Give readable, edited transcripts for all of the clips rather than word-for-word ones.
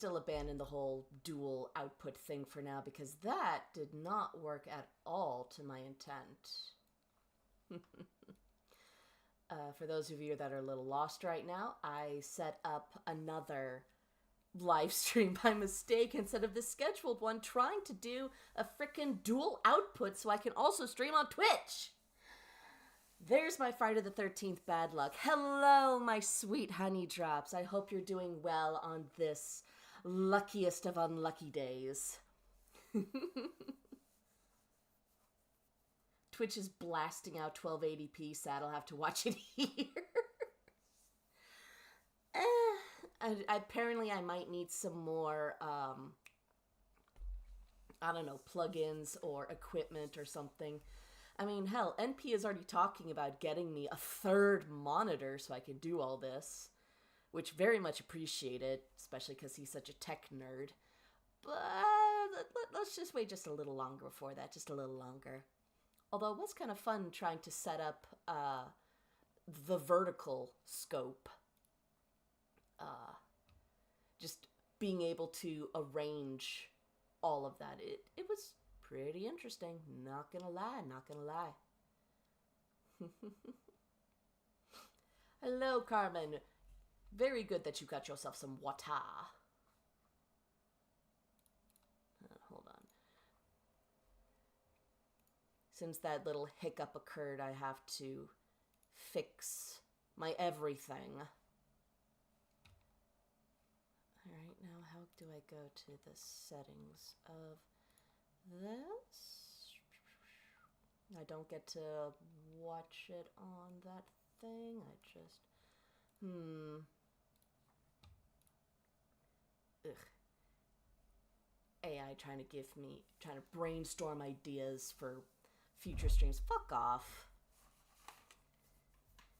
still abandon the whole dual output thing for now because that did not work at all to my intent. For those of you that are a little lost right now, I set up another live stream by mistake instead of the scheduled one, trying to do a frickin' dual output so I can also stream on Twitch. There's my Friday the 13th bad luck. Hello, my sweet honey drops. I hope you're doing well on this luckiest of unlucky days. Twitch is blasting out 1280p, sad I'll have to watch it here. Apparently I might need some more, I don't know, plugins or equipment or something. I mean, hell, NP is already talking about getting me a third monitor so I can do all this, which very much appreciated, especially because he's such a tech nerd. But let's just wait just a little longer before that, just a little longer. Although it was kind of fun trying to set up the vertical scope. Just being able to arrange all of that. It was pretty interesting. Not gonna lie. Hello, Carmen. Very good that you got yourself some water. Hold on. Since that little hiccup occurred, I have to fix my everything. Alright, now how do I go to the settings of this? I don't get to watch it on that thing. I just... Ugh. AI trying to brainstorm ideas for future streams. Fuck off.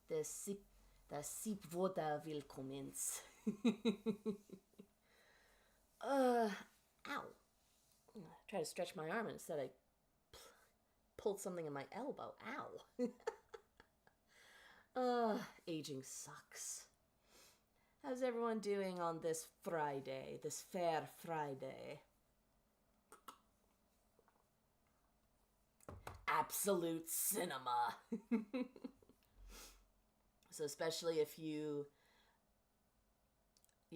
The Sipvoda willkommens. Ow. Try to stretch my arm and instead I pulled something in my elbow. Ow. Aging sucks. How's everyone doing on this Friday, this fair Friday? Absolute cinema. So especially if you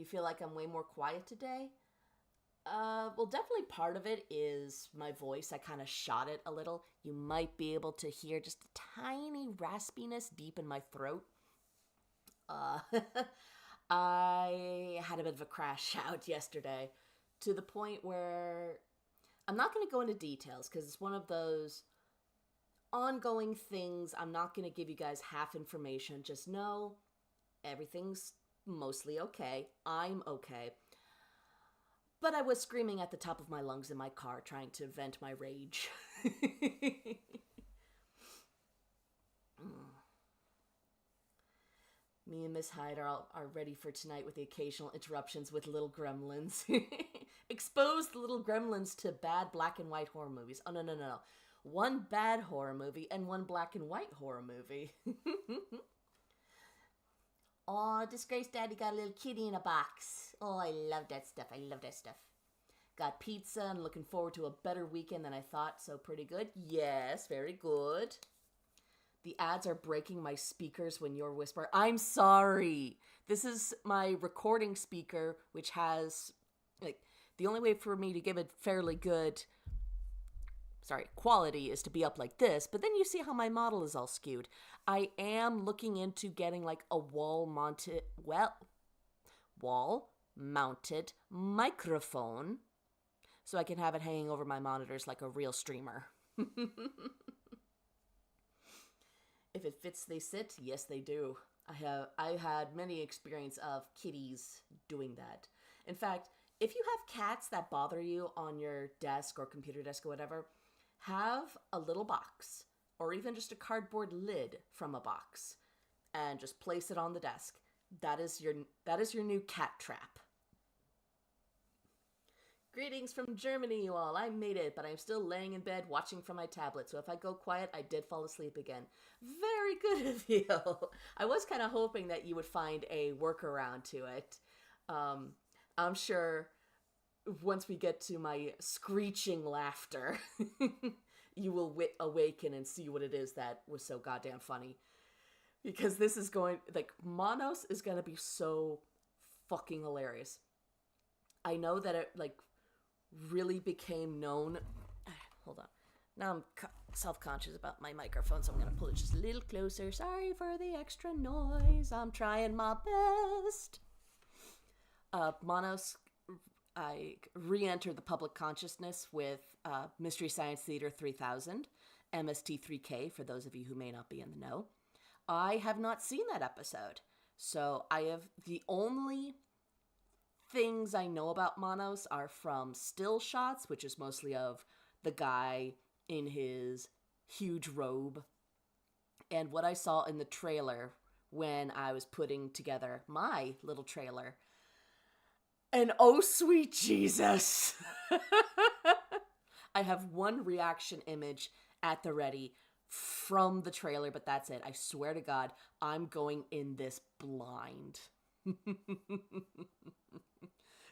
feel like I'm way more quiet today, well, definitely part of it is my voice. I kind of shot it a little. You might be able to hear just a tiny raspiness deep in my throat. I had a bit of a crash out yesterday to the point where I'm not going to go into details because it's one of those ongoing things. I'm not going to give you guys half information. Just know everything's mostly okay. I'm okay. But I was screaming at the top of my lungs in my car trying to vent my rage. Me and Miss Hyde are ready for tonight with the occasional interruptions with little gremlins. Expose the little gremlins to bad black and white horror movies. Oh, no. One bad horror movie and one black and white horror movie. Oh, Disgraced Daddy got a little kitty in a box. Oh, I love that stuff. Got pizza and looking forward to a better weekend than I thought, so pretty good. Yes, very good. The ads are breaking my speakers when you're whispering. I'm sorry. This is my recording speaker, which has, the only way for me to give it fairly good quality is to be up like this, but then you see how my model is all skewed. I am looking into getting a wall-mounted microphone so I can have it hanging over my monitors like a real streamer. If it fits, they sit. Yes, they do. I had many experience of kitties doing that. In fact, if you have cats that bother you on your desk or computer desk or whatever, have a little box or even just a cardboard lid from a box and just place it on the desk. That is your new cat trap. Greetings from Germany, you all. I made it, but I'm still laying in bed watching from my tablet, so if I go quiet, I did fall asleep again. Very good of you. I was kind of hoping that you would find a workaround to it. I'm sure once we get to my screeching laughter, you will awaken and see what it is that was so goddamn funny. Because this is going, like, Monos is going to be so fucking hilarious. I know that it, like, really became known. Hold on. Now I'm self-conscious about my microphone, so I'm going to pull it just a little closer. Sorry for the extra noise. I'm trying my best. Monos, I re-entered the public consciousness with Mystery Science Theater 3000, MST3K, for those of you who may not be in the know. I have not seen that episode, so I have the only things I know about Monos are from still shots, which is mostly of the guy in his huge robe, and what I saw in the trailer when I was putting together my little trailer. And oh sweet Jesus, I have one reaction image at the ready from the trailer, but that's it. I swear to God, I'm going in this blind.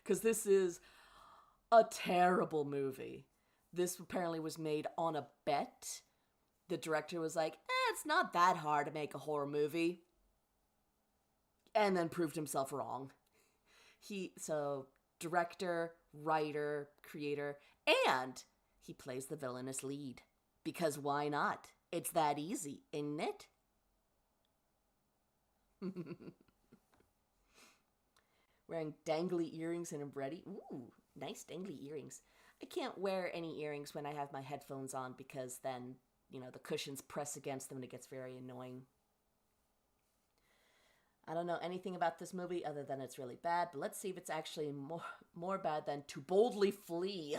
Because this is a terrible movie. This apparently was made on a bet. The director was like, it's not that hard to make a horror movie. And then proved himself wrong. So director, writer, creator, and he plays the villainous lead. Because why not? It's that easy, isn't it? Wearing dangly earrings and a bready. Ooh, nice dangly earrings. I can't wear any earrings when I have my headphones on because then, the cushions press against them and it gets very annoying. I don't know anything about this movie other than it's really bad, but let's see if it's actually more bad than To Boldly Flee.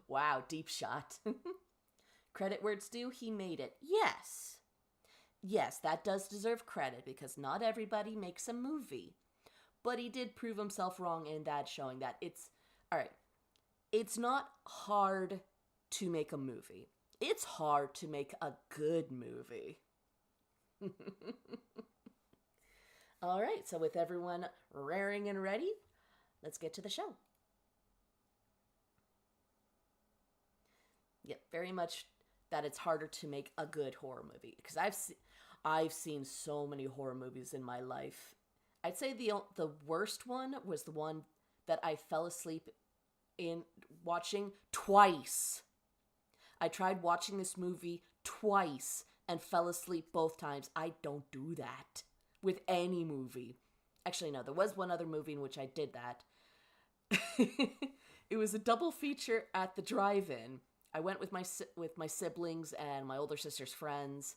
Wow, deep shot. Credit where it's due, he made it. Yes. Yes, that does deserve credit because not everybody makes a movie. But he did prove himself wrong in that, showing that it's not hard to make a movie. It's hard to make a good movie. All right, so with everyone raring and ready, let's get to the show. Yep, very much that it's harder to make a good horror movie because I've seen so many horror movies in my life. I'd say the worst one was the one that I fell asleep in watching twice. I tried watching this movie twice and fell asleep both times. I don't do that with any movie. Actually, no, there was one other movie in which I did that. It was a double feature at the drive-in. I went with my siblings and my older sister's friends.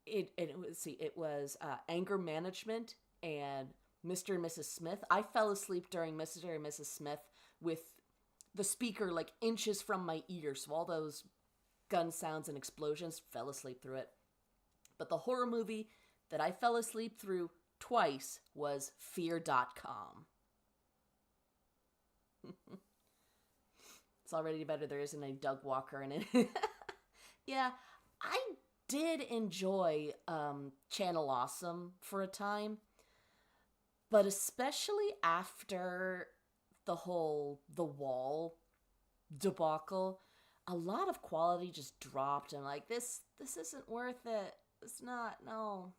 It was Anger Management and Mr. and Mrs. Smith. I fell asleep during Mr. and Mrs. Smith with the speaker like inches from my ear, so all those gun sounds and explosions, fell asleep through it. But the horror movie that I fell asleep through twice was Fear.com. It's already better there isn't a Doug Walker in it. Yeah, I did enjoy Channel Awesome for a time, but especially after the whole The Wall debacle, a lot of quality just dropped. I'm like, this isn't worth it. It's not, no.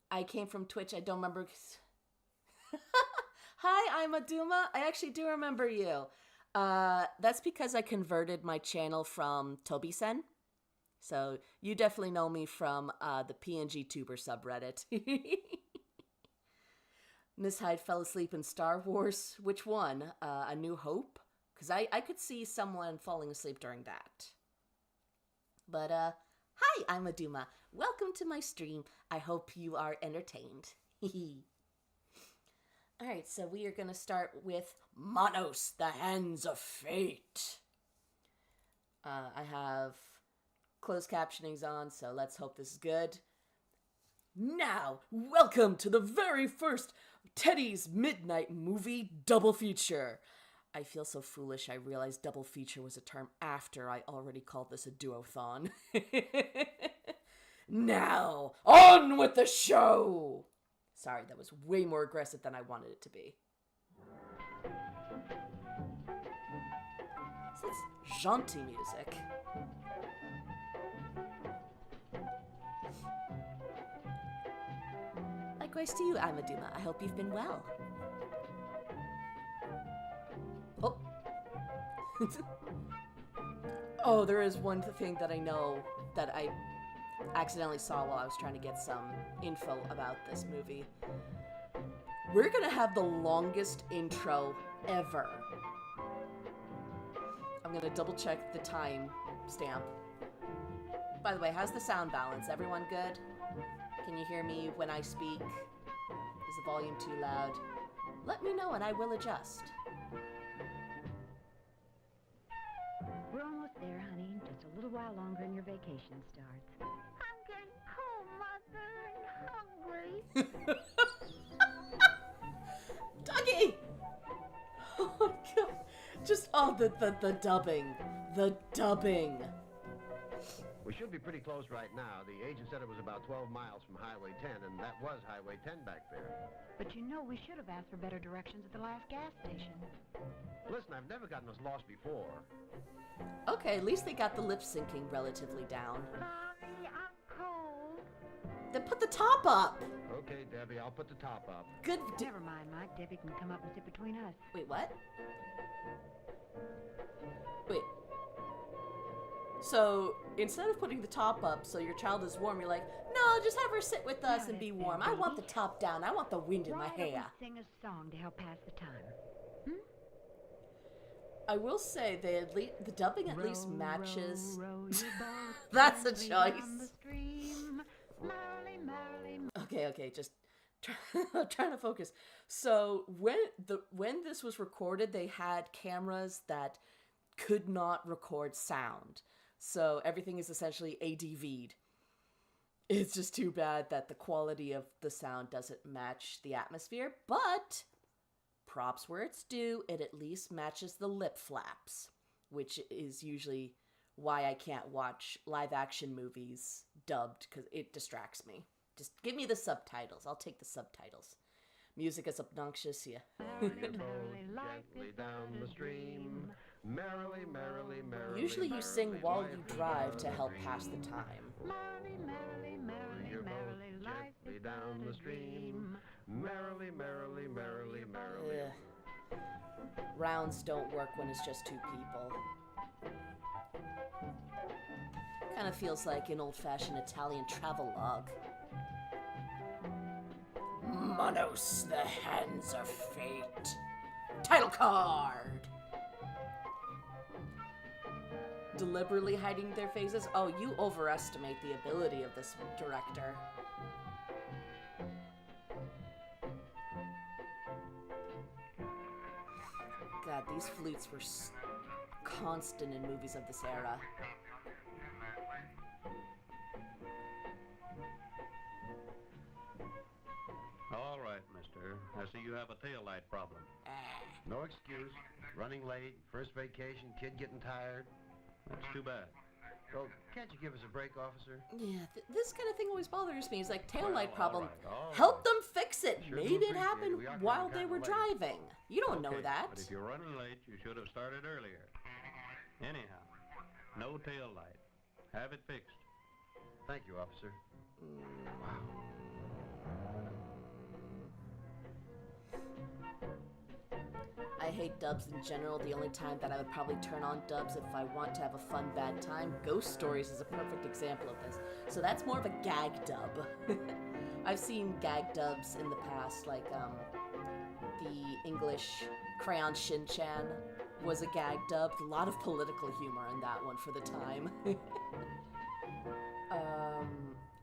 I came from Twitch, I don't remember. Hi, I'm Aduma. I actually do remember you. That's because I converted my channel from Tobi-sen. So you definitely know me from the PNG Tuber subreddit. Miss Hyde fell asleep in Star Wars. Which one? A New Hope? Because I could see someone falling asleep during that. But, hi, I'm Aduma. Welcome to my stream. I hope you are entertained. Alright, so we are going to start with Monos, the Hands of Fate. I have closed captionings on, so let's hope this is good. Now, welcome to the very first Teddy's Midnight Movie Double Feature. I feel so foolish I realized double feature was a term after I already called this a duothon. Now, on with the show! Sorry, that was way more aggressive than I wanted it to be. So it's jaunty music. Likewise to you, Amaduma. I hope you've been well. Oh. Oh, there is one thing that I know that I accidentally saw while I was trying to get some info about this movie. We're gonna have the longest intro ever. I'm gonna double check the time stamp. By the way, how's the sound balance? Everyone good? Can you hear me when I speak? Is the volume too loud? Let me know and I will adjust. We're almost there, honey. Just a little while longer and your vacation starts. I'm getting cold, Mother, and hungry. Dougie! Oh my god. Just, the dubbing. The dubbing. We should be pretty close right now. The agent said it was about 12 miles from Highway 10, and that was Highway 10 back there. But you know, we should have asked for better directions at the last gas station. Listen, I've never gotten us lost before. Okay, at least they got the lip syncing relatively down. Mommy, I'm cold. Then put the top up! Okay, Debbie, I'll put the top up. Good. Never mind, Mike. Debbie can come up and sit between us. Wait, what? Wait. So, instead of putting the top up so your child is warm, you're like, no, just have her sit with us and be warm. I want the top down. I want the wind in my hair. Why don't we sing a song to help pass the time? I will say the dubbing at least matches. Row your boat That's a gently choice. down the stream. Merrily, merrily, Okay, just trying to focus. So when this was recorded, they had cameras that could not record sound. So everything is essentially ADV'd. It's just too bad that the quality of the sound doesn't match the atmosphere, but props where it's due, it at least matches the lip flaps, which is usually why I can't watch live action movies dubbed, because it distracts me. Just give me the subtitles. I'll take the subtitles. Music is obnoxious, yeah. Gently down the stream. Merrily, merrily, merrily. Usually you sing while you drive to help pass the time. merrily, merrily, merrily, merrily, life Gently is down but the a stream. Merrily, merrily, merrily, merrily. Ugh. Rounds don't work when it's just two people. Kind of feels like an old-fashioned Italian travelogue. Monos, the hands of fate. Title card! Deliberately hiding their faces? Oh, you overestimate the ability of this director. God, these flutes were constant in movies of this era. All right, mister. I see you have a taillight problem. No excuse. Running late, first vacation, kid getting tired. That's too bad. So, can't you give us a break, officer? Yeah, this kind of thing always bothers me. It's like taillight Well, problem. all Help right. them fix it. Sure do Maybe it appreciate it. happened We are while kinda they were late. driving. You don't know Okay, that. But if you're running late, you should have started earlier. Anyhow, no tail light. Have it fixed. Thank you, officer. I hate dubs in general. The only time that I would probably turn on dubs if I want to have a fun bad time. Ghost Stories is a perfect example of this. So that's more of a gag dub. I've seen gag dubs in the past, like the English Crayon Shin-chan was a gag dub. A lot of political humor in that one for the time.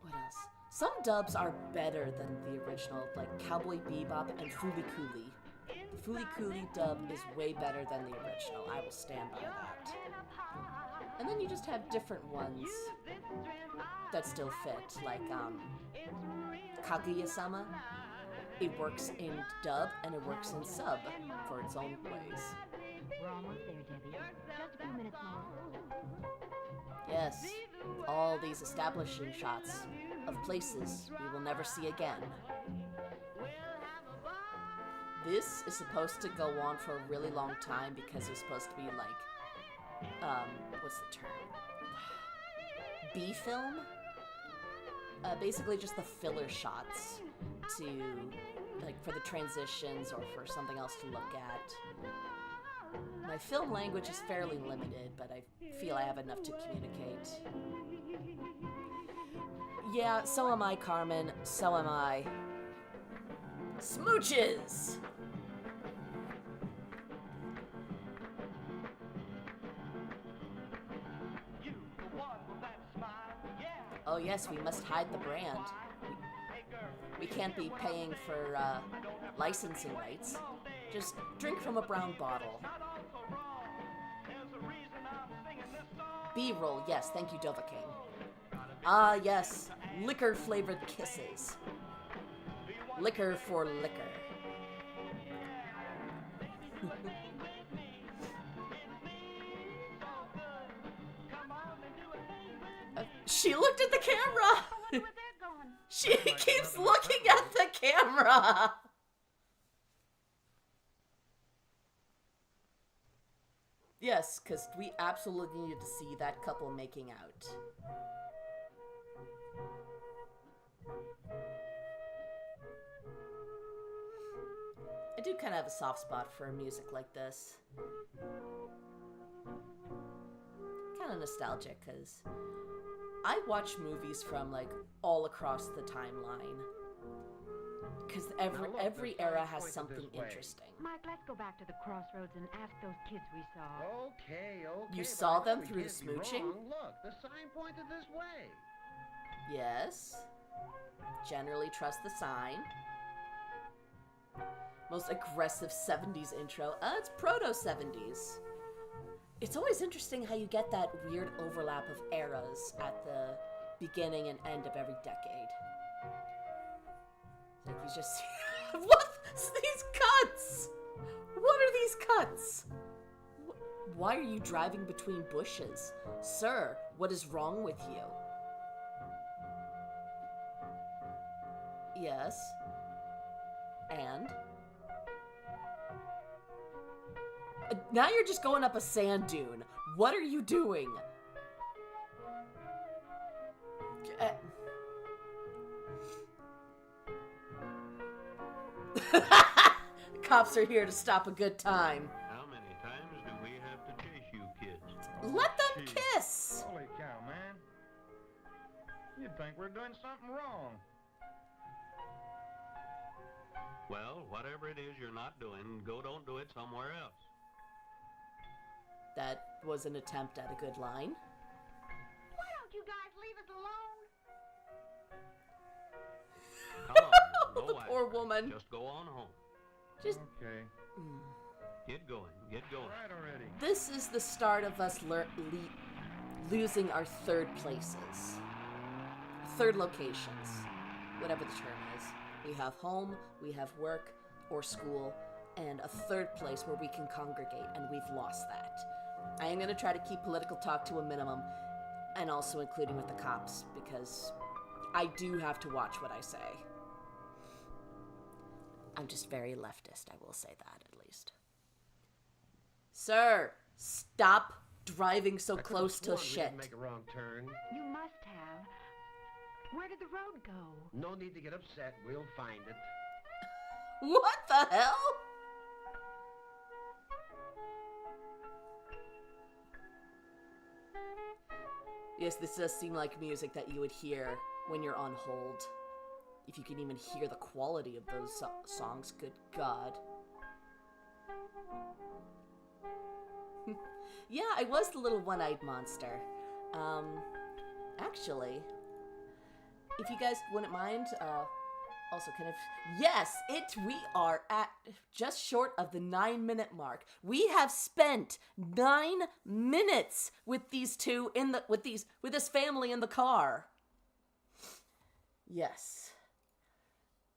What else? Some dubs are better than the original, like Cowboy Bebop and Fooly Cooly. The Fooly Cooly dub is way better than the original. I will stand by that. And then you just have different ones that still fit, like Kaguya-sama. It works in dub and it works in sub for its own ways. We're almost there, Debbie. Just a few minutes more. Yes, all these establishing shots of places we will never see again. This is supposed to go on for a really long time because it was supposed to be like, what's the term? B-film? Basically just the filler shots to, like, for the transitions or for something else to look at. My film language is fairly limited, but I feel I have enough to communicate. Yeah, so am I, Carmen. So am I. Smooches! Oh yes, we must hide the brand. We can't be paying for licensing rights. Just drink from a brown bottle. B-roll, yes, thank you, Dovahking. Ah, yes, liquor-flavored kisses. Liquor for liquor. She looked at the camera! She keeps looking at the camera! Yes, because we absolutely needed to see that couple making out. I do kind of have a soft spot for music like this. Kind of nostalgic, because I watch movies from, like, all across the timeline. Because every era has something interesting. Mike, let's go back to the crossroads and ask those kids we saw. Okay. You but saw I them know we through the can't be smooching? wrong. Look, the sign pointed this way. Yes. Generally trust the sign. Most aggressive 70s intro. It's proto-70s. It's always interesting how you get that weird overlap of eras at the beginning and end of every decade. It's like you just... What's these cuts? What are these cuts? Why are you driving between bushes? Sir, what is wrong with you? Yes. And? Now you're just going up a sand dune. What are you doing? Cops are here to stop a good time. How many times do we have to chase you kids? Let them kiss! Holy cow, man. You'd think we're doing something wrong. Well, whatever it is you're not doing, don't do it somewhere else. That was an attempt at a good line. Why don't you guys leave us alone? Come on, no The poor wisecrack. woman. Just go on home. Just... Okay. Get going, get going. All right already. This is the start of us losing our third places. Third locations. Whatever the term is. We have home, we have work or school, and a third place where we can congregate, and we've lost that. I am going to try to keep political talk to a minimum, and also including with the cops, because I do have to watch what I say. I'm just very leftist, I will say that at least. Sir, stop driving so close to We shit. didn't make a wrong turn. You must have. Where did the road go? No need to get upset. We'll find it. What the hell? Yes, this does seem like music that you would hear when you're on hold. If you can even hear the quality of those songs, good God. Yeah, I was the little one-eyed monster. Actually, if you guys wouldn't mind, also kind of, yes, we are at just short of the 9-minute mark. We have spent 9 minutes with these two with this family in the car. Yes.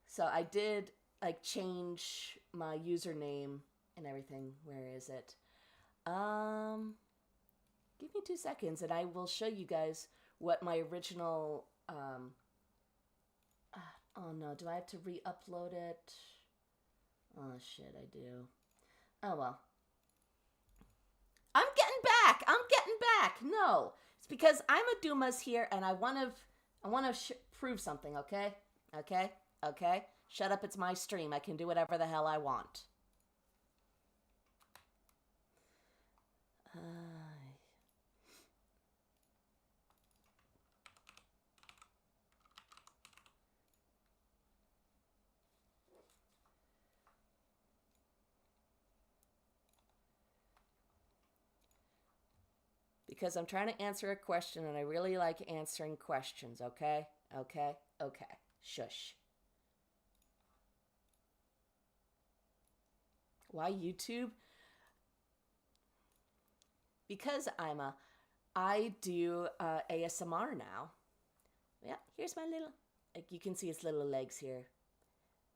So I did like change my username and everything. Where is it? Give me 2 seconds and I will show you guys what my original, oh no, do I have to re-upload it? Oh, shit, I do. Oh, well. I'm getting back! I'm getting back! No. It's because I'm a Dumas here, and I want to prove something, okay? Okay? Okay? Shut up, it's my stream. I can do whatever the hell I want. Because I'm trying to answer a question, and I really like answering questions, okay? Okay? Okay. Shush. Why YouTube? Because I do ASMR now. Yeah, here's my little, like you can see his little legs here.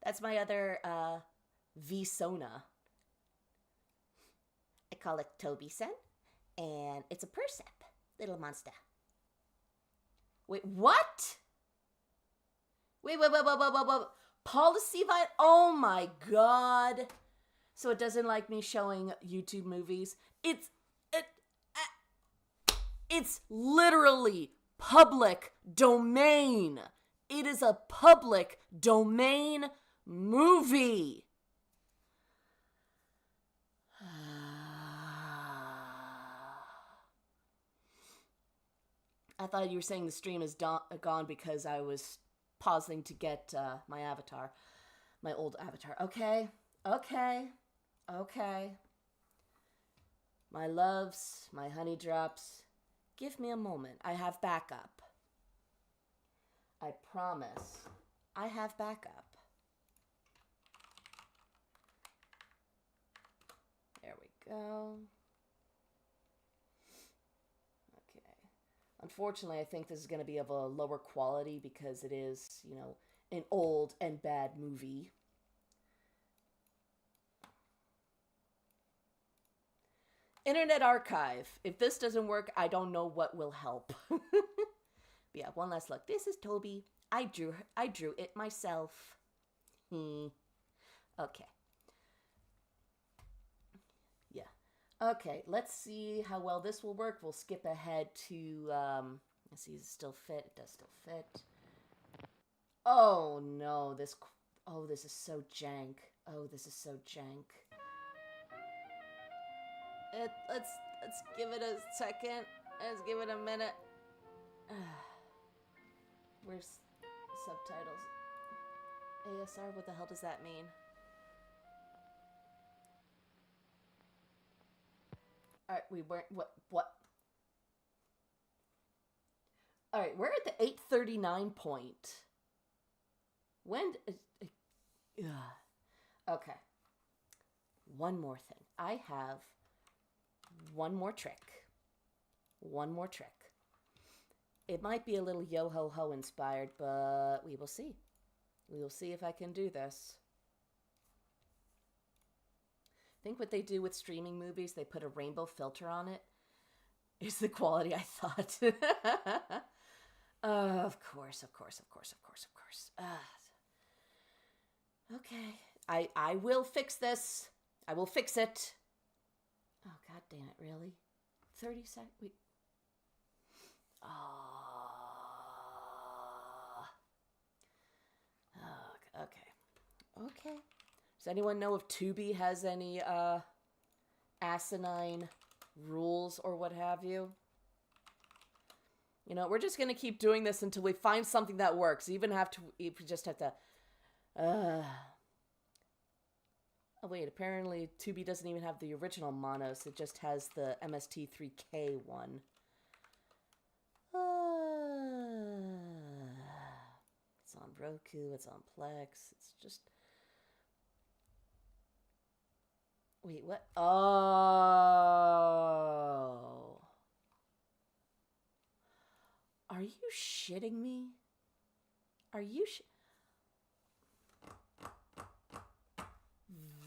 That's my other VSona. I call it Toby-san, and it's a percep, little monster. Wait, what? Wait. Policy violation? Oh my god. So it doesn't like me showing YouTube movies. It's literally public domain. It is a public domain movie. I thought you were saying the stream is gone because I was pausing to get my avatar, my old avatar. Okay. My loves, my honey drops, give me a moment. I have backup. I promise. I have backup. There we go. Okay. Unfortunately, I think this is going to be of a lower quality because it is, you know, an old and bad movie. Internet Archive. If this doesn't work, I don't know what will help. But yeah, one last look. This is Toby. I drew it myself. Okay. Yeah. Okay, let's see how well this will work. We'll skip ahead to let's see, is it still fit? It does still fit. Oh no, this is so jank. Oh, this is so jank. Let's give it a second. Let's give it a minute. Where's subtitles? ASR, what the hell does that mean? Alright, we weren't, what? Alright, we're at the 8:39 point. When, okay. One more thing. I have one more trick. It might be a little yo-ho-ho inspired, but we will see. We will see if I can do this. I think what they do with streaming movies, they put a rainbow filter on it. Is the quality I thought. Of course. Okay. I will fix this. I will fix it. Oh, god damn it, really? 30 seconds? Wait. Okay. Does anyone know if Tubi has any asinine rules or what have you? You know, we're just gonna keep doing this until we find something that works. If we just have to. Oh wait, apparently Tubi doesn't even have the original Monos. It just has the MST3K one. It's on Roku. It's on Plex. It's just. Wait, what? Oh. Are you shitting me? Are you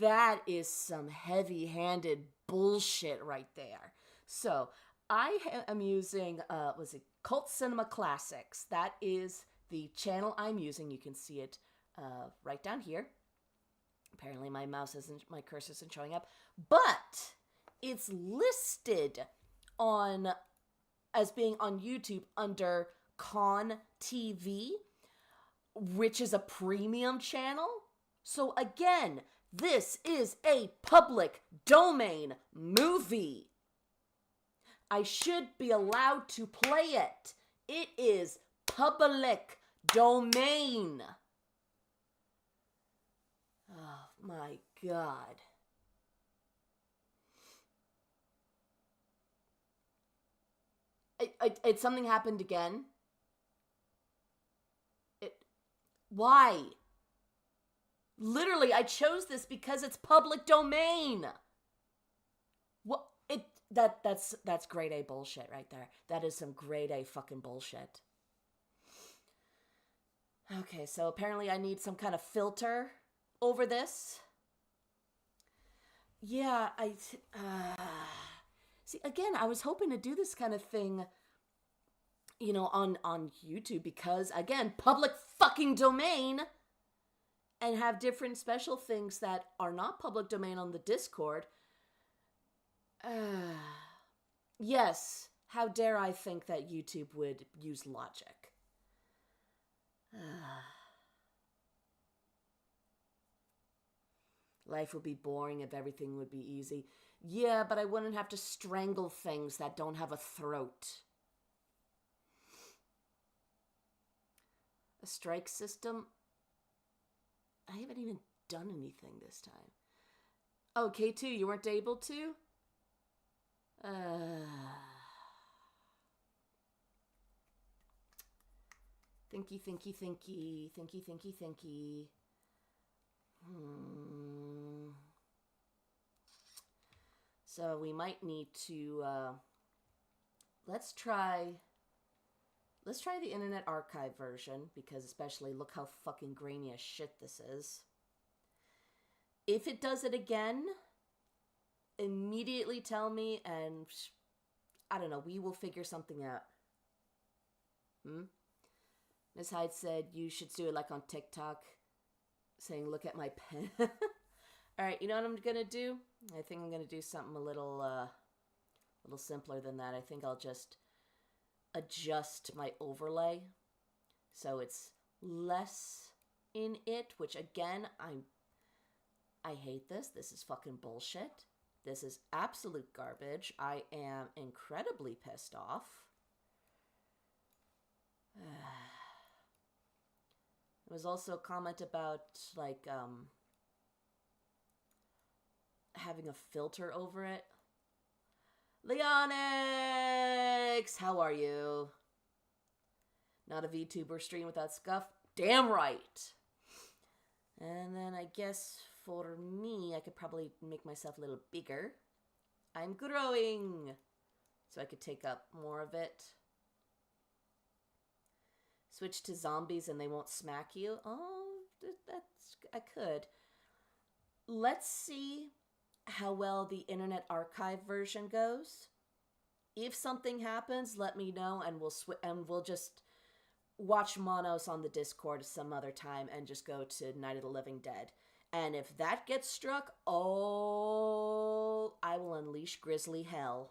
That is some heavy-handed bullshit right there. So, I am using, was it Cult Cinema Classics? That is the channel I'm using. You can see it right down here. Apparently my cursor isn't showing up, but it's listed on as being on YouTube under Con TV, which is a premium channel. So again, this is a public domain movie. I should be allowed to play it. It is public domain. Oh my God. Something happened again. Why? Literally, I chose this because it's public domain. What? That's grade A bullshit right there. That is some grade A fucking bullshit. Okay, so apparently I need some kind of filter over this. Yeah, see, again, I was hoping to do this kind of thing, you know, on YouTube because, again, public fucking domain, and have different special things that are not public domain on the Discord. Yes, how dare I think that YouTube would use logic. Life would be boring if everything would be easy. Yeah, but I wouldn't have to strangle things that don't have a throat. A strike system? I haven't even done anything this time. Oh, K2, you weren't able to? Thinky. So we might need to, let's try the Internet Archive version, because especially look how fucking grainy as shit this is. If it does it again, immediately tell me, and I don't know, we will figure something out. Miss Hyde said you should do it like on TikTok, saying look at my pen. Alright, you know what I'm gonna do? I think I'm gonna do something a little simpler than that. I think I'll just adjust my overlay so it's less in it, which again, I hate this. This is fucking bullshit. This is absolute garbage. I am incredibly pissed off. There was also a comment about, like, having a filter over it. Leonix! How are you? Not a VTuber stream without scuff? Damn right! And then I guess for me, I could probably make myself a little bigger. I'm growing! So I could take up more of it. Switch to zombies and they won't smack you? Oh, I could. Let's see how well the Internet Archive version goes. If something happens, let me know, and we'll just watch Monos on the Discord some other time and just go to Night of the Living Dead. And if that gets struck, oh, I will unleash Grizzly Hell.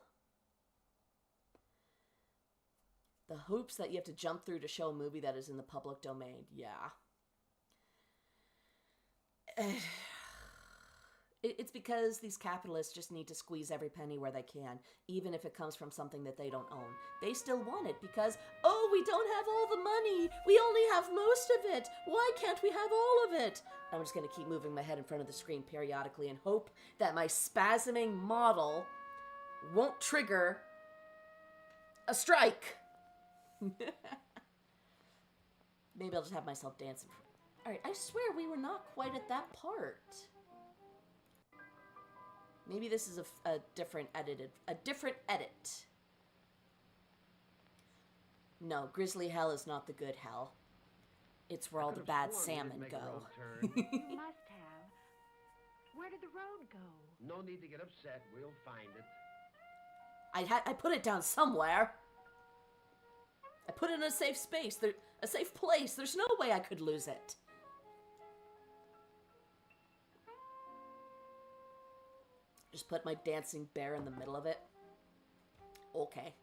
The hoops that you have to jump through to show a movie that is in the public domain. Yeah. It's because these capitalists just need to squeeze every penny where they can, even if it comes from something that they don't own. They still want it because, oh, we don't have all the money. We only have most of it. Why can't we have all of it? I'm just going to keep moving my head in front of the screen periodically and hope that my spasming model won't trigger a strike. Maybe I'll just have myself dancing. Alright, I swear we were not quite at that part. Maybe this is a different edit. No, Grizzly Hell is not the good hell. It's where all the bad salmon go. You must have. Where did the road go? No need to get upset. We'll find it. I put it down somewhere. I put it in a safe space. A safe place. There's no way I could lose it. Just put my dancing bear in the middle of it. Okay.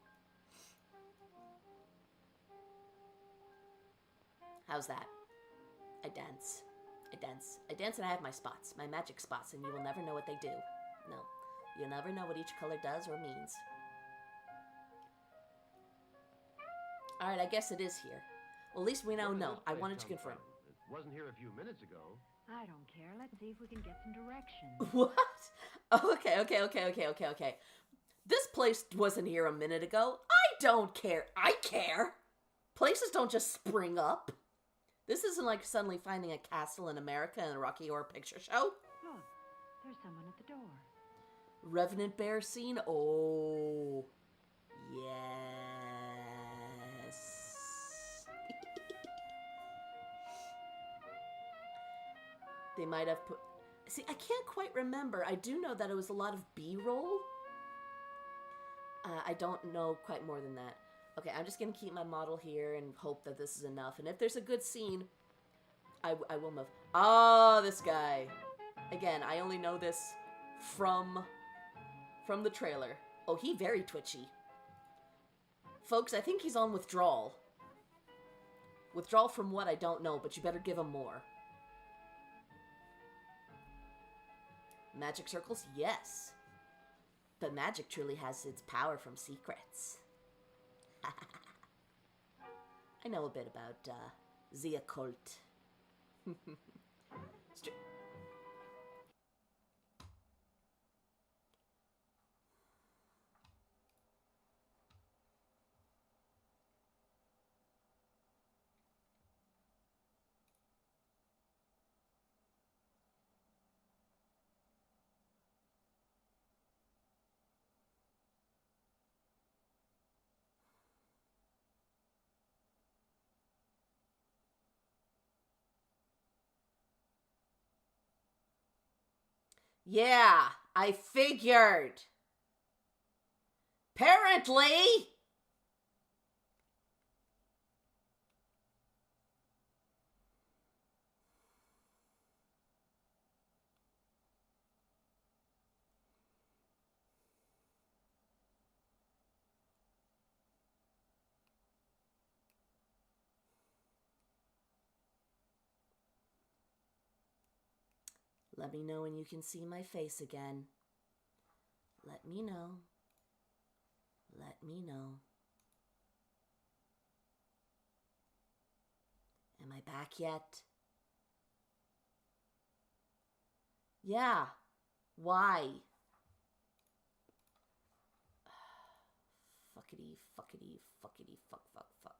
How's that? I dance. I dance. I dance and I have my spots. My magic spots, and you will never know what they do. No. You'll never know what each color does or means. Alright, I guess it is here. Well, at least we now know. I wanted to confirm. It wasn't here a few minutes ago. I don't care. Let's see if we can get some directions. What? Okay. This place wasn't here a minute ago. I don't care. I care. Places don't just spring up. This isn't like suddenly finding a castle in America in a Rocky Horror Picture Show. Look, there's someone at the door. Revenant bear scene? Oh, yes. They might have put... See, I can't quite remember. I do know that it was a lot of B-roll. I don't know quite more than that. Okay, I'm just going to keep my model here and hope that this is enough. And if there's a good scene, I will move. Oh, this guy. Again, I only know this from the trailer. Oh, he very twitchy. Folks, I think he's on withdrawal. Withdrawal from what, I don't know, but you better give him more. Magic circles? Yes. But magic truly has its power from secrets. I know a bit about the occult. Yeah, I figured. Apparently. Let me know when you can see my face again. Let me know. Let me know. Am I back yet? Yeah. Why? Fuckity, fuckity, fuckity, fuck, fuck, fuck.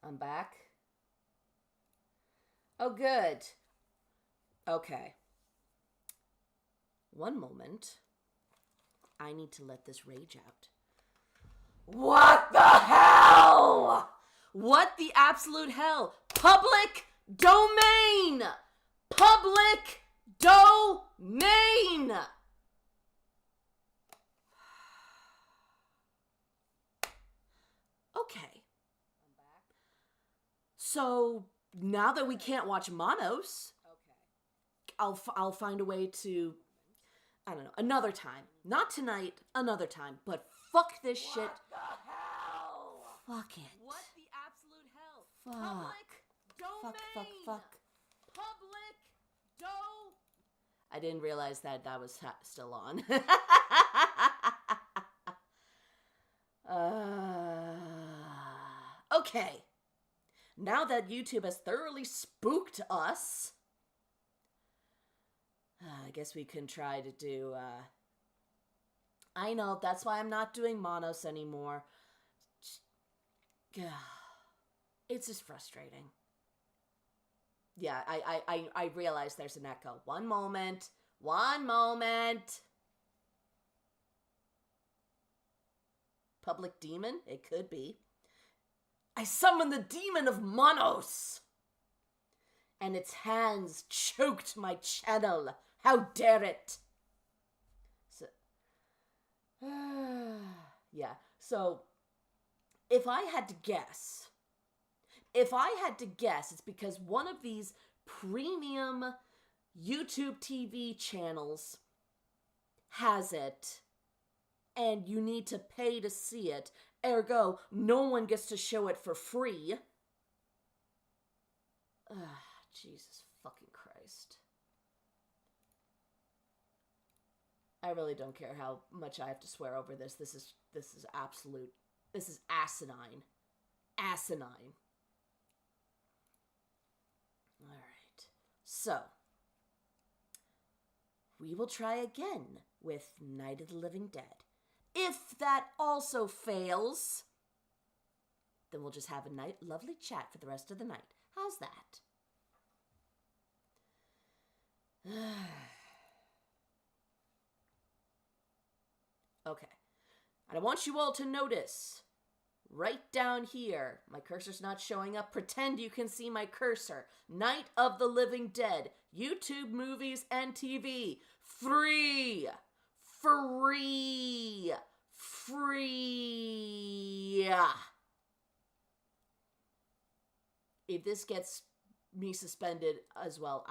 I'm back. Oh, good. Okay. One moment. I need to let this rage out. What the hell? What the absolute hell? Public domain! Public domain! Okay. So, now that we can't watch Monos, I'll find a way to, I don't know, another time. Not tonight, another time. But fuck this shit. What the hell? Fuck it. What the absolute hell? Fuck. Public domain. Fuck. Public domain. I didn't realize that was still on. Okay. Now that YouTube has thoroughly spooked us, I guess we can try to do, I know, that's why I'm not doing Monos anymore. It's just frustrating. Yeah, I realize there's an echo. One moment. Public demon? It could be. I summon the demon of Monos! And its hands choked my channel. How dare it? So, yeah, so if I had to guess, it's because one of these premium YouTube TV channels has it, and you need to pay to see it. Ergo, no one gets to show it for free. Jesus fucking Christ. I really don't care how much I have to swear over this. This is asinine. Asinine. Alright. So, we will try again with Night of the Living Dead. If that also fails, then we'll just have a lovely chat for the rest of the night. How's that? Okay. And I want you all to notice, right down here, my cursor's not showing up. Pretend you can see my cursor. Night of the Living Dead. YouTube movies and TV. Free. If this gets me suspended as well,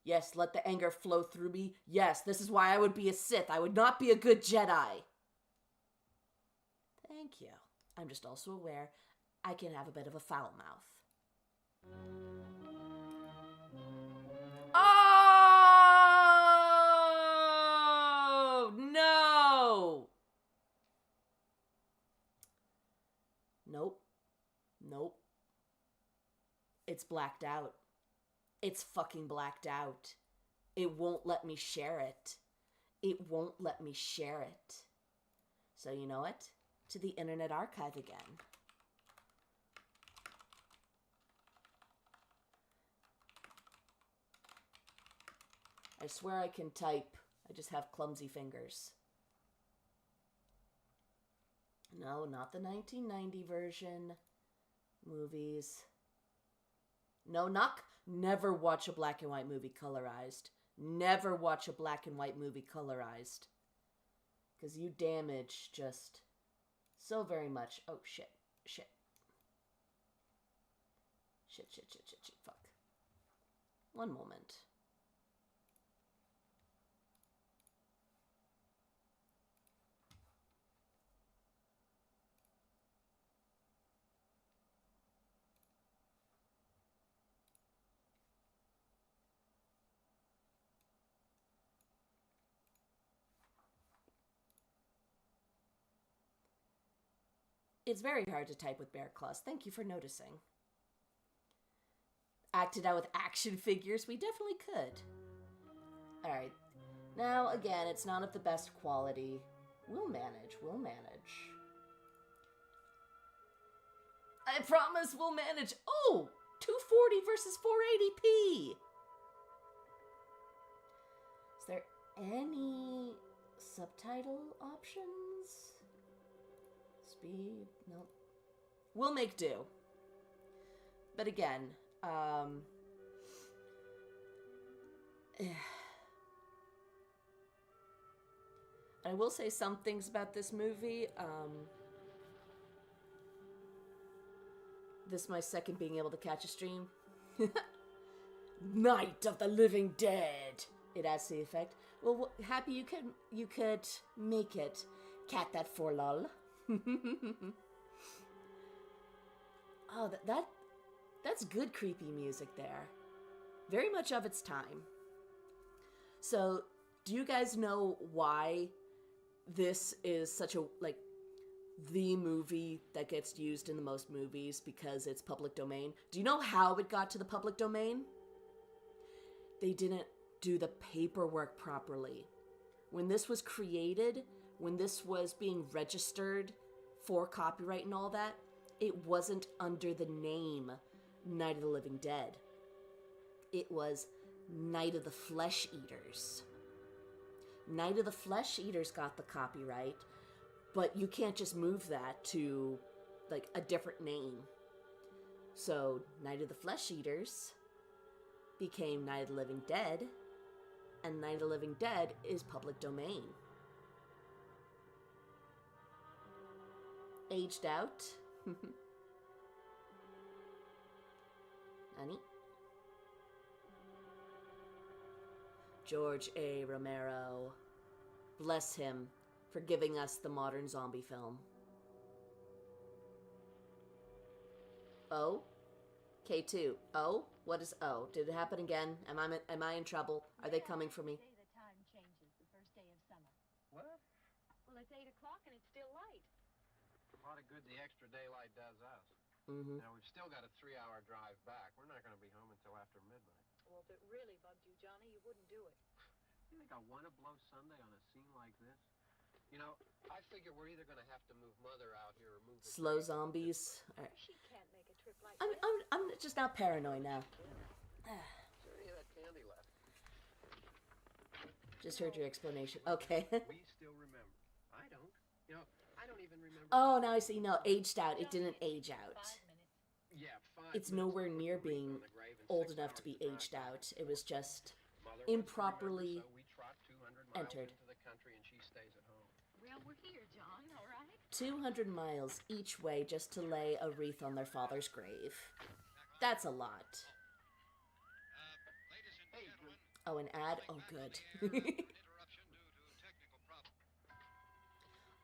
yes, let the anger flow through me. Yes, this is why I would be a Sith. I would not be a good Jedi. Thank you. I'm just also aware I can have a bit of a foul mouth. Oh, no. Nope. It's blacked out. It's fucking blacked out. It won't let me share it. So you know what? To the Internet Archive again. I swear I can type. I just have clumsy fingers. No, not the 1990 version. Movies. No, never watch a black and white movie colorized. Never watch a black and white movie colorized. Because you damage just so very much. Oh, shit. Shit, fuck. One moment. It's very hard to type with bear claws. Thank you for noticing. Acted out with action figures? We definitely could. Alright. Now, again, it's not of the best quality. We'll manage. I promise we'll manage. Oh! 240 versus 480p! Is there any Subtitle options? Speed? No. We'll make do. But again, I will say some things about this movie. This is my second being able to catch a stream. Night of the Living Dead. It adds to the effect. Well, happy you could make it. Cat that for lol. Oh, that's good creepy music there. Very much of its time. So, do you guys know why this is such a, like, the movie that gets used in the most movies? Because it's public domain. Do you know how it got to the public domain? They didn't do the paperwork properly. When this was created, when this was being registered for copyright and all that, it wasn't under the name Night of the Living Dead. It was Night of the Flesh Eaters. Night of the Flesh Eaters got the copyright, but you can't just move that to, like, a different name. So, Night of the Flesh Eaters became Night of the Living Dead, and Night of the Living Dead is public domain. Aged out. Honey. George A. Romero. Bless him for giving us the modern zombie film. O? K2. O? What is O? Did it happen again? Am I in trouble? Are they coming for me? The time changes the first day of summer. What? Well, it's 8 o'clock and it's still light. A lot of good the extra daylight does us. Mm-hmm. Now, we've still got a 3-hour drive back. We're not going to be home until after midnight. Well, if it really bugged you, Johnny, you wouldn't do it. You think I want to blow Sunday on a scene like this? You know, I figure we're either going to have to move Mother out here or move... Slow zombies. All right. She can't make a trip like I'm just not paranoid now. Is there any of that candy left? Just heard your explanation. Okay. We still remember. I don't. You know, I don't even remember... Oh, now I see. No, aged out. It didn't age out. 5 minutes. Yeah, 5 It's minutes nowhere to near put the being wreath on the grave and old 6 enough to hours be drive aged back. out. It was just Mother wants to improperly remember, so we trot 200 miles entered. into the country and she stays at home. Well, we're here, John, all right? 200 miles each way just to lay a wreath on their father's grave. That's a lot. Oh, an ad? Oh, good.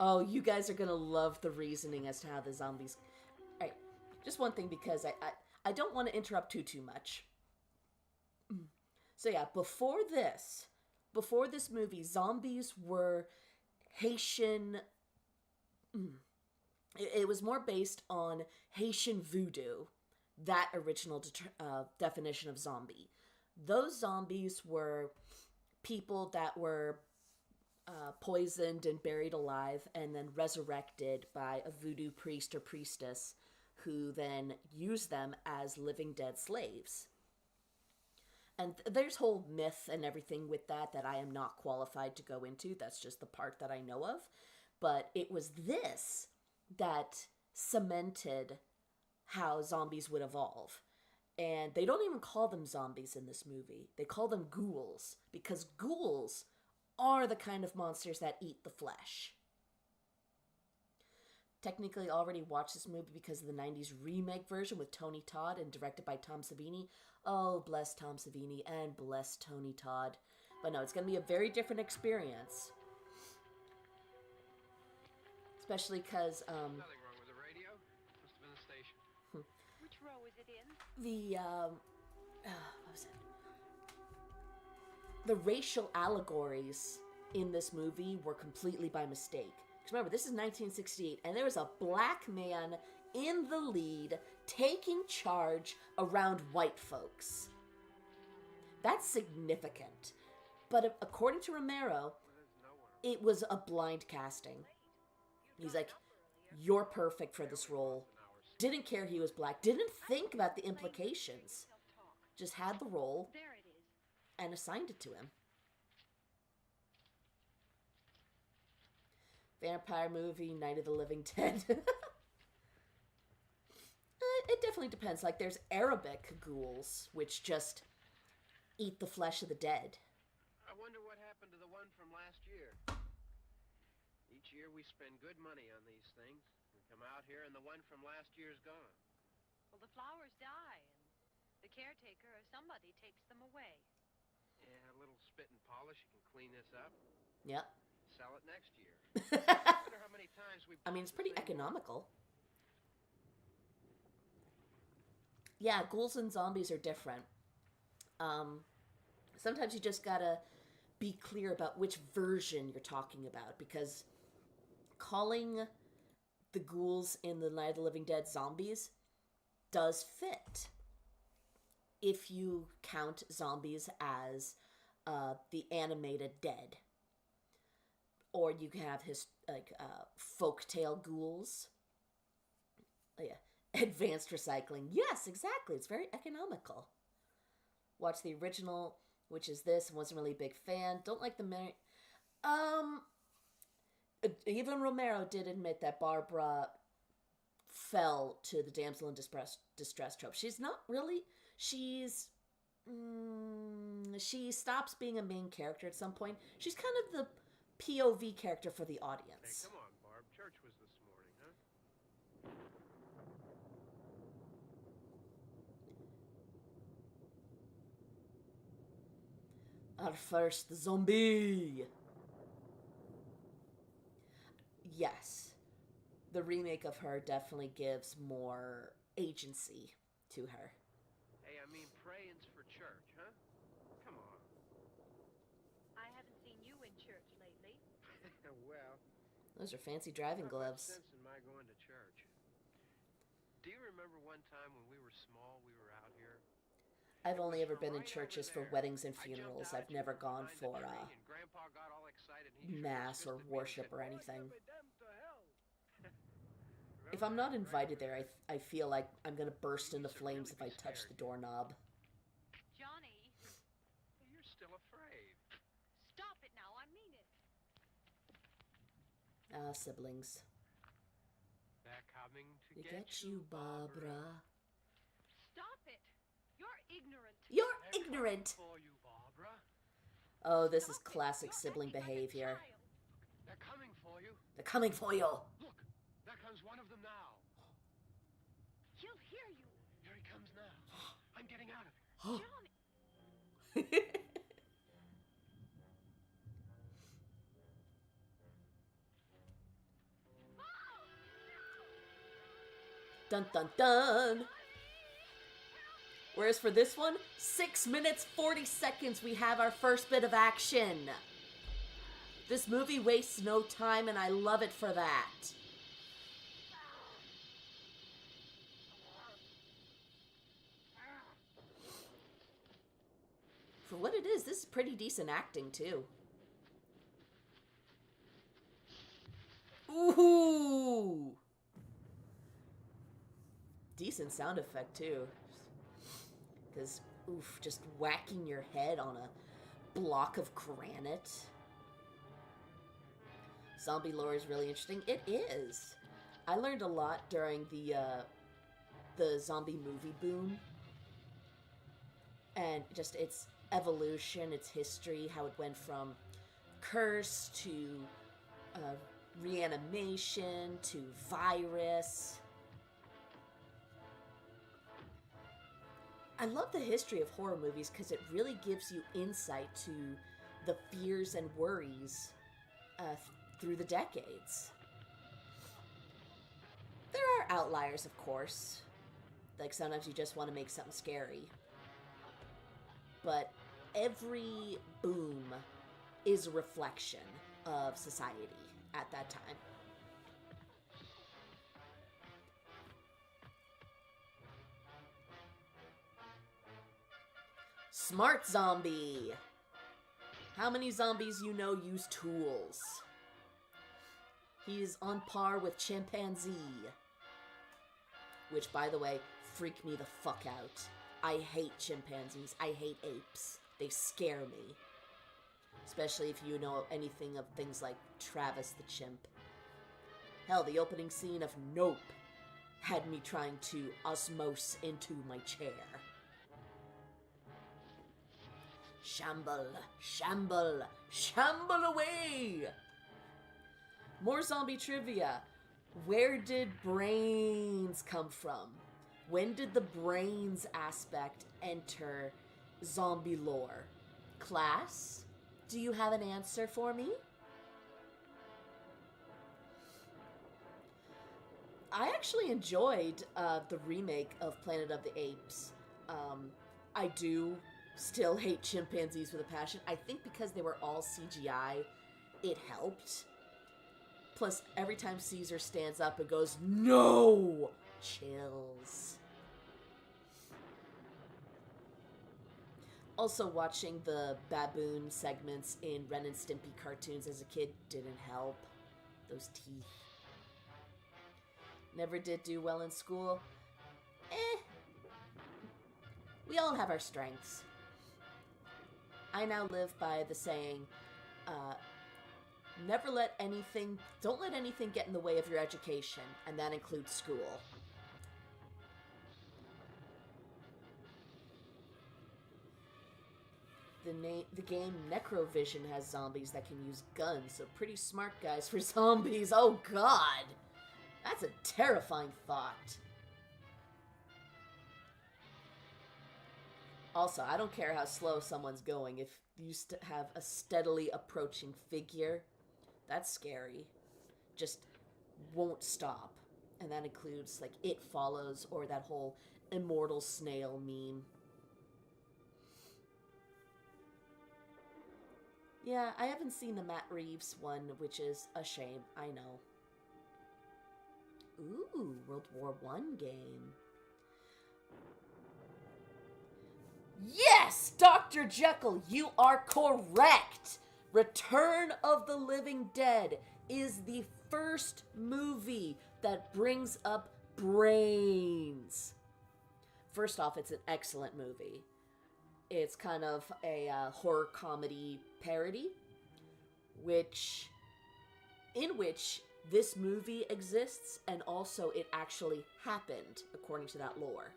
Oh, you guys are gonna love the reasoning as to how the zombies... Alright, just one thing, because I don't want to interrupt too much. So yeah, before this movie, zombies were Haitian... It was more based on Haitian voodoo, that original definition of zombie. Those zombies were people that were poisoned and buried alive and then resurrected by a voodoo priest or priestess who then used them as living dead slaves. And there's whole myth and everything with that I am not qualified to go into. That's just the part that I know of. But it was this that cemented how zombies would evolve. And they don't even call them zombies in this movie. They call them ghouls, because ghouls are the kind of monsters that eat the flesh. Technically already watched this movie because of the 90s remake version with Tony Todd and directed by Tom Savini. Oh, bless Tom Savini and bless Tony Todd. But no, it's going to be a very different experience. Especially because, Nothing wrong with the radio. Must have been the station. Which row is it in? what was it? The racial allegories in this movie were completely by mistake. Because remember, this is 1968, and there was a black man in the lead taking charge around white folks. That's significant. But according to Romero, it was a blind casting. He's like, you're perfect for this role. Didn't care he was black. Didn't think about the implications. Just had the role There it is. and assigned it to him. Vampire movie, Night of the Living Dead. It definitely depends. Like, there's Arabic ghouls, which just eat the flesh of the dead. I wonder what happened to the one from last year. Each year we spend good money on these things. We come out here and the one from last year's gone. Well, the flowers die, and the caretaker or somebody takes them away. Yeah, a little spit and polish. You can clean this up. Yep. Sell it next year. I wonder how many times we. I mean, it's pretty economical. Yeah, ghouls and zombies are different. Sometimes you just gotta be clear about which version you're talking about, because calling the ghouls in the Night of the Living Dead zombies does fit if you count zombies as the animated dead. Or you can have folktale ghouls. Oh, yeah. Advanced recycling. Yes, exactly. It's very economical. Watch the original, which is this. Wasn't really a big fan. Don't like the even Romero did admit that Barbara fell to the damsel in distress trope. She's not really. She stops being a main character at some point. She's kind of the POV character for the Hey, audience. come on, Barb. Church was this morning, huh? Our first zombie. Yes, the remake of her definitely gives more agency to her. Hey, I mean, praying's for church, huh? Come on. I haven't seen you in church lately. Well, Those are fancy driving not much gloves. sense in my going to church. Do you remember one time when we were small, we were out here? I've It only was ever from been in right churches over for there. weddings and I jumped funerals. out I've never from gone behind the for tree, and Grandpa got all excited. He shook his mass or fist at me and worship said, or "Boy, anything. you'll be damned to hell." If I'm not invited there, Right. I feel like I'm gonna burst You into used to flames really if I be touch scared, the didn't you? doorknob. Johnny, You're still afraid. stop it now. I mean it. Ah, siblings. They're coming to You get you, Barbara. Stop it. You're ignorant. You're They're ignorant! coming for you, Barbara. Oh, this is Stop it. classic You're sibling acting like a behavior. child. They're coming for you. They're coming for you! Look, there comes one of them now. He'll hear you. Here he comes now. I'm getting out of here. Johnny. Dun dun dun! Whereas for this one, 6 minutes 40 seconds, we have our first bit of action. This movie wastes no time, and I love it for that. For what it is, this is pretty decent acting, too. Ooh! Decent sound effect, too. Because, oof, just whacking your head on a block of granite. Zombie lore is really interesting. It is. I learned a lot during the zombie movie boom. And just its evolution, its history, how it went from curse to reanimation to virus. I love the history of horror movies because it really gives you insight to the fears and worries through the decades. There are outliers, of course. Like sometimes you just want to make something scary. But every boom is a reflection of society at that time. Smart zombie. How many zombies you know use tools? He's on par with chimpanzee. Which, by the way, freak me the fuck out. I hate chimpanzees. I hate apes. They scare me. Especially if you know anything of things like Travis the chimp. Hell, the opening scene of Nope had me trying to osmose into my chair. Shamble, shamble, shamble away! More zombie trivia. Where did brains come from? When did the brains aspect enter zombie lore? Class, do you have an answer for me? I actually enjoyed the remake of Planet of the Apes. I do still hate chimpanzees with a passion. I think because they were all CGI, it helped. Plus, every time Caesar stands up and goes, "No!" Chills. Also, watching the baboon segments in Ren and Stimpy cartoons as a kid didn't help. Those teeth. Never did do well in school. We all have our strengths. I now live by the saying, don't let anything get in the way of your education, and that includes school. The game Necrovision has zombies that can use guns, so pretty smart guys for zombies. Oh god! That's a terrifying thought. Also, I don't care how slow someone's going. If you have a steadily approaching figure, that's scary. Just won't stop. And that includes, like, It Follows or that whole immortal snail meme. Yeah, I haven't seen the Matt Reeves one, which is a shame. I know. Ooh, World War I game. Yes, Dr. Jekyll, you are correct. Return of the Living Dead is the first movie that brings up brains. First off, it's an excellent movie. It's kind of a horror comedy parody, in which this movie exists, and also it actually happened, according to that lore.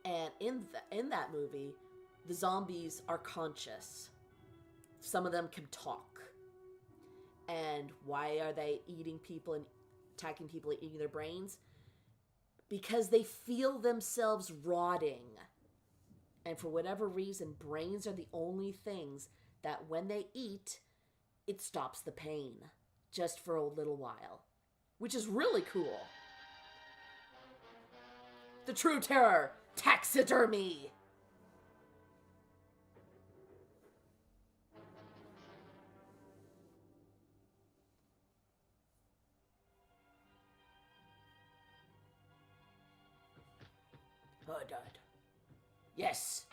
And in that movie, the zombies are conscious. Some of them can talk. And why are they eating people and attacking people and eating their brains? Because they feel themselves rotting. And for whatever reason, brains are the only things that when they eat, it stops the pain. Just for a little while. Which is really cool. The true terror, taxidermy! Oh, Dad. Yes.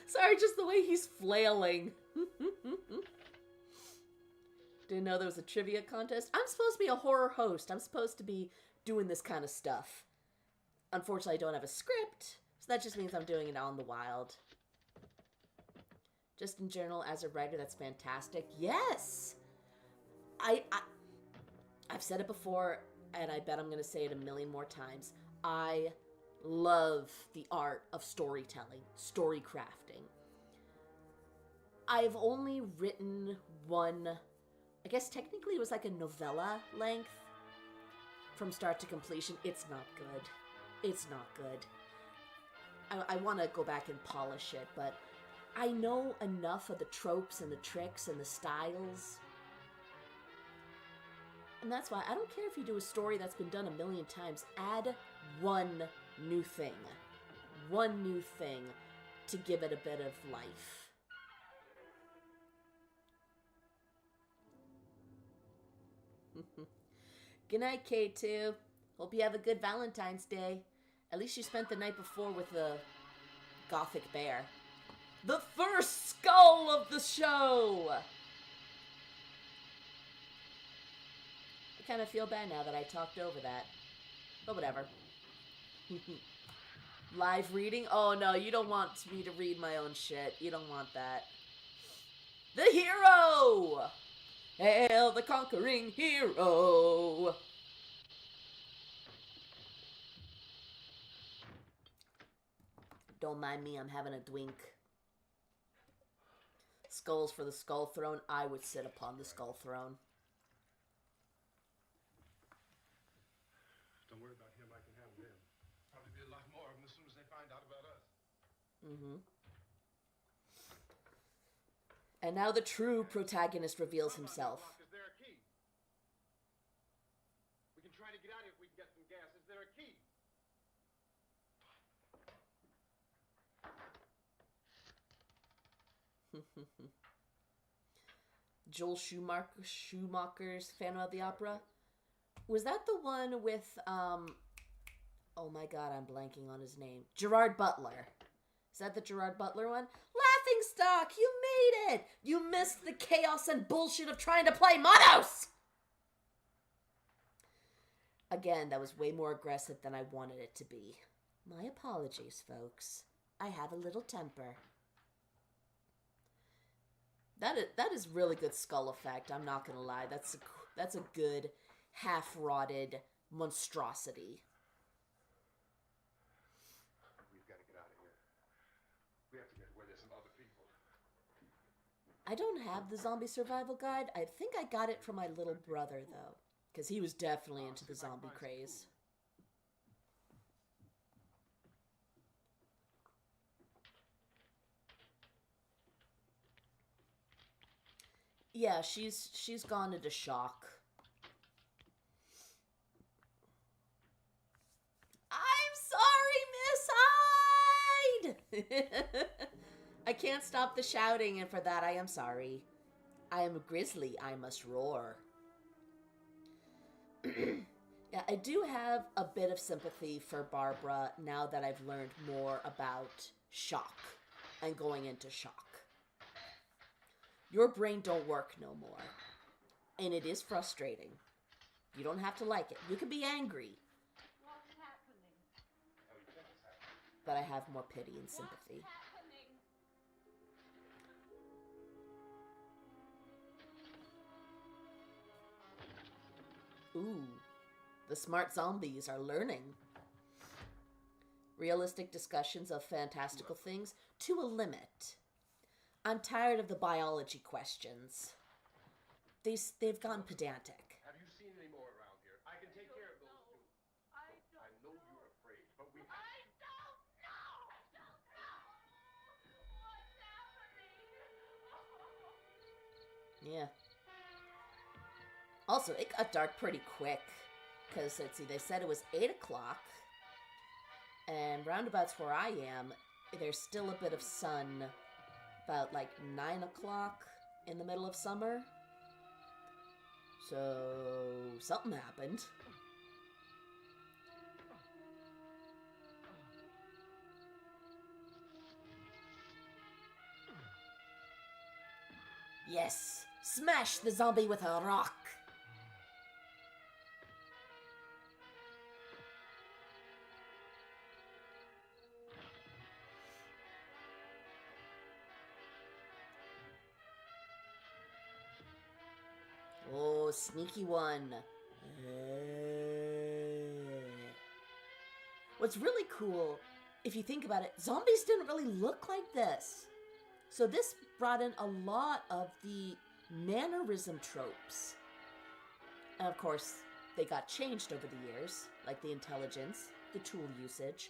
Sorry, just the way he's flailing. Didn't know there was a trivia contest. I'm supposed to be a horror host. I'm supposed to be doing this kind of stuff. Unfortunately, I don't have a script, so that just means I'm doing it on the wild. Just in general, as a writer, that's fantastic. Yes! I've said it before, and I bet I'm going to say it a million more times. I love the art of storytelling, story crafting. I've only written one, I guess technically it was like a novella length from start to completion. It's not good. It's not good. I want to go back and polish it, but I know enough of the tropes and the tricks and the styles. And that's why I don't care if you do a story that's been done a million times. Add one new thing. One new thing to give it a bit of life. Good night, K2. Hope you have a good Valentine's Day. At least you spent the night before with the gothic bear. The first skull of the show! I kind of feel bad now that I talked over that. But whatever. Live reading? Oh no, you don't want me to read my own shit. You don't want that. The hero! Hail the conquering hero! Don't mind me, I'm having a drink. Skulls for the skull throne. I would sit upon the skull throne. Don't worry about him, I can handle him. Probably be a lot more of them as soon as they find out about us. Mm-hmm. And now the true protagonist reveals himself. Is there a key? We can try to get out here if we can get some gas. Is there a key? Joel Schumacher's Phantom of the Opera. Was that the one with, oh my god, I'm blanking on his name. Gerard Butler. Is that the Gerard Butler one? Laughing Stock, you made it! You missed the chaos and bullshit of trying to play Monos! Again, that was way more aggressive than I wanted it to be. My apologies, folks. I have a little temper. That is really good skull effect, I'm not gonna lie. That's a good half-rotted monstrosity. We've got to get out of here. We have to get where there's some other people. I don't have the zombie survival guide. I think I got it from my little brother, though. Because he was definitely into the zombie craze. Yeah, she's gone into shock. I'm sorry, Miss Hyde! I can't stop the shouting, and for that I am sorry. I am a grizzly, I must roar. Yeah, I do have a bit of sympathy for Barbara now that I've learned more about shock and going into shock. Your brain don't work no more. And it is frustrating. You don't have to like it. You can be angry. What's happening? But I have more pity and sympathy. Ooh, the smart zombies are learning. Realistic discussions of fantastical things to a limit. I'm tired of the biology questions. They've gone pedantic. Have you seen any more around here? I can take care of those two. I know you're afraid, but we don't know what's happening. Yeah. Also, it got dark pretty quick. Because, let's see, they said it was 8 o'clock. And roundabouts where I am, there's still a bit of sun about like 9 o'clock in the middle of summer. So, something happened. Yes! Smash the zombie with a rock! Oh, sneaky one. What's really cool, if you think about it, zombies didn't really look like this. So this brought in a lot of the mannerism tropes. And of course, they got changed over the years, like the intelligence, the tool usage.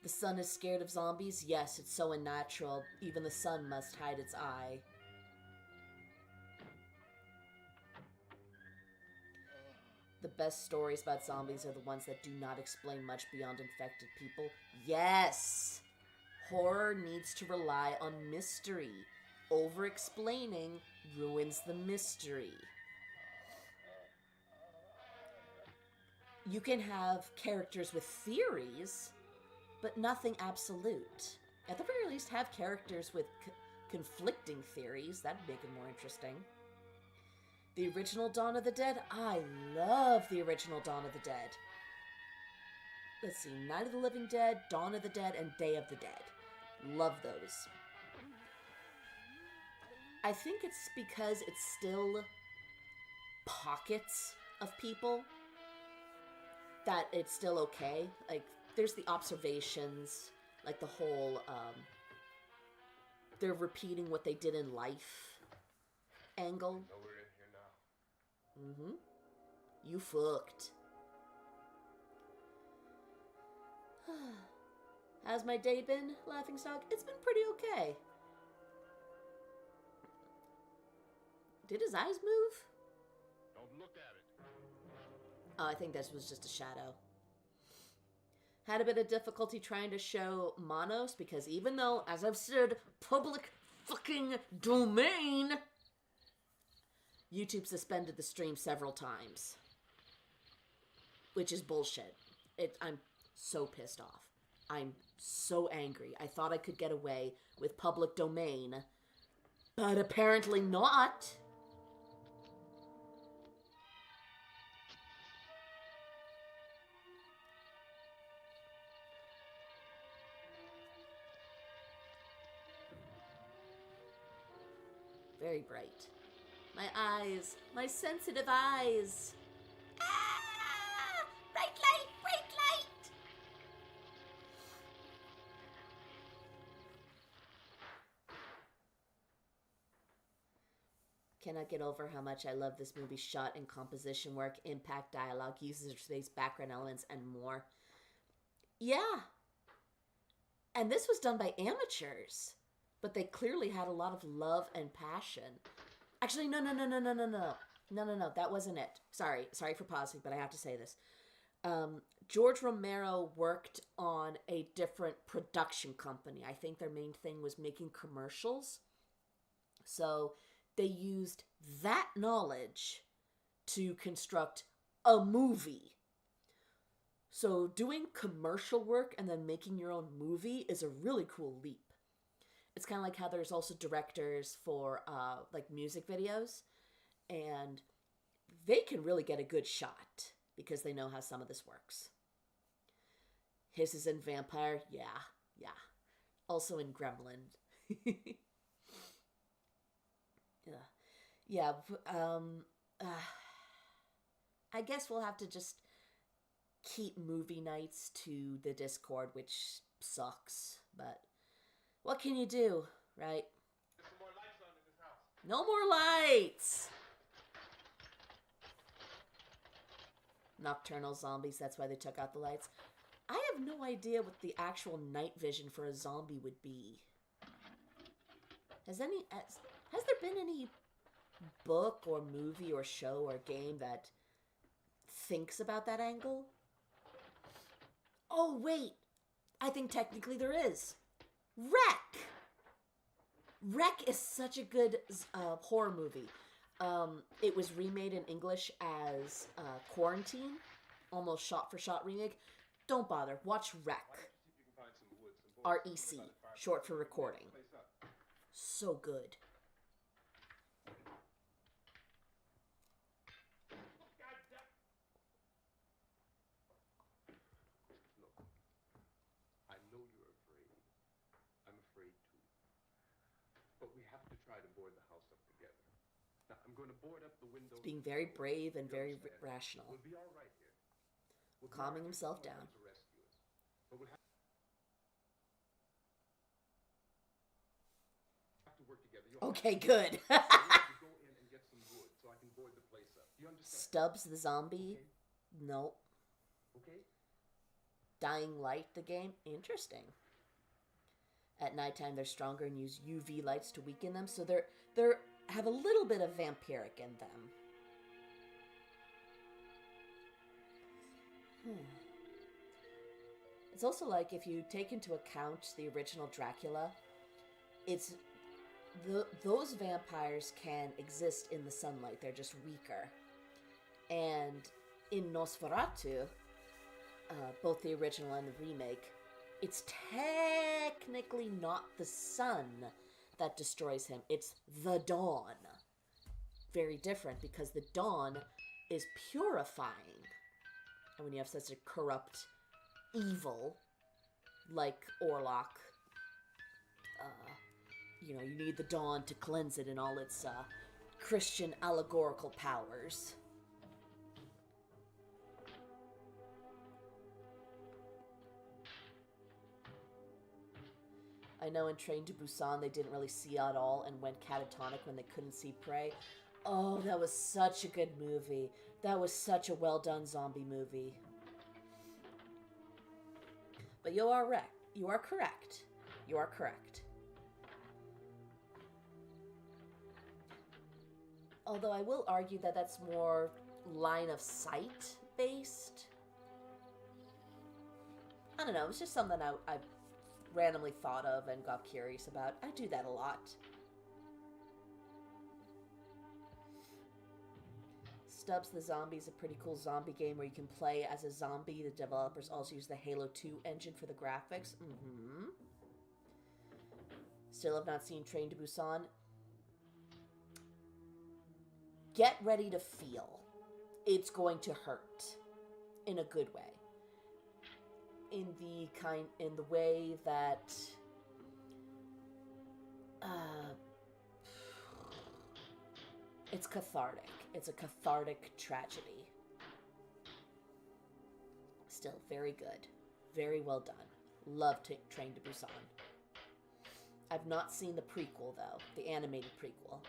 The sun is scared of zombies? Yes, it's so unnatural. Even the sun must hide its eye. The best stories about zombies are the ones that do not explain much beyond infected people. Yes! Horror needs to rely on mystery. Over-explaining ruins the mystery. You can have characters with theories, but nothing absolute. At the very least, have characters with conflicting theories. That'd make it more interesting. The original Dawn of the Dead? I love the original Dawn of the Dead. Let's see, Night of the Living Dead, Dawn of the Dead, and Day of the Dead. Love those. I think it's because it's still pockets of people that it's still okay. Like, there's the observations, like the whole, they're repeating what they did in life angle. No, we're in here now. Mm-hmm. You fucked. How's my day been, Laughingstock? It's been pretty okay. Did his eyes move? Don't look at it. Oh, I think this was just a shadow. Had a bit of difficulty trying to show Monos because even though, as I've said, public fucking domain, YouTube suspended the stream several times. Which is bullshit. I'm so pissed off. I'm so angry. I thought I could get away with public domain, but apparently not. Very bright. My eyes. My sensitive eyes. Ah! Bright light! Bright light! Cannot get over how much I love this movie's shot and composition work, impact, dialogue, uses of space, background elements, and more. Yeah. And this was done by amateurs. But they clearly had a lot of love and passion. Actually, no. That wasn't it. Sorry for pausing, but I have to say this. George Romero worked on a different production company. I think their main thing was making commercials. So they used that knowledge to construct a movie. So doing commercial work and then making your own movie is a really cool leap. It's kind of like how there's also directors for, like, music videos. And they can really get a good shot because they know how some of this works. Hisses in Vampire, yeah. Also in Gremlin. Yeah, I guess we'll have to just keep movie nights to the Discord, which sucks, but what can you do, right? There's some more lights on in this house. No more lights! Nocturnal zombies, that's why they took out the lights. I have no idea what the actual night vision for a zombie would be. Has there been any book or movie or show or game that thinks about that angle? Oh, wait! I think technically there is. Wreck! Wreck is such a good horror movie. It was remade in English as Quarantine, almost shot-for-shot remake. Don't bother. Watch Wreck. REC, short for recording. So good. I know you're afraid. I'm afraid too. But we have to try to board the house up together. Now, I'm going to board up the windows. Being very brave and You very understand? rational. We'll be all right here. We'll be Calming all right. himself Someone down. to rescue us. But we'll have to work together. You'll Okay, have to- good. I want you to go in and get some wood so I can board the place up. You understand? Stubbs the zombie? Nope. Okay? Dying Light, the game? Interesting. At nighttime, they're stronger and use UV lights to weaken them, so they're have a little bit of vampiric in them. It's also like, if you take into account the original Dracula, it's those vampires can exist in the sunlight. They're just weaker. And in Nosferatu, both the original and the remake, it's technically not the sun that destroys him. It's the dawn. Very different, because the dawn is purifying. And when you have such a corrupt evil like Orlok, you know, you need the dawn to cleanse it in all its Christian allegorical powers. I know in Train to Busan they didn't really see at all and went catatonic when they couldn't see prey. Oh, that was such a good movie. That was such a well done zombie movie. But you are correct. You are correct. You are correct. Although I will argue that that's more line of sight based. I don't know. It's just something I randomly thought of and got curious about. I do that a lot. Stubbs the Zombie is a pretty cool zombie game where you can play as a zombie. The developers also use the Halo 2 engine for the graphics. Still have not seen Train to Busan. Get ready to feel. It's going to hurt. In a good way. In the way that it's cathartic. It's a cathartic tragedy. Still very good. Very well done. Love Train to Busan. I've not seen the prequel though. The animated prequel.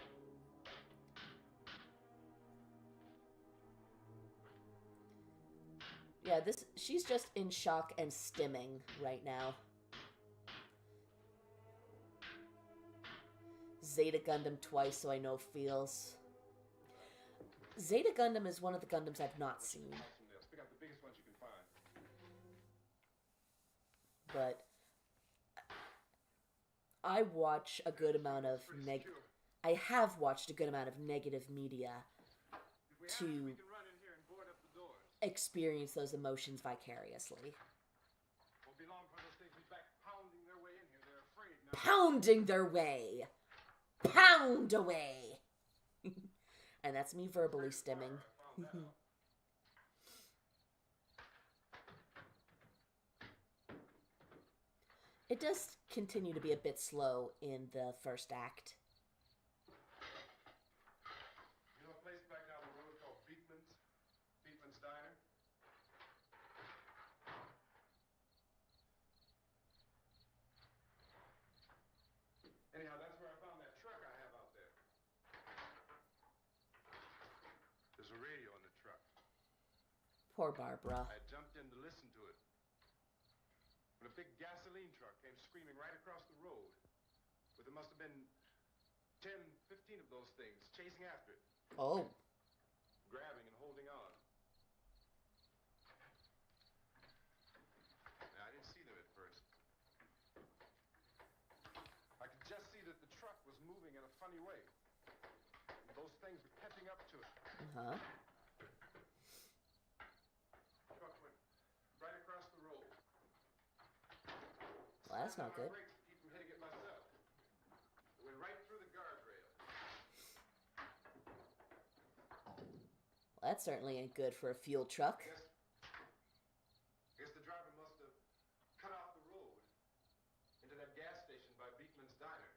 Yeah, she's just in shock and stimming right now. Zeta Gundam twice, so I know feels. Zeta Gundam is one of the Gundams I've not seen. Pick out the biggest ones you can find. But I watch a good amount of I have watched a good amount of negative media to experience those emotions vicariously. Won't be long for those things be back pounding their way in here. They're afraid now. Pounding their way. Pound away. And that's me verbally stimming. It does continue to be a bit slow in the first act. You know a place back down the road called Beekman's? Beekman's Diner? Anyhow, that's where I found that truck I have out there. There's a radio in the truck. Poor Barbara. I jumped in to listen to it. When a big gasoline truck came screaming right across the road. But there must have been 10, 15 of those things chasing after it. Oh. Grabbing and holding on. Now, I didn't see them at first. I could just see that the truck was moving in a funny way. And those things were catching up to it. Uh-huh. The truck went right across the road. Well, that's not good. Brakes to keep from hitting it myself. It went right through the guardrail. Well, that certainly ain't good for a fuel truck. I guess the driver must have cut off the road into that gas station by Beekman's Diner.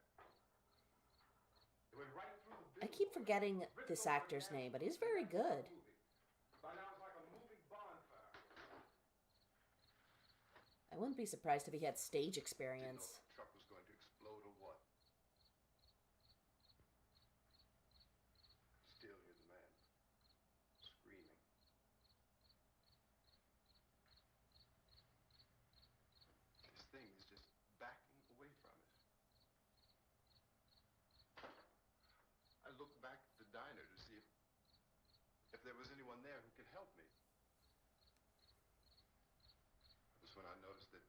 It went right through the I keep forgetting this actor's name, but he's very good. By now it's like a moving bonfire. I wouldn't be surprised if he had stage Didn't know experience. if the truck was going to explode or what. Still hear the man screaming. This thing is just backing away from it. I looked back at the diner to see if there was anyone there who could help me. That was when I noticed that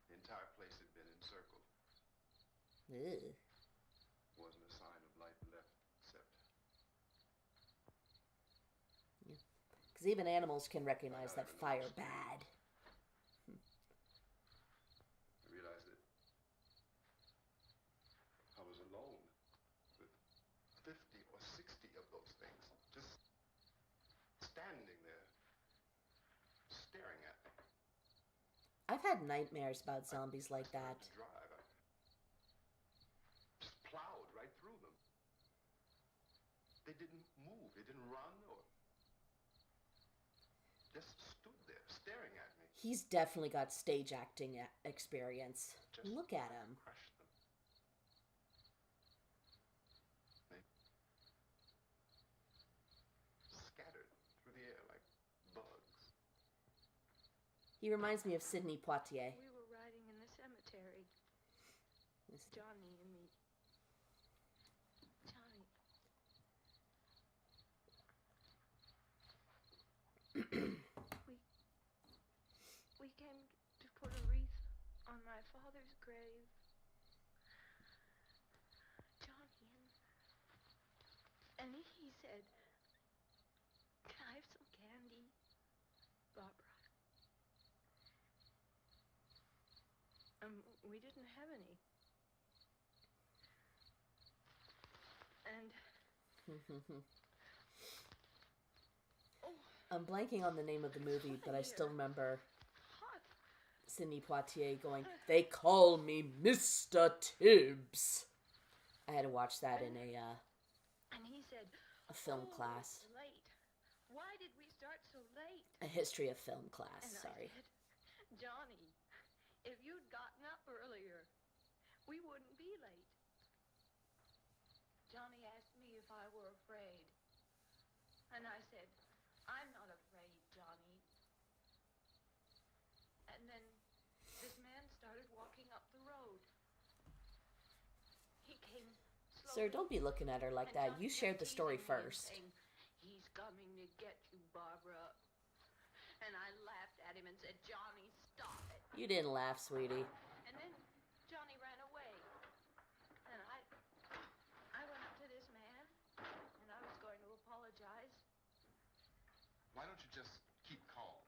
the entire place had been encircled. Ugh. Wasn't a sign of life left, except Because even animals can recognize that fire bad. I realized that I was alone with 50 or 60 of those things, just standing there, staring at me. I've had nightmares about zombies like I started that. to drive. it didn't move. It didn't run or just stood there staring at me. He's definitely got stage acting experience. Just Look at him. crushed them. They scattered through the air like bugs. He reminds me of Sidney Poitier. We were riding in the cemetery, Johnny and me. Johnny. we came to put a wreath on my father's grave. Johnny and he said, "Can I have some candy, Barbara?" We didn't have any. And I'm blanking on the name of the movie, but I still remember hot. Sidney Poitier going, "They call me Mr. Tibbs." I had to watch that in And he said, a film "Oh, class. it's late. Why did we start so late?" A history of film class, And sorry. I said, "Johnny, if you'd gotten up earlier, we wouldn't be late." Johnny asked me if I were afraid. And I said, "I'm not afraid, Johnny." And then this man started walking up the road. He came slowly. Sir, don't be looking at her like And that. Johnny You kept shared the story teasing me and first. saying, "He's coming to get you, Barbara." And I laughed at him and said, "Johnny, stop it." You didn't laugh, sweetie. And then Johnny ran away. And I went up to this man, and I was going to apologize. Why don't you just keep calm?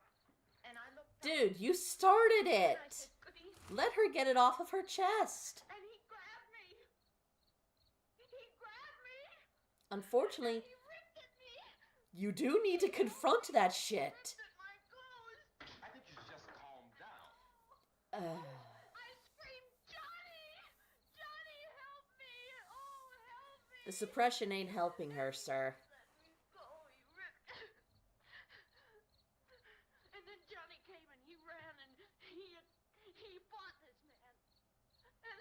And I looked up, Dude, you started and I it. said, "Goody." Let her get it off of her chest. And he grabbed me. He grabbed me. Unfortunately, He ripped at me. you do need to confront that shit. Ripped at my clothes. I think you should just calm down. I screamed, "Johnny! Johnny, help me! Oh, help me!" The suppression ain't helping her, sir. Let me go. He ripped. And then Johnny came and he ran and he fought this man. And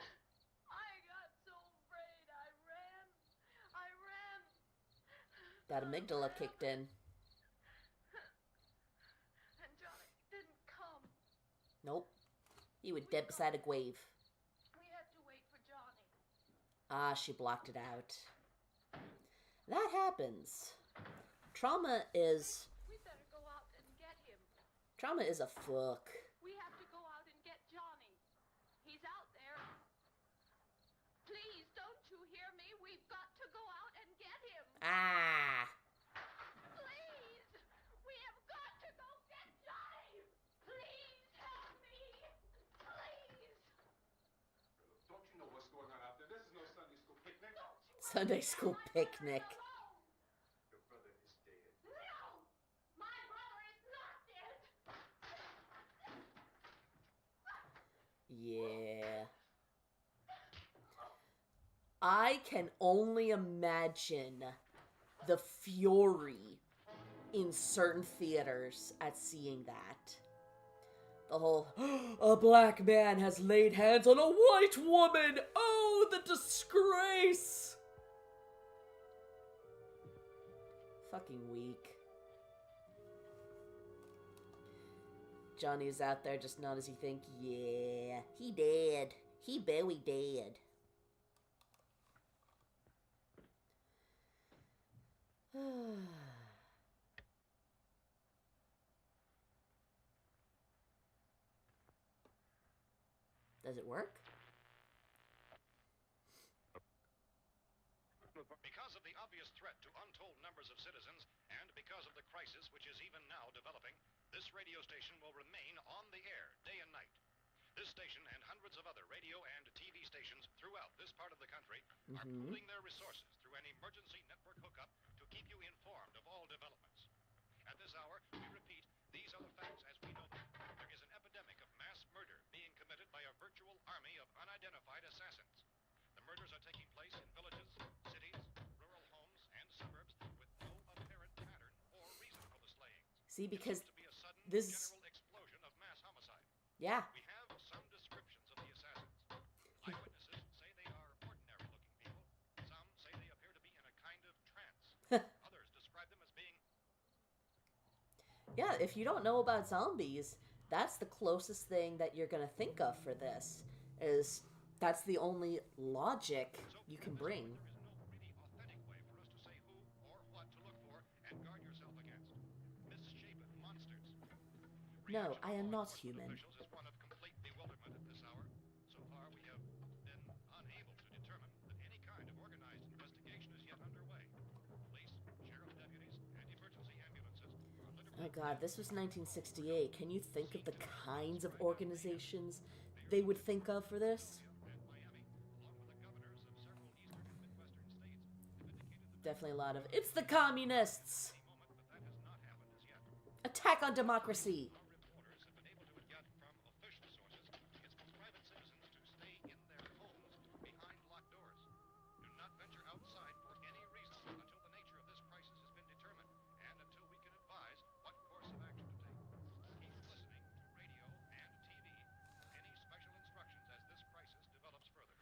I got so afraid. I ran. That amygdala kicked in. And Johnny didn't come. Nope. He was dead beside a grave. We had to wait for Johnny. Ah, she blocked it out. That happens. Trauma is We better go out and get him. a fuck. We have to go out and get Johnny. He's out there. Please, don't you hear me? We've got to go out and get him. Ah. Please! We have got to go get Johnny! Please help me! Please! Don't you know what's going on out there? This is no Sunday school picnic. Sunday school picnic. Your brother is dead. No! My brother is not dead! Yeah. I can only imagine the fury in certain theaters at seeing that. The whole, "A black man has laid hands on a white woman! Oh, the disgrace!" Fucking weak. Johnny's out there just not as you think, yeah, he dead. He very dead. Does it work? Because of the obvious threat to untold numbers of citizens, and because of the crisis which is even now developing, this radio station will remain on the air day and night. This station and hundreds of other radio and TV stations throughout this part of the country are pooling their resources through an emergency network hookup to keep you informed of all developments. At this hour, we repeat, these are the facts as we know them. There is an epidemic of mass murder being committed by a virtual army of unidentified assassins. The murders are taking place in villages, cities, rural homes, and suburbs See, because to be a sudden this, general explosion of mass homicide. yeah, We have some descriptions of the assassins. Eyewitnesses say they are ordinary-looking people. Some say they appear to be in a kind of trance. Others describe them as being yeah, if you don't know about zombies, that's the closest thing that you're gonna think of for this, is that's the only logic you can bring. there is no really authentic way for us to say who or what to look for and guard yourself against. Misshapen monsters. No, Reaction I am from law not enforcement human. officials is one of complete bewilderment at this hour. So far, we have been unable to determine that any kind of organized investigation is yet underway. Police, sheriff deputies, and emergency ambulances are literally Oh god, this was 1968. Can you think of the kinds of organizations they would think of for this? and Miami, along with the governors of several eastern and midwestern states, have indicated that Definitely a lot of, it's the communists! any moment, but that has not happened as yet. Attack on democracy! Our reporters have been able to get from official sources it's for private citizens to stay in their homes behind locked doors. Do not venture outside for any reason until the nature of this crisis has been determined and until we can advise what course of action to take. Keep listening to radio and TV for any special instructions as this crisis develops further.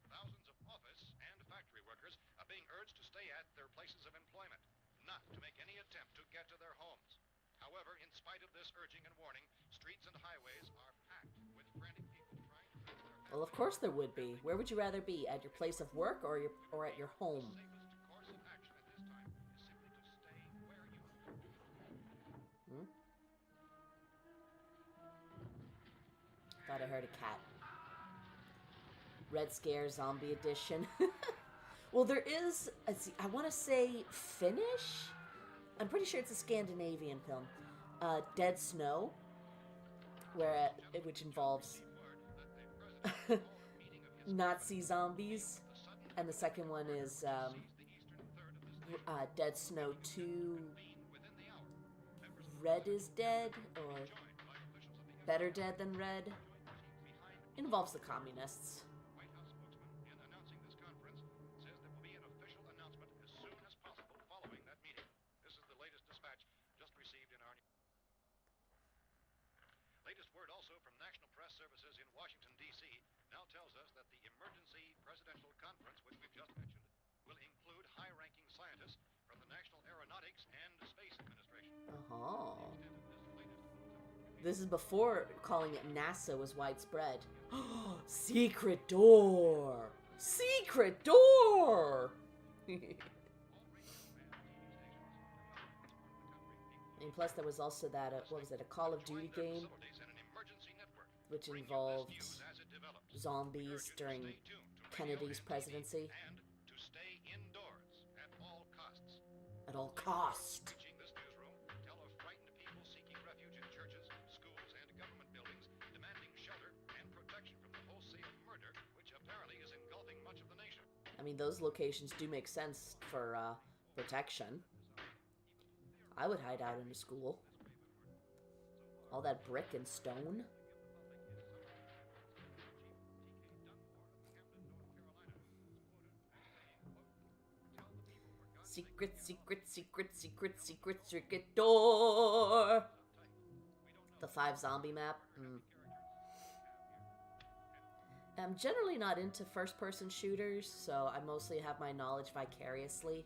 Thousands of office and factory workers are being urged to stay at their places of employment, not to make any attempt to get to their homes. However, in spite of this urging and warning, streets and highways are packed with frantic people trying to reach their Well, of course there would be. Where would you rather be? At your place of work or at your home? safest course of action at this time is simply to stay where you are. Hmm? Thought I heard a cat. Red Scare Zombie Edition. Well, there is, I want to say Finnish? I'm pretty sure it's a Scandinavian film. Dead Snow, which involves Nazi zombies. And the second one is Dead Snow 2, Red is Dead, or Better Dead Than Red. Involves the communists. White House spokesman, in announcing this conference, says there will be an official announcement as soon as possible following that meeting. This is the latest dispatch just received in our latest word also from National Press Services in Washington, D.C. now tells us that the emergency presidential conference, which we've just mentioned, will include high-ranking scientists from the National Aeronautics and Space Administration. Oh. This is before calling it NASA was widespread. Secret door! Secret door! And plus there was also that, what was it, a Call of Duty game? Which involved zombies during Kennedy's presidency. And to stay indoors at all costs. At all cost. Reaching this newsroom, tell of frightened people seeking refuge in churches, schools, and government buildings, demanding shelter and protection from the wholesale murder, which apparently is engulfing much of the nation. I mean, those locations do make sense for protection. I would hide out in a school. All that brick and stone. Secret, secret, secret, secret, secret, secret door. The 5 zombie map. I'm generally not into first-person shooters, so I mostly have my knowledge vicariously.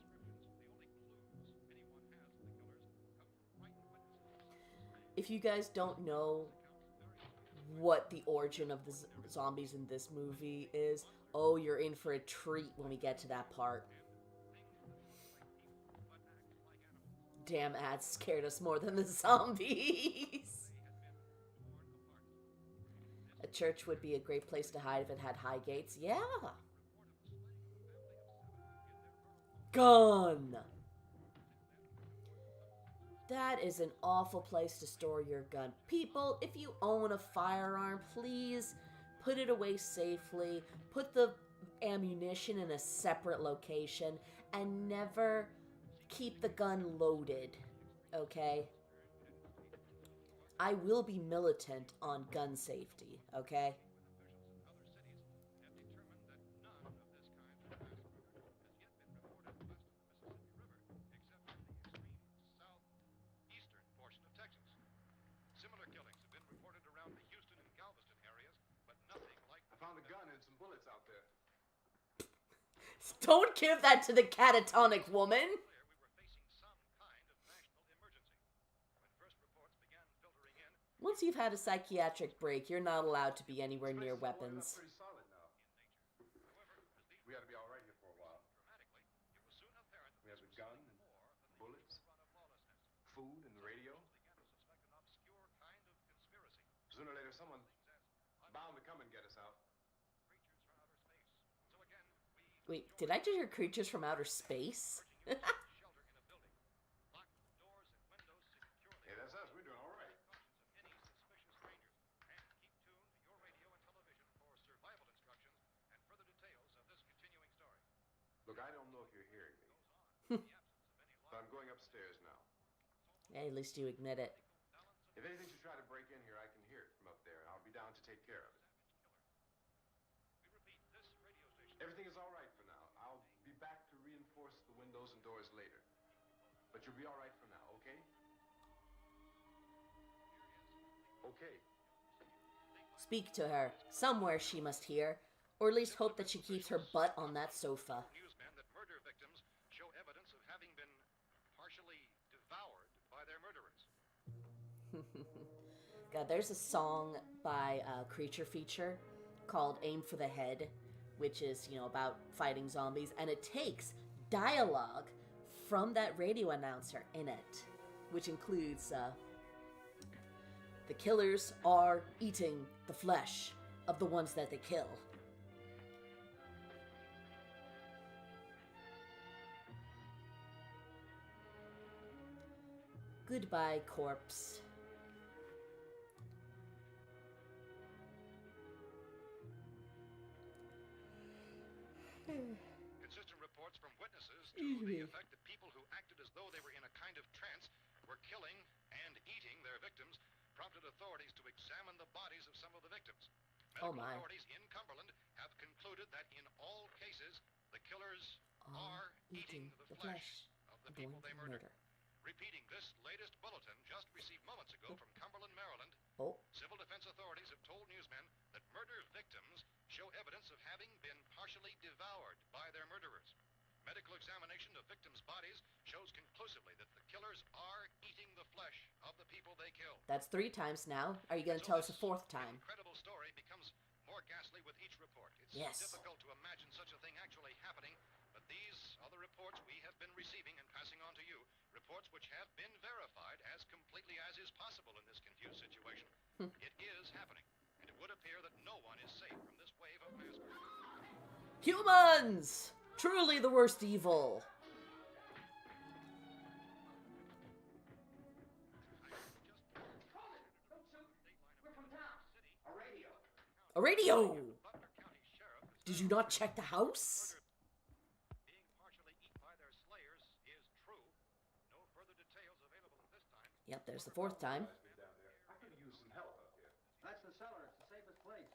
If you guys don't know what the origin of the zombies in this movie is, oh, you're in for a treat when we get to that part. Damn ads scared us more than the zombies. A church would be a great place to hide if it had high gates. Yeah. Gun. That is an awful place to store your gun. People, if you own a firearm, please put it away safely. Put the ammunition in a separate location and never keep the gun loaded, okay? I will be militant on gun safety, okay? Don't give that to the catatonic woman. We were facing some kind of national emergency. When first reports began filtering in, Once you've had a psychiatric break, you're not allowed to be anywhere near weapons. Pretty solid now. We ought to be all right here for a while. dramatically, it was soon apparent We have the gun and bullets, run of lawlessness. food, and the radio. Began to suspect an obscure kind of conspiracy. Sooner or later, someone bound to come and get us out. Creatures from outer space. So again, we Wait, did I just hear creatures from outer space? shelter in a building. Lock doors and windows securely. Hey, that's us. We're doing all right. Cautions of any suspicious strangers. And keep tuned to your radio and television for survival instructions and further details of this continuing story. Look, I don't know if you're hearing me, The absence of any but I'm going upstairs now. Hey, at least you admit it. If anything should try to break in here, I can hear it from up there, and I'll be down to take care of it. We repeat, this radio station Everything is all right for now. I'll be back to reinforce the windows and doors later. But you'll be all right for now, okay? Okay. Speak to her. Somewhere she must hear. Or at least hope that she keeps her butt on that sofa. newsmen that murder victims show evidence of having been partially devoured by their murderers. God, there's a song by Creature Feature called Aim for the Head, which is, about fighting zombies, and it takes dialogue from that radio announcer in it, which includes, the killers are eating the flesh of the ones that they kill. Goodbye, corpse. Consistent reports from witnesses to the effect that people who acted as though they were in a kind of trance were killing and eating their victims prompted authorities to examine the bodies of some of the victims. Oh, Medical my. authorities in Cumberland have concluded that in all cases, the killers are eating the flesh of the people they murdered. Repeating this latest bulletin just received moments ago from Cumberland, Maryland, Oh, civil defense authorities have told newsmen that murder victims show evidence of having been partially devoured by their murderers. Medical examination of victims' bodies shows conclusively that the killers are eating the flesh of the people they killed. that's 3 times now. Are you going to tell us a 4th time? Incredible story becomes more ghastly with each report. It's Yes. difficult to imagine such a thing actually happening, but these are the reports we have been receiving and passing on to you. Reports which have been verified as completely as is possible in this confused situation. It is happening, and it would appear that no one is safe from this wave of mass murder. Humans! Truly the worst evil. A radio! Butler County Sheriff is Did you not check the house? being partially eaten by their slayers is true. No further details available at this time. Yep, there's the 4th time. Down there. I could use some help up here. That's the cellar. It's the safest place.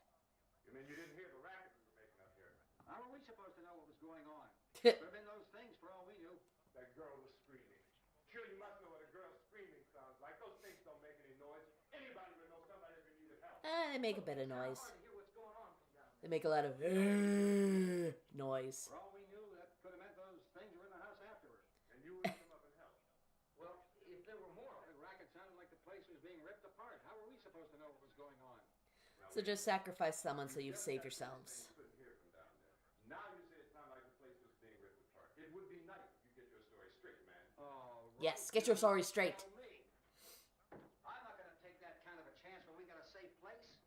You mean you didn't hear the racket we were making up here? How were we supposed to know what was going on? Could have been those things for all we knew. That girl was screaming. Sure, you must know what a girl screaming sounds like. Those things don't make any noise. Anybody would know somebody ever needed help. They make a bit of noise. Hard to hear what's going on from down there. They make a lot of noise. For all we knew, that could have meant those things were in the house afterward. And you would come up and help. Well, if there were more, the racket sounded like the place was being ripped apart. How were we supposed to know what was going on? So just sacrifice someone so you save yourselves. You couldn't hear from down there. Now you say it sounded like the place was being ripped apart. It would be nice if you get your story straight, man. Oh, Yes, get your story straight. Tell me. I'm not going to take that kind of a chance when we got a safe place.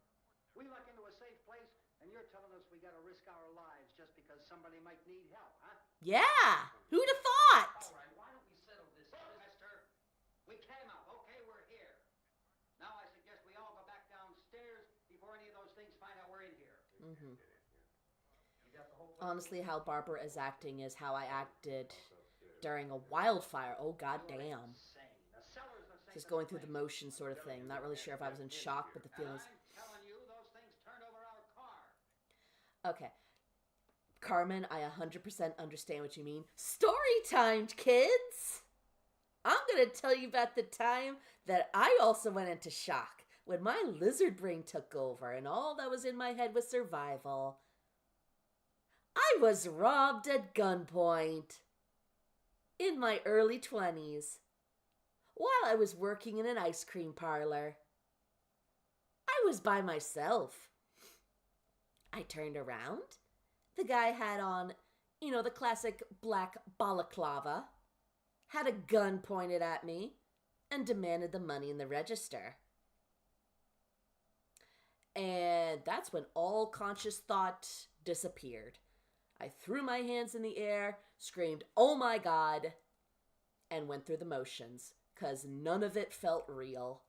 We luck into a safe place, and you're telling us we got to risk our lives just because somebody might need help, huh? Yeah! Who'd have thought? All right, why don't we settle this, mister? We came up. Okay, we're here. Now I suggest we all go back downstairs before any of those things find out we're in here. Mhm. You got the whole place. Honestly, how Barbara is acting is how I acted during a wildfire. Oh, goddamn. Insane. The cellar's the safest Just going through the place. motion sort of thing. Not really sure if I was in shock, but the feelings. I'm telling you, those things turned over our car. Okay. Carmen, I 100% understand what you mean. Story time, kids! I'm gonna tell you about the time that I also went into shock when my lizard brain took over and all that was in my head was survival. I was robbed at gunpoint in my early 20s while I was working in an ice cream parlor. I was by myself. I turned around. The guy had on, the classic black balaclava, had a gun pointed at me, and demanded the money in the register. And that's when all conscious thought disappeared. I threw my hands in the air, screamed, "Oh my God," and went through the motions, 'cause none of it felt real.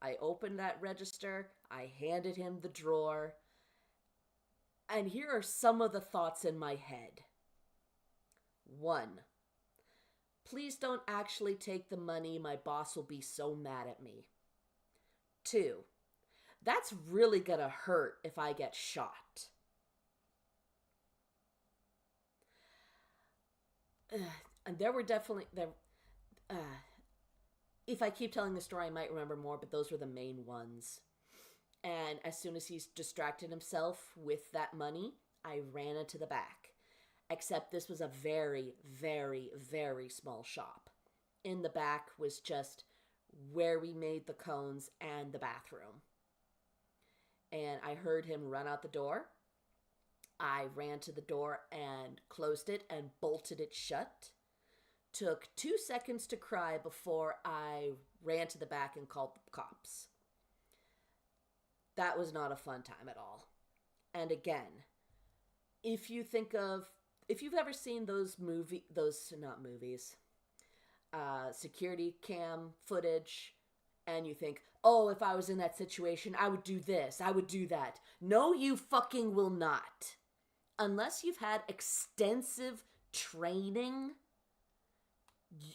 I opened that register, I handed him the drawer, and here are some of the thoughts in my head. 1. Please don't actually take the money, my boss will be so mad at me. 2. That's really gonna hurt if I get shot. And there were definitely, if I keep telling the story, I might remember more, but those were the main ones. And as soon as he's distracted himself with that money, I ran into the back. Except this was a very, very, very small shop. In the back was just where we made the cones and the bathroom. And I heard him run out the door. I ran to the door and closed it and bolted it shut. Took 2 seconds to cry before I ran to the back and called the cops. That was not a fun time at all. And again, if you've ever seen security cam footage, and you think, oh, if I was in that situation, I would do this, I would do that. No, you fucking will not. Unless you've had extensive training,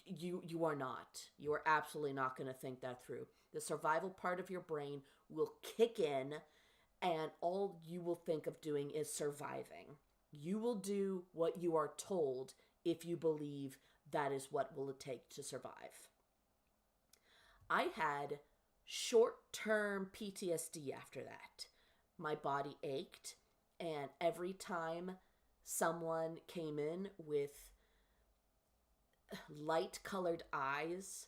you are not. You are absolutely not going to think that through. The survival part of your brain will kick in, and all you will think of doing is surviving. You will do what you are told if you believe that is what will it take to survive. I had short-term PTSD after that. My body ached, and every time someone came in with light-colored eyes,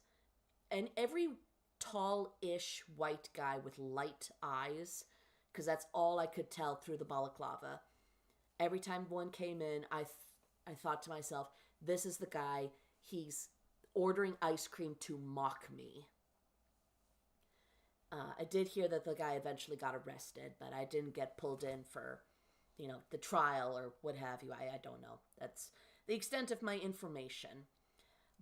and every tall-ish white guy with light eyes, because that's all I could tell through the balaclava. Every time one came in, I thought to myself, this is the guy, he's ordering ice cream to mock me. I did hear that the guy eventually got arrested, but I didn't get pulled in for, the trial or what have you. I don't know. That's the extent of my information.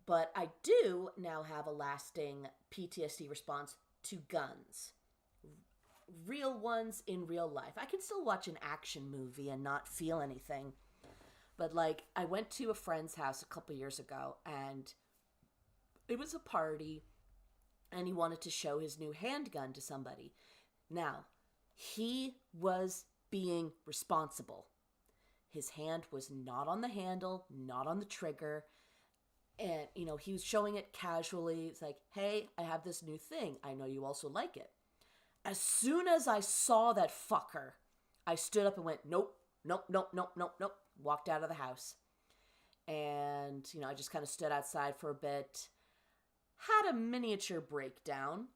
But I do now have a lasting PTSD response to guns. Real ones in real life. I can still watch an action movie and not feel anything. But I went to a friend's house a couple years ago, and it was a party, and he wanted to show his new handgun to somebody. Now, he was being responsible. His hand was not on the handle, not on the trigger. And, he was showing it casually. It's like, hey, I have this new thing. I know you also like it. As soon as I saw that fucker, I stood up and went, nope, nope, nope, nope, nope, nope. Walked out of the house. And, I just kind of stood outside for a bit. Had a miniature breakdown.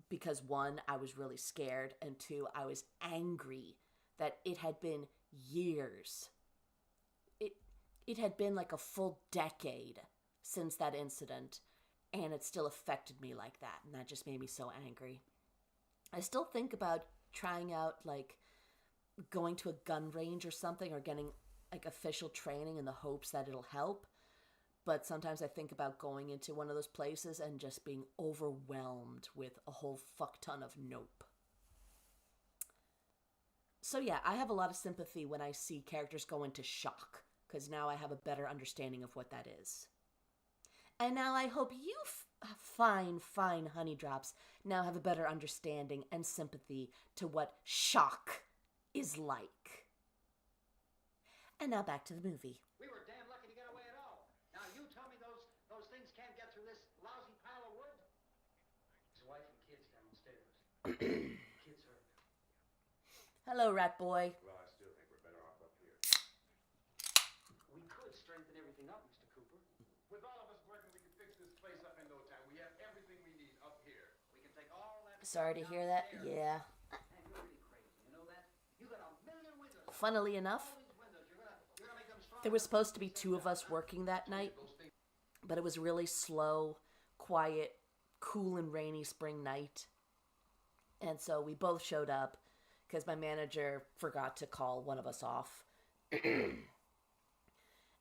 Because 1, I was really scared. And 2, I was angry that it had been years. It had been like a full decade since that incident, and it still affected me like that, and that just made me so angry. I still think about trying out, going to a gun range or something, or getting, official training in the hopes that it'll help, but sometimes I think about going into one of those places and just being overwhelmed with a whole fuck ton of nope. So yeah, I have a lot of sympathy when I see characters go into shock, because now I have a better understanding of what that is. And now I hope you fine honey drops now have a better understanding and sympathy to what shock is like. And now back to the movie. We were damn lucky to get away at all. Now you tell me those things can't get through this lousy pile of wood? His wife and kids downstairs. Kids hurt. Hello, rat boy. Well, I still think we're better off up here. strengthen everything up, Mr. Cooper. With all of us working, we can fix this place up in no time. We have everything we need up here. We can take all that... Sorry to hear that. downstairs. Yeah. Man, you're really crazy. You know that? You got a million windows. Funnily enough, All these windows, you're gonna make them strong. there was supposed to be 2 of us working that night, but it was really slow, quiet, cool and rainy spring night. And so we both showed up because my manager forgot to call one of us off.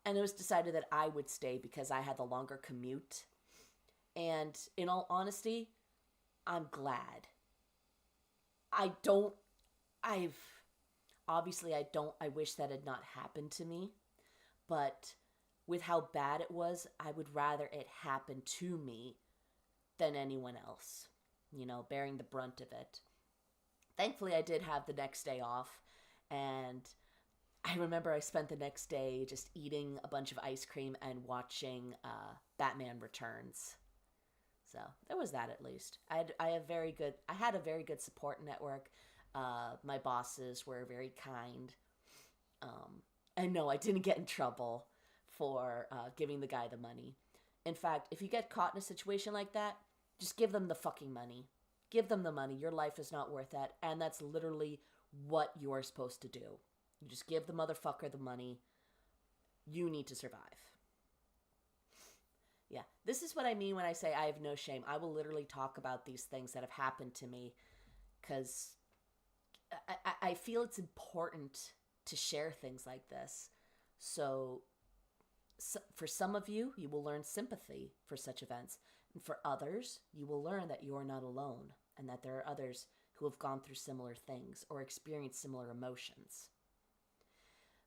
And it was decided that I would stay because I had the longer commute. And in all honesty, I'm glad. I wish that had not happened to me. But with how bad it was, I would rather it happen to me than anyone else, you know, bearing the brunt of it. Thankfully, I did have the next day off, and I remember I spent the next day just eating a bunch of ice cream and watching Batman Returns. So there was that at least. I had a very good support network. My bosses were very kind. And no, I didn't get in trouble for giving the guy the money. In fact, if you get caught in a situation like that, just give them the fucking money. Give them the money. Your life is not worth that. And that's literally what you're supposed to do. You just give the motherfucker the money. You need to survive. Yeah, this is what I mean when I say I have no shame. I will literally talk about these things that have happened to me because I feel it's important to share things like this. So for some of you, you will learn sympathy for such events. And for others, you will learn that you are not alone and that there are others who have gone through similar things or experienced similar emotions.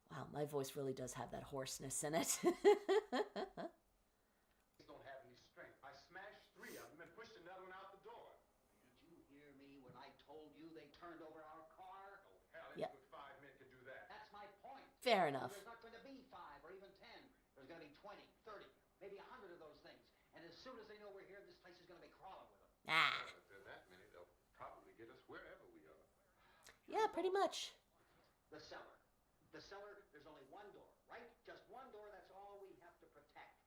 Wow, my voice really does have that hoarseness in it. Don't have any strength. I smashed 3 of them and pushed another one out the door. Did you hear me when I told you they turned over our car? Oh, hell, Yeah. any good 5 men could do that. That's my point. Fair enough. There's not going to be 5 or even 10. There's going to be 20, 30, maybe 100 of those things. And as soon as they know we're here, this place is going to be crawling with them. Ah, If there are that many, they'll probably get us wherever we are. yeah, pretty much. The cellar. The cellar, there's only one door, right? Just one door, that's all we have to protect.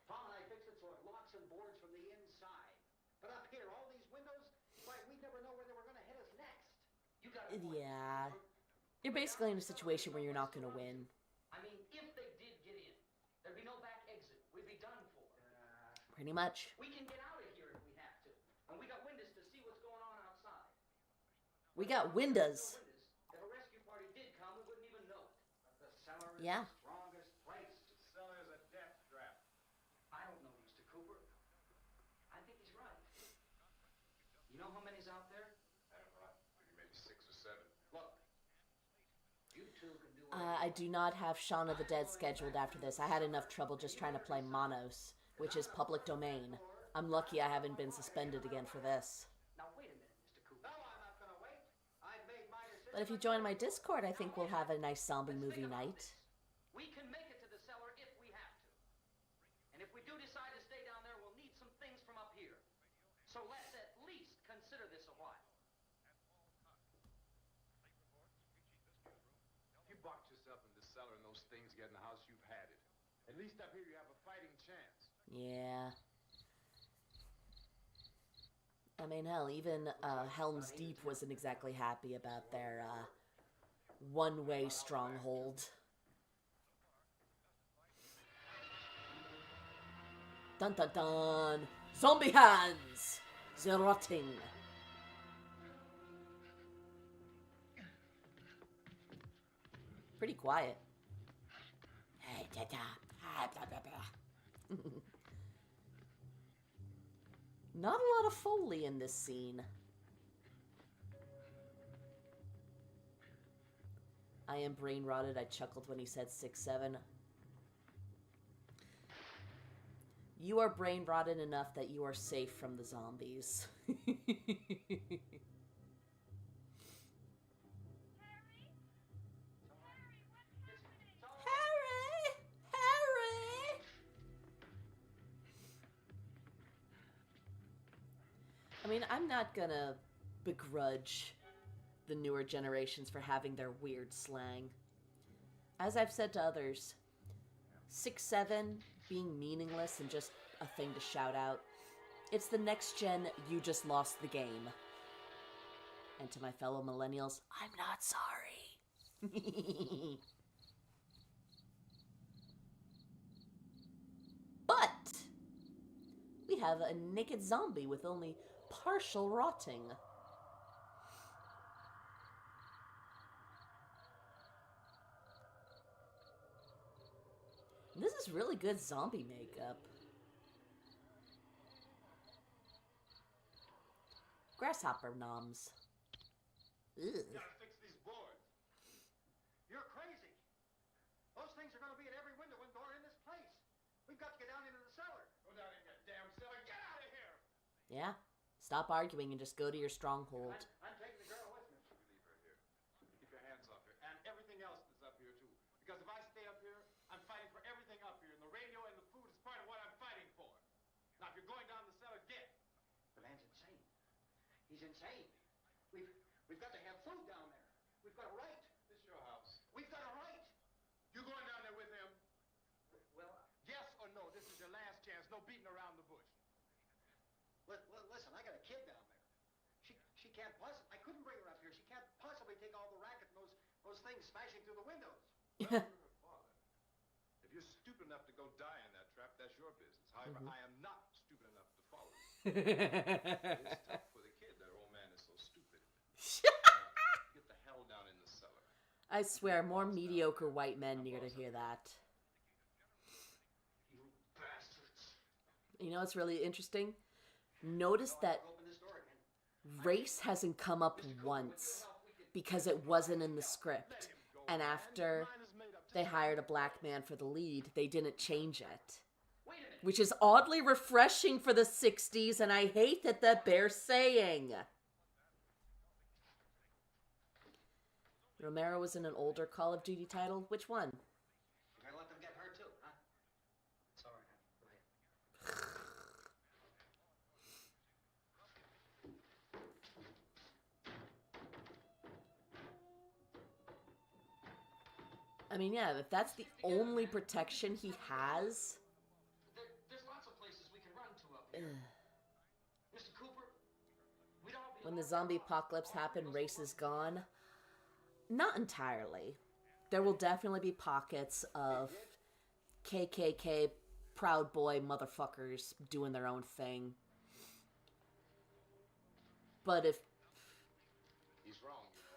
Tom and I fixed it so it locks and boards from the inside. But up here, all these windows, why, we'd never know where they were going to hit us next. You got a point. Yeah. You're basically in a situation where you're not going to win. I mean, if they did get in, there'd be no back exit. We'd be done for. Pretty much. We can get out of here if we have to. And we got windows to see what's going on outside. We got windows. If a rescue party did come, we wouldn't even know it. But the cellar is Yeah. the strongest place. The cellar is a death trap. I don't know, Mr. Cooper. I think he's right. You know how many's out there? I don't know. Maybe 6 or 7. Look, you two can do I do not have Shaun of the Dead scheduled after this. I had enough trouble just trying to play Monos, which is public domain. I'm lucky I haven't been suspended again for this. Now wait a minute, Mr. Cooper. No, I'm not gonna wait. I've made my decision. But if you join my Discord, I think we'll have a nice zombie movie night. We can make it to the cellar if we have to. And if we do decide to stay down there, we'll need some things from up here. So let's at least consider this a while. If you box yourself in the cellar and those things get in the house, you've had it. At least up here you have a fighting chance. Yeah. I mean, hell, even Helm's Deep wasn't exactly happy about their one-way stronghold. Dun dun dun! Zombie hands! The rotting. Pretty quiet. Not a lot of Foley in this scene. I am brain rotted. I chuckled when he said 6'7". You are brain rotted enough that you are safe from the zombies. Harry! I mean, I'm not gonna begrudge the newer generations for having their weird slang. As I've said to others, 6-7 being meaningless and just a thing to shout out. It's the next gen, you just lost the game. And to my fellow millennials, I'm not sorry. But we have a naked zombie with only partial rotting. This is really good zombie makeup. Grasshopper noms. Ugh. Gotta fix these boards. You're crazy. Those things are gonna be at every window and door in this place. We've got to get down into the cellar. Go down in that damn cellar. Get out of here! Yeah. Stop arguing and just go to your stronghold. I'm taking the girl with me. You leave her here. Keep your hands off her. And everything else that's up here, too. Because if I stay up here, I'm fighting for everything up here. And the radio and the food is part of what I'm fighting for. Now, if you're going down the cellar, get. The man's insane. He's insane. We've got to have food down there. We've got a right. This is your house. We've got a right. You going down there with him? Well, Yes or no? This is your last chance. No beating around the bush. listen, I got a kid down there. She can't possibly. I couldn't bring her up here. She can't possibly take all the racket and those things smashing through the windows. Well, you're her father. If you're stupid enough to go die in that trap, that's your business. However, I am not stupid enough to follow you. It's tough for the kid. That old man is so stupid. Get the hell down in the cellar. I swear, more mediocre white men need to hear that. You bastards. You know what's really interesting? Notice that Open this door again. race hasn't come up once because it wasn't in the script. And after they hired a black man for the lead, they didn't change it. Wait a minute. Which is oddly refreshing for the 60s, and I hate that bears saying. Romero was in an older Call of Duty title. Which one? You're gonna let them get hurt too, huh? It's all right, honey. Go ahead. I mean, yeah, if that's the only protection he has. There's lots of places we can run to up here. Mr. Cooper, we'd all be When the zombie apocalypse happened, race is gone. Not entirely. There will definitely be pockets of KKK Proud Boy motherfuckers doing their own thing. But if He's wrong, you know.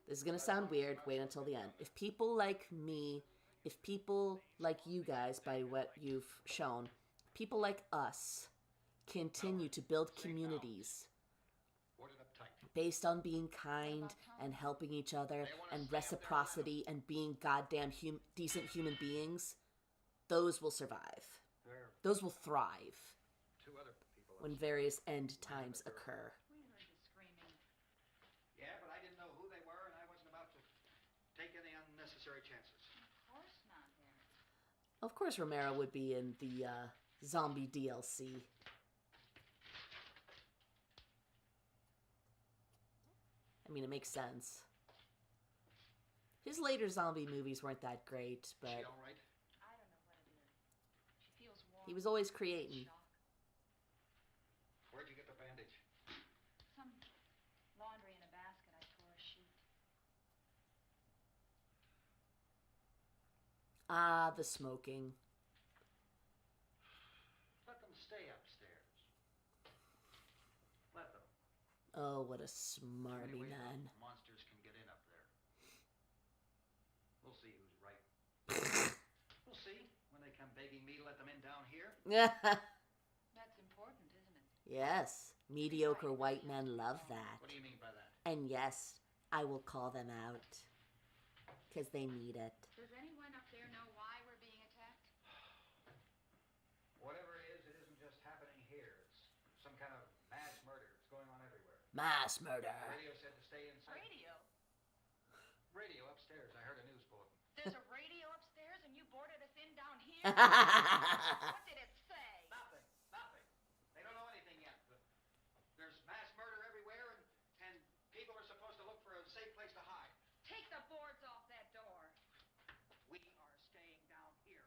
this is gonna sound weird, wait until the end. If people like me, if people like you guys, by what you've shown, people like us continue to build communities Board it up tight. based on being kind and helping each other and reciprocity and being goddamn decent human beings, those will survive. There are Those will thrive two other people. when various end times occur. We heard the screaming. Yeah, but I didn't know who they were, and I wasn't about to take any unnecessary chances. Of course not, Harry. Of course, Romero would be in the zombie DLC. I mean, it makes sense. His later zombie movies weren't that great, but She all right? I don't know what it is. She feels warm. he was always creating. Shock. Where'd you get the bandage? Some laundry in a basket. I tore a sheet. Ah, the smoking. Let them stay upstairs. Let them. Oh, what a smarty Anyway, man. monsters can get in up there. We'll see who's right. We'll see when they come begging me to let them in down here. That's important, isn't it? Yes, mediocre white men love that. What do you mean by that? And yes, I will call them out. Because they need it. Does anyone up there know why we're being attacked? Whatever it isn't just happening here. It's some kind of mass murder. It's going on everywhere. Mass murder. Radio said to stay inside. Radio. Radio upstairs. I heard a news bulletin. There's a radio upstairs and you boarded us in down here? What did it say? Nothing. Nothing. They don't know anything yet, but there's mass murder everywhere, and people are supposed to look for a safe place to hide. Take the boards off that door. We are staying down here.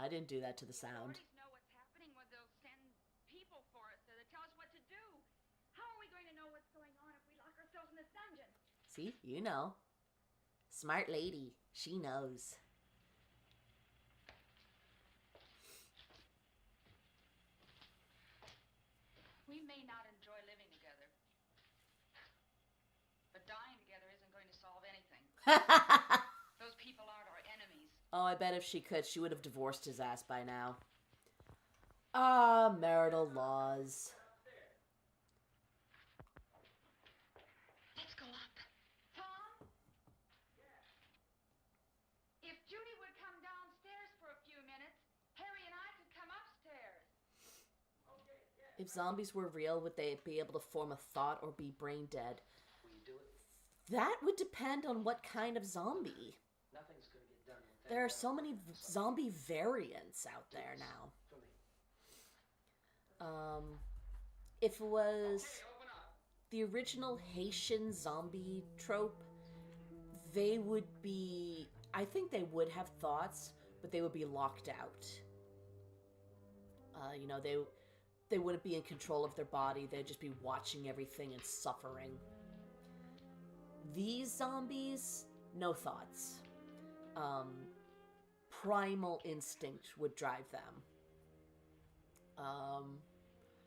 I didn't do that to the sound. Authorities know what's happening when they'll send people for us to tell us what to do. How are we going to know what's going on if we lock ourselves in this dungeon? See, you know. Smart lady. She knows. We may not enjoy living together, but dying together isn't going to solve anything. Those people aren't our enemies. Oh, I bet if she could, she would have divorced his ass by now. Ah, marital laws. Let's go up. Tom? If Judy would come downstairs for a few minutes, Harry and I could come upstairs. If zombies were real, would they be able to form a thought or be brain dead? Will you do it? That would depend on what kind of zombie. Nothing's gonna get done. with There are that. so many zombie variants out there now. For me. If it was the original Haitian zombie trope, they would be... I think they would have thoughts, but they would be locked out. You know, they wouldn't be in control of their body. They'd just be watching everything and suffering. These zombies, no thoughts. Primal instinct would drive them.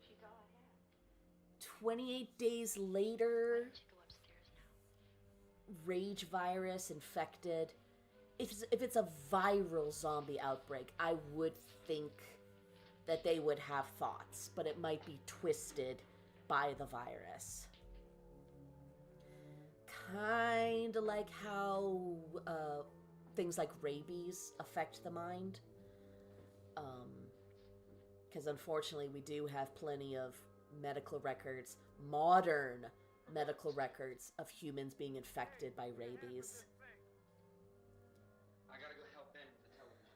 She's all I have. 28 days later, Why don't you go upstairs now? rage virus infected. If it's a viral zombie outbreak, I would think that they would have thoughts, but it might be twisted by the virus. Kind of like how things like rabies affect the mind. Because unfortunately, we do have plenty of medical records, modern medical records of humans being infected by rabies. I gotta go help Ben with the television.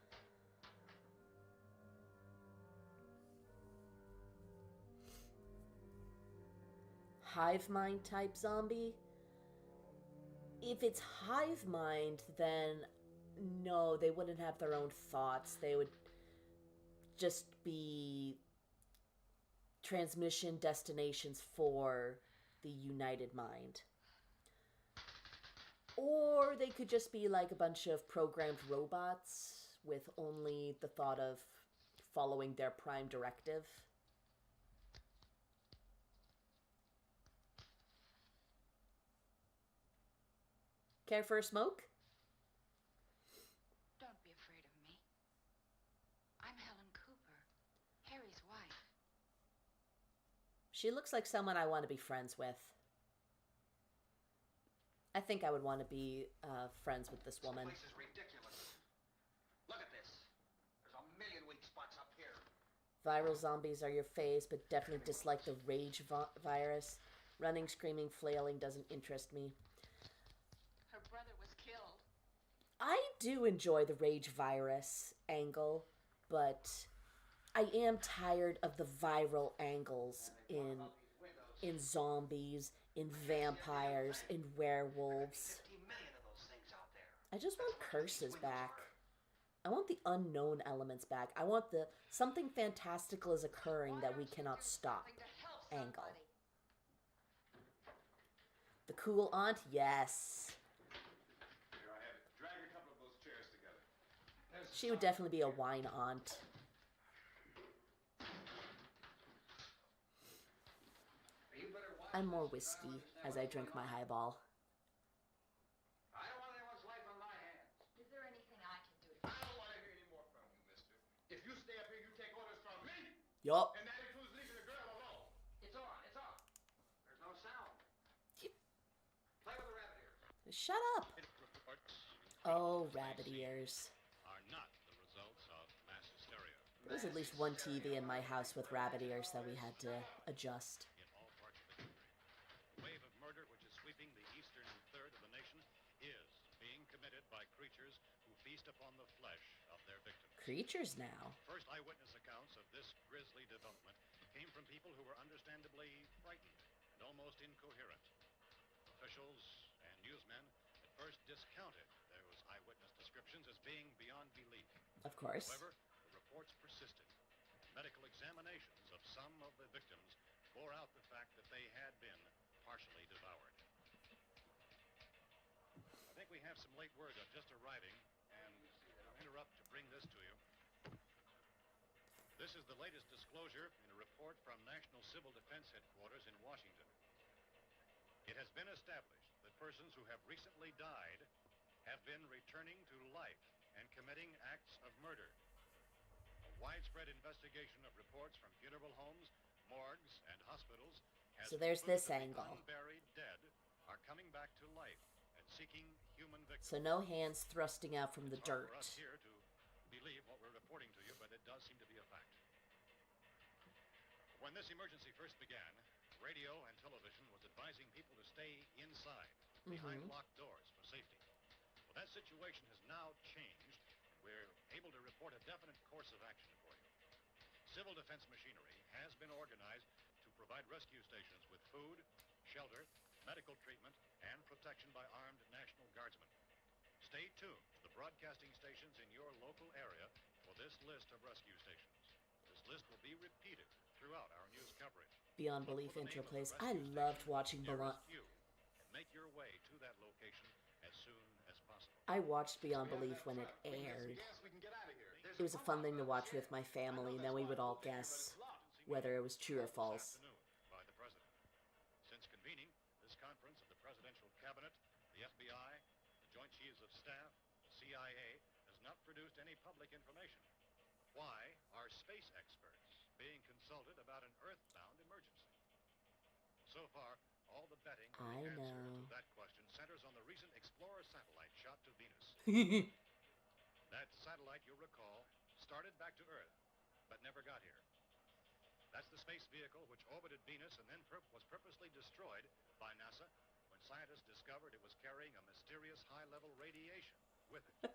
Hive mind type zombie? If it's hive mind, then no, they wouldn't have their own thoughts. They would just be transmission destinations for the united mind. Or they could just be like a bunch of programmed robots with only the thought of following their prime directive. Care for a smoke? Don't be afraid of me. I'm Helen Cooper, Harry's wife. She looks like someone I want to be friends with. I think I would want to be friends with this woman. This place is ridiculous. Look at this. There's a million weak spots up here. Viral zombies are your phase, but definitely dislike the rage virus. Running, screaming, flailing doesn't interest me. Her brother was killed. I do enjoy the rage virus angle, but I am tired of the viral angles in zombies, in vampires, in werewolves. 50 million of those things out there. I just want curses back. I want the unknown elements back. I want the something fantastical is occurring that we cannot stop angle. The cool aunt, yes. Here I have it. Drag a couple of those chairs together. She would definitely be a wine aunt. You better watch I'm more this. whiskey as I drink my highball. I don't want anyone's life on my hands. Is there anything I can do I don't want to hear any more from you, mister. If you stay up here, you take orders from me, Yup. and that includes leaving the girl alone. It's on. It's on. There's no sound. Play with the rabbit ears. Shut up. Reports Oh, rabbit ears. are not the results of mass hysteria. There's at least one TV in my house with rabbit ears that we had to adjust. In all parts of the country. The wave of murder which is sweeping the eastern third of the nation is being committed by creatures who feast upon the flesh of their victims. Creatures now. First eyewitness accounts of this grisly development came from people who were understandably frightened and almost incoherent. Officials and newsmen at first discounted those eyewitness descriptions as being beyond belief. Of course. However, the the victims bore out the fact that they had been partially devoured. I think we have some late word just arriving, and I'll interrupt to bring this to you. This is the latest disclosure in a report from National Civil Defense Headquarters in Washington. It has been established that persons who have recently died have been returning to life and committing acts of murder. A widespread investigation of reports from funeral homes, morgues, and hospitals has So there's concluded this that angle. the unburied dead are coming back to life and seeking human victims. So no hands thrusting out from the It's hard dirt. for us here to believe what we're reporting to you, but it does seem to be a fact. When this emergency first began, radio and television was advising people to stay inside, behind locked doors for safety. Well, that situation has now changed. We're able to report a definite course of action for you. Civil defense machinery has been organized to provide rescue stations with food, shelter, medical treatment, and protection by armed National Guardsmen. Stay tuned to the broadcasting stations in your local area for this list of rescue stations. This list will be repeated throughout our news coverage. Beyond Look Belief for the intro name of the plays. rescue I loved station watching nearest you, and make your way to that location as soon as possible. I watched Beyond Belief when it aired. It was a fun thing to watch with my family, and then we would all guess whether it was true or false. By the president. Since convening this conference of the presidential cabinet, the FBI, the Joint Chiefs of Staff, the CIA has not produced any public information. Why are space experts being consulted about an Earthbound emergency? So far, all the betting on I the answer know. to that question centers on the recent Explorer satellite shot to Venus. That satellite, you'll recall, started back to Earth, but never got here. That's the space vehicle which orbited Venus and then was purposely destroyed by NASA when scientists discovered it was carrying a mysterious high-level radiation with it.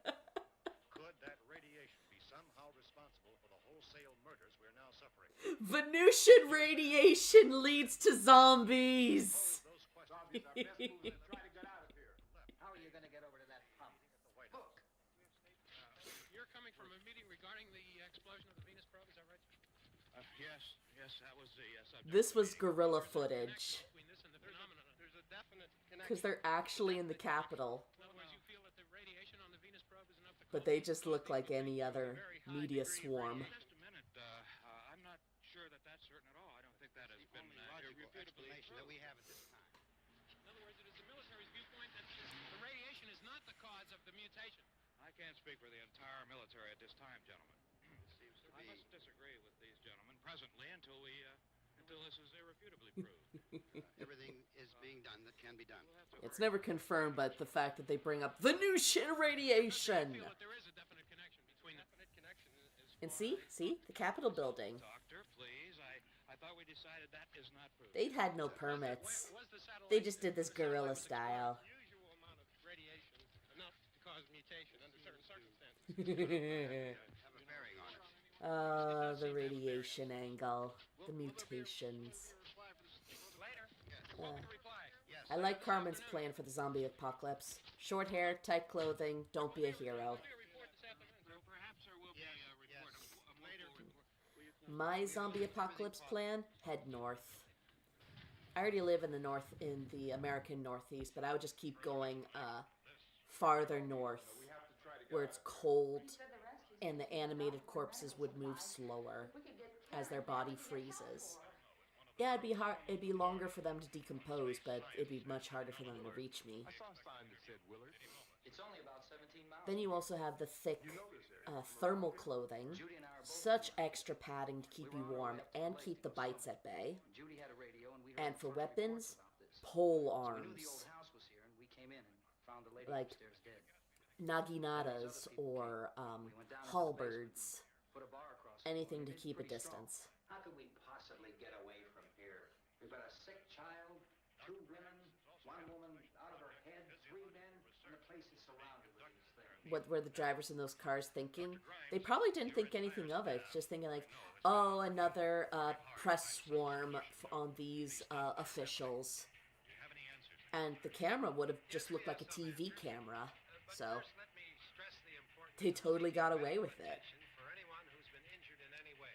Could that radiation be somehow responsible for the wholesale murders we're now suffering? Venusian radiation leads to zombies. Those questions Zombies are best moving and try to get out of here. How are you going to get over to that pump? Look, You're coming from a meeting regarding the explosion of the Venus probe, is that right? Yes, that was the subject. This was guerrilla footage. Between this and the phenomenon, there's a definite connection. Because they're actually in the Capitol. In other words, you feel that the radiation on the Venus probe is enough to But they just look like any other media swarm. Just a minute. I'm not sure that that's certain at all. I don't think that has been irrefutably explanation that we have at this time. In other words, it is the military's viewpoint that the radiation is not the cause of the mutation. I can't speak for the entire military at this time, gentlemen. Seems to I be. must disagree with these gentlemen presently until this is irrefutably proved. Everything is being done that can be done. It's never confirmed, but the fact that they bring up Venusian radiation. I feel that there is a definite connection between definite connection is And see? The Capitol building. Doctor, please. I thought we decided that is not proved. They had no permits. Was the satellite, They just did this the satellite guerrilla was exposed style. to the usual amount of radiation enough to cause mutation under certain circumstances. Have a bearing on it. The radiation angle. The mutations. Later. Uh, Reply. Yes. I like Carmen's plan for the zombie apocalypse. Short hair, tight clothing, don't be a hero. Perhaps there will be a report. A later report. My zombie apocalypse plan, head north. I already live in the north, in the American Northeast, but I would just keep going farther north, where it's cold and the animated corpses would move slower as their body freezes. Yeah, it'd be longer for them to decompose, but it'd be much harder for them to reach me. I saw a sign that said Willard. It's only about 17 miles. Then you also have the thick thermal clothing, Judy and I are both. such extra padding to keep you warm and keep the bites at bay. Judy had a radio and we And heard for front weapons, reports about this. pole We knew the arms, old house was here and we came in and found the lady Like- upstairs dead. naginatas, or halberds, Put a bar across the anything floor. to It's keep a pretty strong. distance. How could we possibly get away from here? We've got a sick child, 2 women, 1 woman out of her head, 3 men, and the place is surrounded with these things. What were the drivers in those cars thinking? They probably didn't think anything of it, just thinking like, oh, another press swarm on these officials. And the camera would have just looked like a TV camera, so Let me stress the importance they totally got away with it. for anyone who's been injured in any way.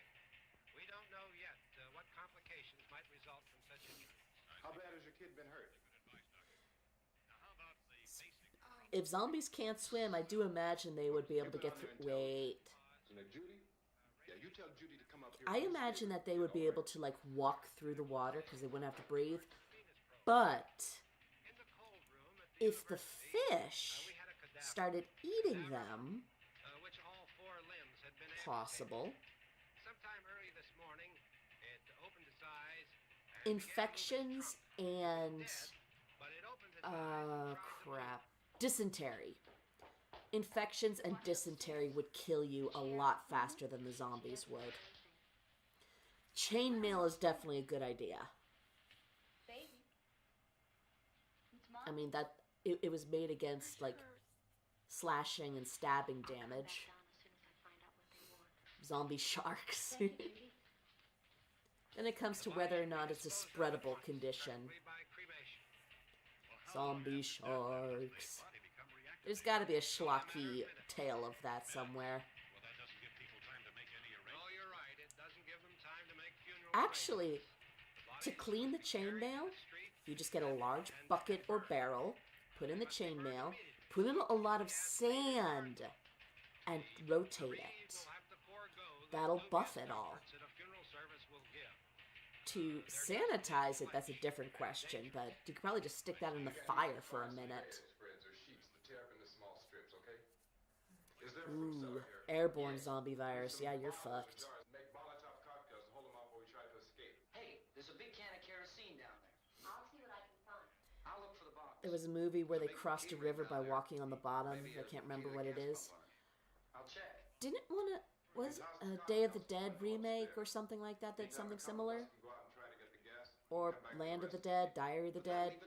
We don't know yet what complications if zombies can't swim, I do imagine they would be able to get through. Wait. So now, Judy, yeah, you tell Judy to come up here. I imagine that they would be able to, like, walk through the water because they wouldn't have to breathe. But if the fish started eating them, which all 4 limbs had been possible, sometime early this morning, it opened its eyes. infections and, But it opened its eyes. crap, dysentery. Infections and dysentery would kill you a lot faster than the zombies would. Chainmail is definitely a good idea. Baby. It's I mean, that it was made against, like, slashing and stabbing damage. Zombie sharks. Then it comes to whether or not it's a spreadable condition. Zombie sharks. There's got to be a schlocky tale of that somewhere. Well, that doesn't give people time to make any arrangements. Oh, you're right. It doesn't give them time to make funeral Actually, to clean the chainmail, you just get a large bucket or barrel, put in the chainmail, put in a lot of sand, and rotate it. That'll buff it all. To sanitize it, that's a different question, but you could probably just stick that in the fire for a minute. Spreads or sheets to tear up into small strips, okay? Is there a Ooh, fruit cellar here? airborne zombie virus. Yeah, you're fucked. Make Molotov cocktails and hold them off while we try to escape. Hey, there's a big can of kerosene down there. I'll see what I can find. I'll look for the box. There was a movie where they crossed a river by walking on the bottom. I can't remember what it is. I'll check. Didn't one of... Was a Day of the Dead remake or something like that did something similar? Go out and try to get the gas. Or Land of the Dead, Diary of the Dead?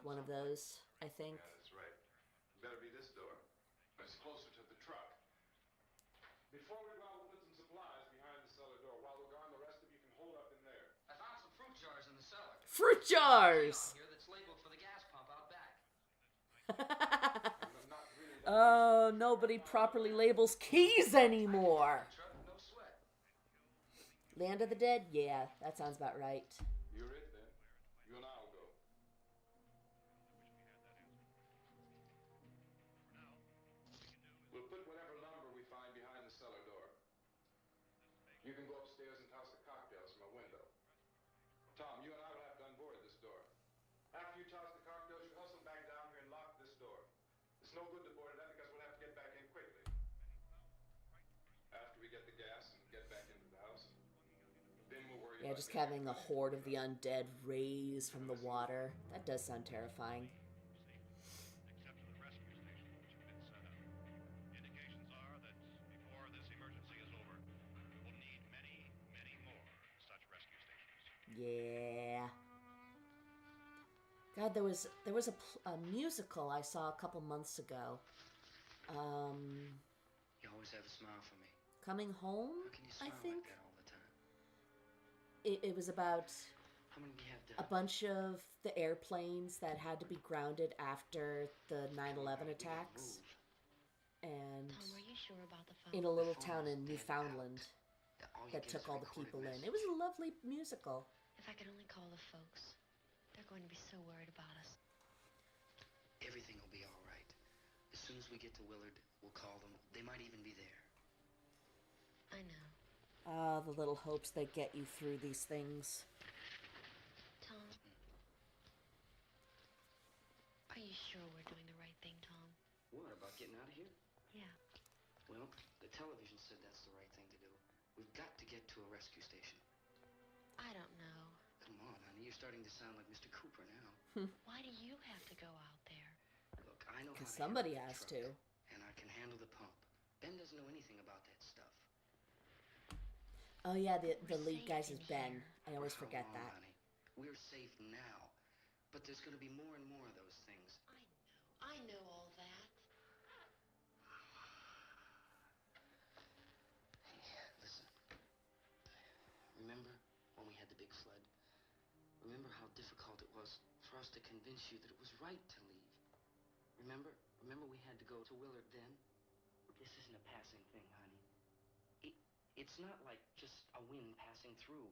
One of those, I think. Yeah, that's right. Better be this door. It's closer to the truck. Before we go, we'll put some supplies behind the cellar door. While we're gone, the rest of you can hold up in there. I found some fruit jars in the cellar. Fruit jars! Here that's labeled for the gas pump out back. Oh, nobody properly labels keys anymore. Truck, no sweat. Land of the Dead? Yeah, that sounds about right. You're it then. You and I'll go. We'll put whatever lumber we find behind the cellar door. You can go upstairs and toss the cocktails from a window. Tom, you and I will have to unboard this door. After you toss the cocktails, you hustle back down here and lock this door. It's no good to board it up because we'll have to get back in quickly. After we get the gas and get back into the house, then we'll worry Yeah, about just getting having the horde of the undead raise from the water. That does sound terrifying. Except for the rescue station, which has been set up. Indications are that before this emergency is over, we will need many, many more such rescue stations. Yeah. God, there was a musical I saw a couple months ago. You always have a smile for me. Coming Home, How can you I smile think. like that all the time? It was about How many do you have a done? bunch of the airplanes that had to be grounded after the 9/11 attacks. And Tom, are you sure about the phone? in a little town in Newfoundland All you that get is took a all the recorded people in. message. It was a lovely musical. If I could only call the folks. They're going to be so worried about us. Everything will be all right. As soon as we get to Willard, we'll call them. They might even be there. I know. Ah, the little hopes that get you through these things. Tom. Are you sure we're doing the right thing, Tom? What, about getting out of here? Yeah. Well, the television said that's the right thing to do. We've got to get to a rescue station. I don't know. Come on, honey. You're starting to sound like Mr. Cooper now. Why do you have to go out there? Look, I know how Because to handle somebody the has truck, to. And I can handle the pump. Ben doesn't know anything about that stuff. Oh yeah, the lead safe guys in is Ben. here. I always Come forget on, that. Honey. We're safe now. But there's going to be more and more of those things. I know all that. Hey, listen. Remember when we had the big flood? Remember how difficult it was for us to convince you that it was right to leave? Remember? Remember we had to go to Willard then? This isn't a passing thing, honey. It's not like just a wind passing through.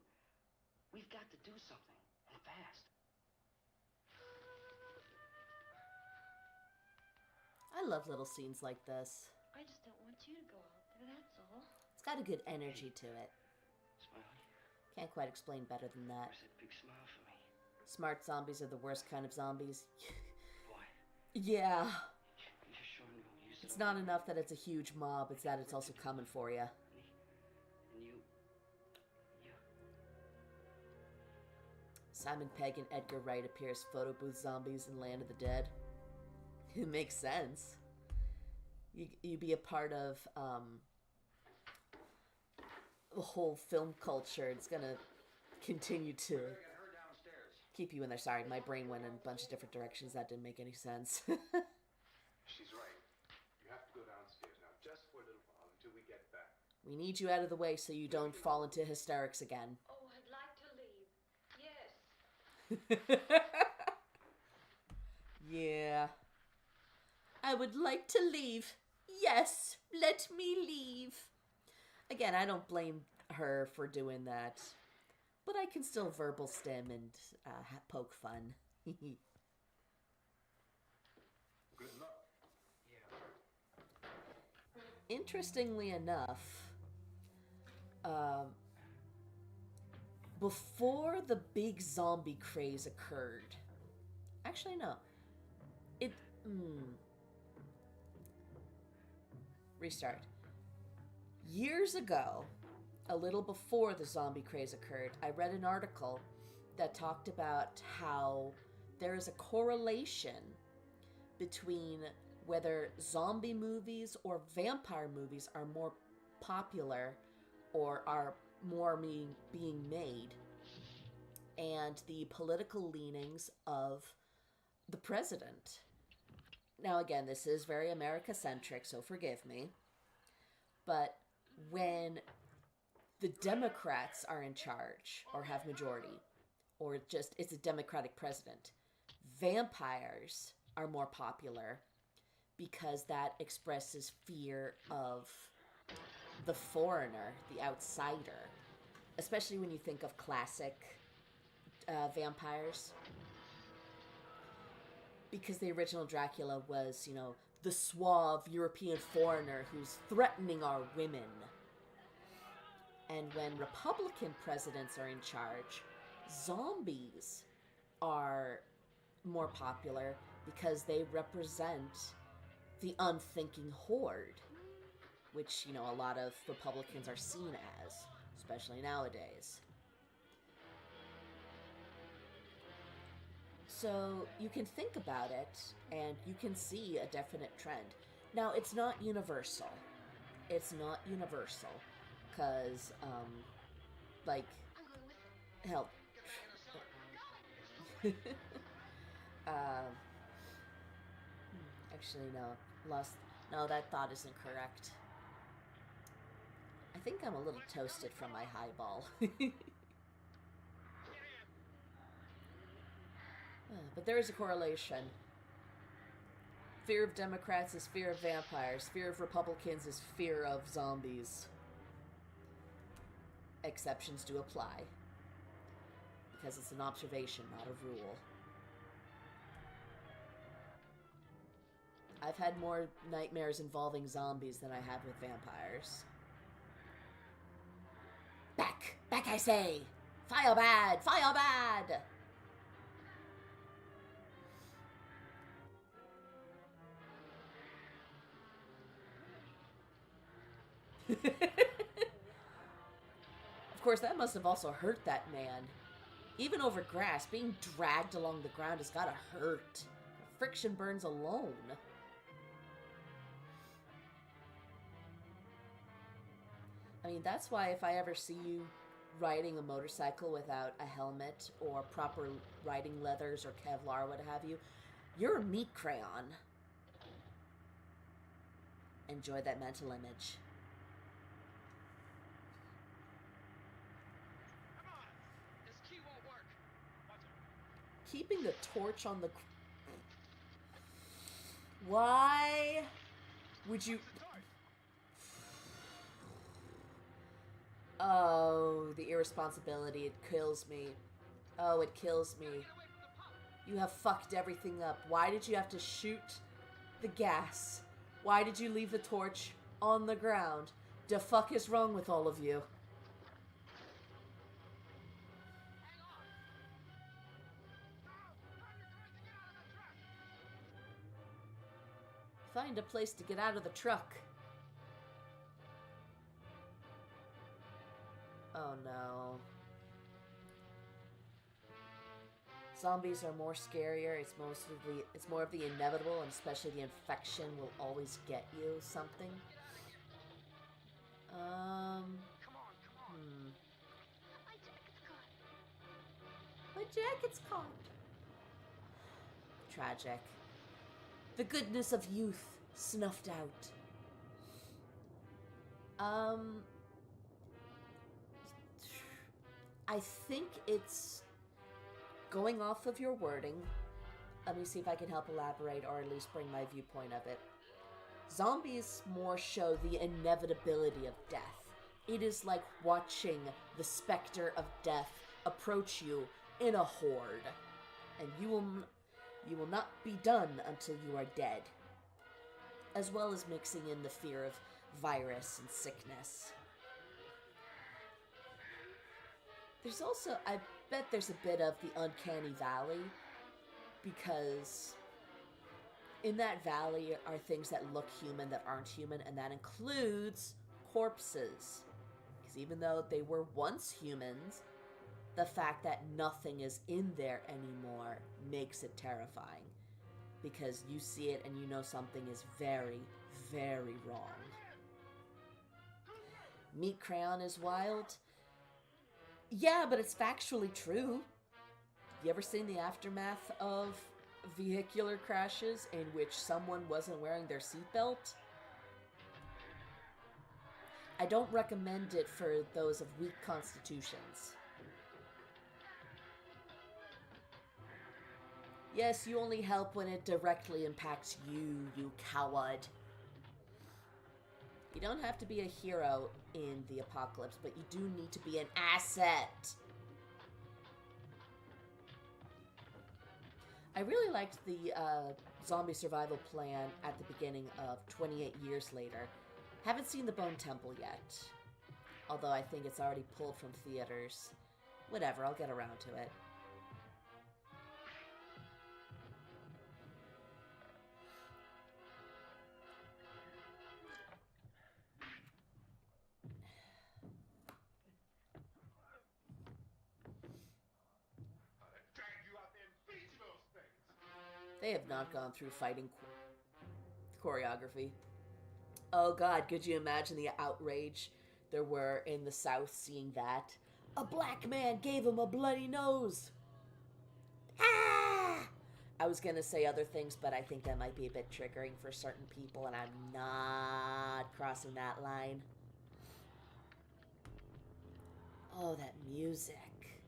We've got to do something, and fast. I love little scenes like this. I just don't want you to go out there, that's all. It's got a good energy to it. Smiley, Can't quite explain better than that. where's that big smile for me? Smart zombies are the worst kind of zombies. Why? Yeah. You sure know you It's not enough that it's a huge mob, it's that it's also coming for you. And you... Simon Pegg and Edgar Wright appear as photo booth zombies in Land of the Dead. It makes sense. You be a part of the whole film culture. It's gonna continue to keep you in there. Sorry, my brain went in a bunch of different directions. That didn't make any sense. She's right. You have to go downstairs now, just for a little while, until we get back. We need you out of the way so you don't fall into hysterics again. Oh, I'd like to leave. Yes. Yeah. I would like to leave. Yes, let me leave. Again, I don't blame her for doing that. But I can still verbal stem and poke fun. Good luck. Yeah. Interestingly enough, before the big zombie craze occurred, actually no, restart. Years ago, a little before the zombie craze occurred, I read an article that talked about how there is a correlation between whether zombie movies or vampire movies are more popular or are more being made, and the political leanings of the president. Now, again, this is very America-centric, so forgive me. But when the Democrats are in charge or have majority, or just it's a Democratic president, vampires are more popular because that expresses fear of the foreigner, the outsider, especially when you think of classic vampires. Because the original Dracula was, you know, the suave European foreigner who's threatening our women. And when Republican presidents are in charge, zombies are more popular because they represent the unthinking horde, which, you know, a lot of Republicans are seen as, especially nowadays. So you can think about it, and you can see a definite trend. Now, it's not universal. It's not universal, because, like, hell. Actually, no. No, that thought isn't correct. I think I'm a little toasted from my highball. But there is a correlation. Fear of Democrats is fear of vampires. Fear of Republicans is fear of zombies. Exceptions do apply. Because it's an observation, not a rule. I've had more nightmares involving zombies than I have with vampires. Back! Back, I say! Fire bad! Fire bad! Of course, that must have also hurt that man. Even over grass, being dragged along the ground has gotta hurt. Friction burns alone. I mean, that's why if I ever see you riding a motorcycle without a helmet or proper riding leathers or Kevlar or what have you, you're a meat crayon. Enjoy that mental image. Keeping the torch on the... Why would you... Oh, the irresponsibility. It kills me. Oh, it kills me. You have fucked everything up. Why did you have to shoot the gas? Why did you leave the torch on the ground? The fuck is wrong with all of you? Find a place to get out of the truck. Oh no. Zombies are more scarier. It's more of the inevitable, and especially the infection will always get you something. Come on, come on. My jacket's caught. My jacket's caught. Tragic. The goodness of youth snuffed out. I think it's going off of your wording. Let me see if I can help elaborate or at least bring my viewpoint of it. Zombies more show the inevitability of death. It is like watching the specter of death approach you in a horde, and you will not be done until you are dead, as well as mixing in the fear of virus and sickness. There's also, I bet there's a bit of the uncanny valley, because in that valley are things that look human that aren't human, and that includes corpses. Because even though they were once humans, the fact that nothing is in there anymore makes it terrifying. Because you see it and you know something is very, very wrong. Meat crayon is wild? Yeah, but it's factually true. You ever seen the aftermath of vehicular crashes in which someone wasn't wearing their seatbelt? I don't recommend it for those of weak constitutions. Yes, you only help when it directly impacts you, you coward. You don't have to be a hero in the apocalypse, but you do need to be an asset. I really liked the zombie survival plan at the beginning of 28 Years Later. Haven't seen the Bone Temple yet, although I think it's already pulled from theaters. Whatever, I'll get around to it. They have not gone through fighting choreography. Oh god, could you imagine the outrage there were in the South seeing that? A black man gave him a bloody nose! Ah! I was gonna say other things, but I think that might be a bit triggering for certain people, and I'm not crossing that line. Oh, that music.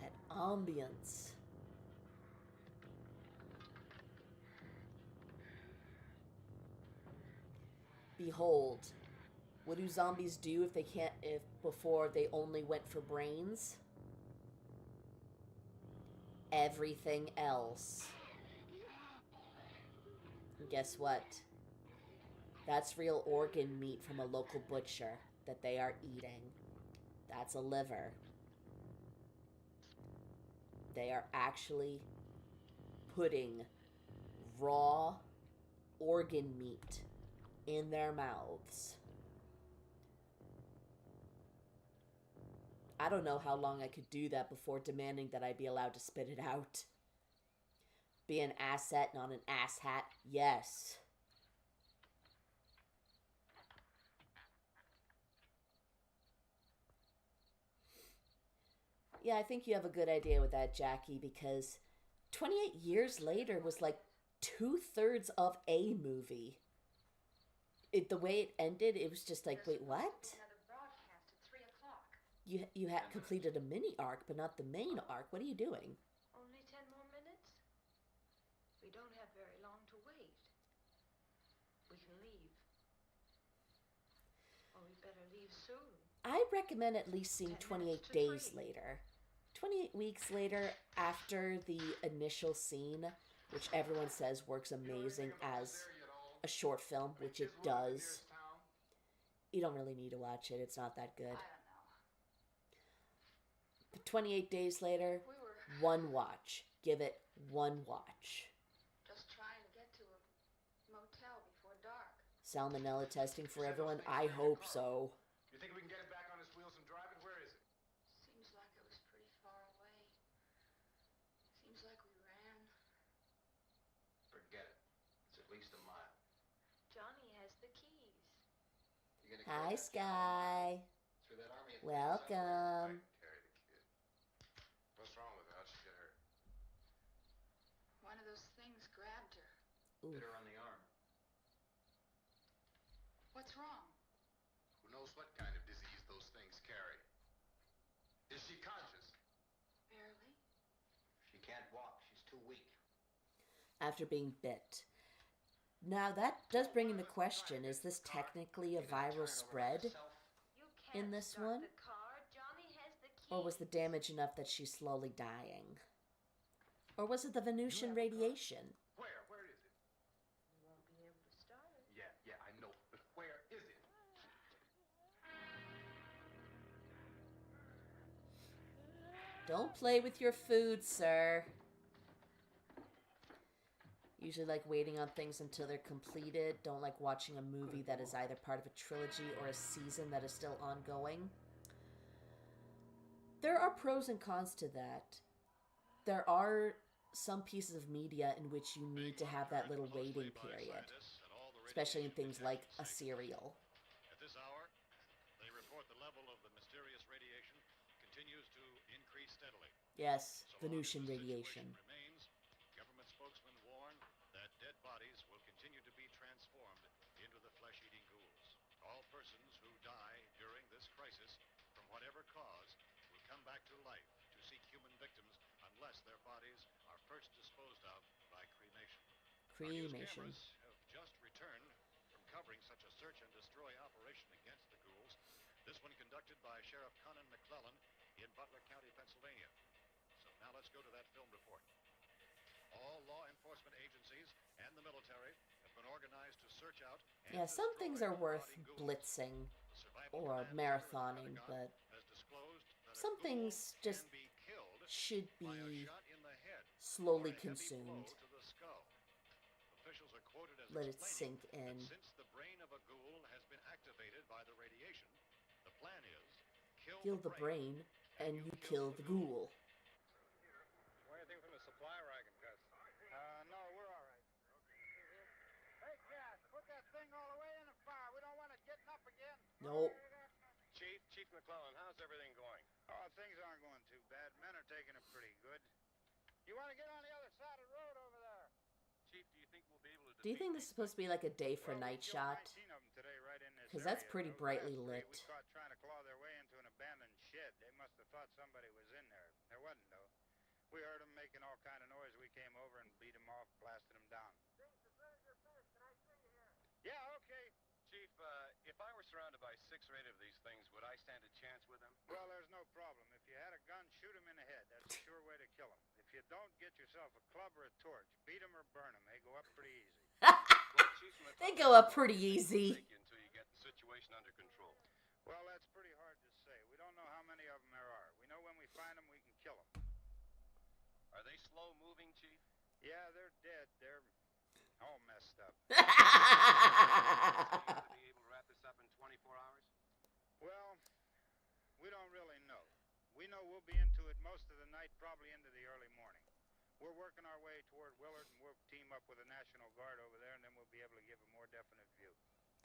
That ambience. Behold, what do zombies do if before they only went for brains? Everything else. And guess what? That's real organ meat from a local butcher that they are eating. That's a liver. They are actually putting raw organ meat in their mouths. I don't know how long I could do that before demanding that I be allowed to spit it out. Be an asset, not an asshat. Yes. Yeah, I think you have a good idea with that, Jackie, because 28 Years Later was like 2/3 of a movie. The way it ended, it was just like, wait, what? Another broadcast at 3 o'clock. You had completed a mini arc, but not the main arc. What are you doing? Only 10 more minutes? We don't have very long to wait. We can leave. Or we better leave soon. I recommend at least seeing 10 minutes 28 to days 3. later. 28 weeks later, after the initial scene, which everyone says works amazing as a short film, which it does. You don't really need to watch it. It's not that good. I don't know. But 28 days later, We were one watch. Give it one watch. just trying to get to a motel before dark. Salmonella testing for everyone? I hope so. You think we can get it back on its wheels and drive it? Where is it? Seems like it was pretty far away. Seems like we ran. Forget it. It's at least a mile. Johnny has the keys. You gonna Hi, carry that Sky. through that army of Welcome. I can carry the kid. What's wrong with her? How'd she get hurt? One of those things grabbed her. Ooh. Hit her on the arm. What's wrong? Who knows what kind of disease those things carry? Is she conscious? Barely. She can't walk. She's too weak. After being bit. Now that does bring into question, is this technically a viral spread You can't in this start one? the car. Johnny has the keys. Or was the damage enough that she's slowly dying? Or was it the Venusian radiation? Where? Where is it? We won't be able to start it. Yeah, I know. But where is it? Don't play with your food, sir. Usually like waiting on things until they're completed. Don't like watching a movie that is either part of a trilogy or a season that is still ongoing. There are pros and cons to that. There are some pieces of media in which you need to have that little waiting period. Especially in things like a serial. At this hour, they report the level of the mysterious radiation continues to increase steadily. Yes, So long as Venusian the radiation. situation remains, government spokesmen warn that dead bodies will continue to be transformed into the flesh-eating ghouls. All persons who die during this crisis, from whatever cause, will come back to life to seek human victims unless their bodies are first disposed of by cremation. Our news Cremation. cameras have just returned from covering such a search and destroy operation against the ghouls. This one conducted by Sheriff Conan McClellan in Butler County, Pennsylvania. So now let's go to that film report. All law enforcement agencies and the military have been organized to search out and Yeah, some things destroy are worth marauding ghouls. blitzing The survival or command marathoning, center at the but Pentagon has disclosed that a some ghoul things can just be killed should by a be shot in the head slowly or a heavy consumed. blow to the skull. Officials are quoted as Let it explaining sink in. that since the brain of a ghoul has been activated by the radiation, the plan is Kill the brain, and you kill the ghoul. Want anything from the supply wagon, Gus? No, we're all right. Hey, Cass, put that thing all the way in the fire. We don't want it getting up again. Nope. Chief McClellan, how's everything going? Oh, things aren't going too bad. Men are taking it pretty good. You want to get on the other side of the road over there? Chief, do you think we'll be able to Do you think this is supposed to be like a day for Well, we night killed shot? 19 of them today right in this 'Cause that's area. pretty Those brightly last three lit. We caught trying to claw their way into an abandoned shed. They must have thought somebody was in there. There wasn't, though. We heard them making all kind of noise. We came over and beat them off, blasted them down. Yeah, okay. Chief, if I were surrounded by 6 or 8 of these things, would I stand a chance with them? Well, there's no problem. If you had a gun, shoot them in the head. That's a sure way to kill them. If you don't, get yourself a club or a torch. Beat them or burn them. They go up pretty easy. Well, Chief They McClellan, go up pretty easy. take you until you get the situation under control. Well, that's pretty hard to say. We don't know how many of them there are. We know when we find them, we can kill them. Are they slow moving, Chief? Yeah, they're dead. They're all messed up. Are you be able to wrap this up in 24 hours? Well, we don't really know. We know we'll be into it most of the night, probably into the early morning. We're working our way toward Willard, and we'll team up with the National Guard over there, and then we'll be able to give a more definite view.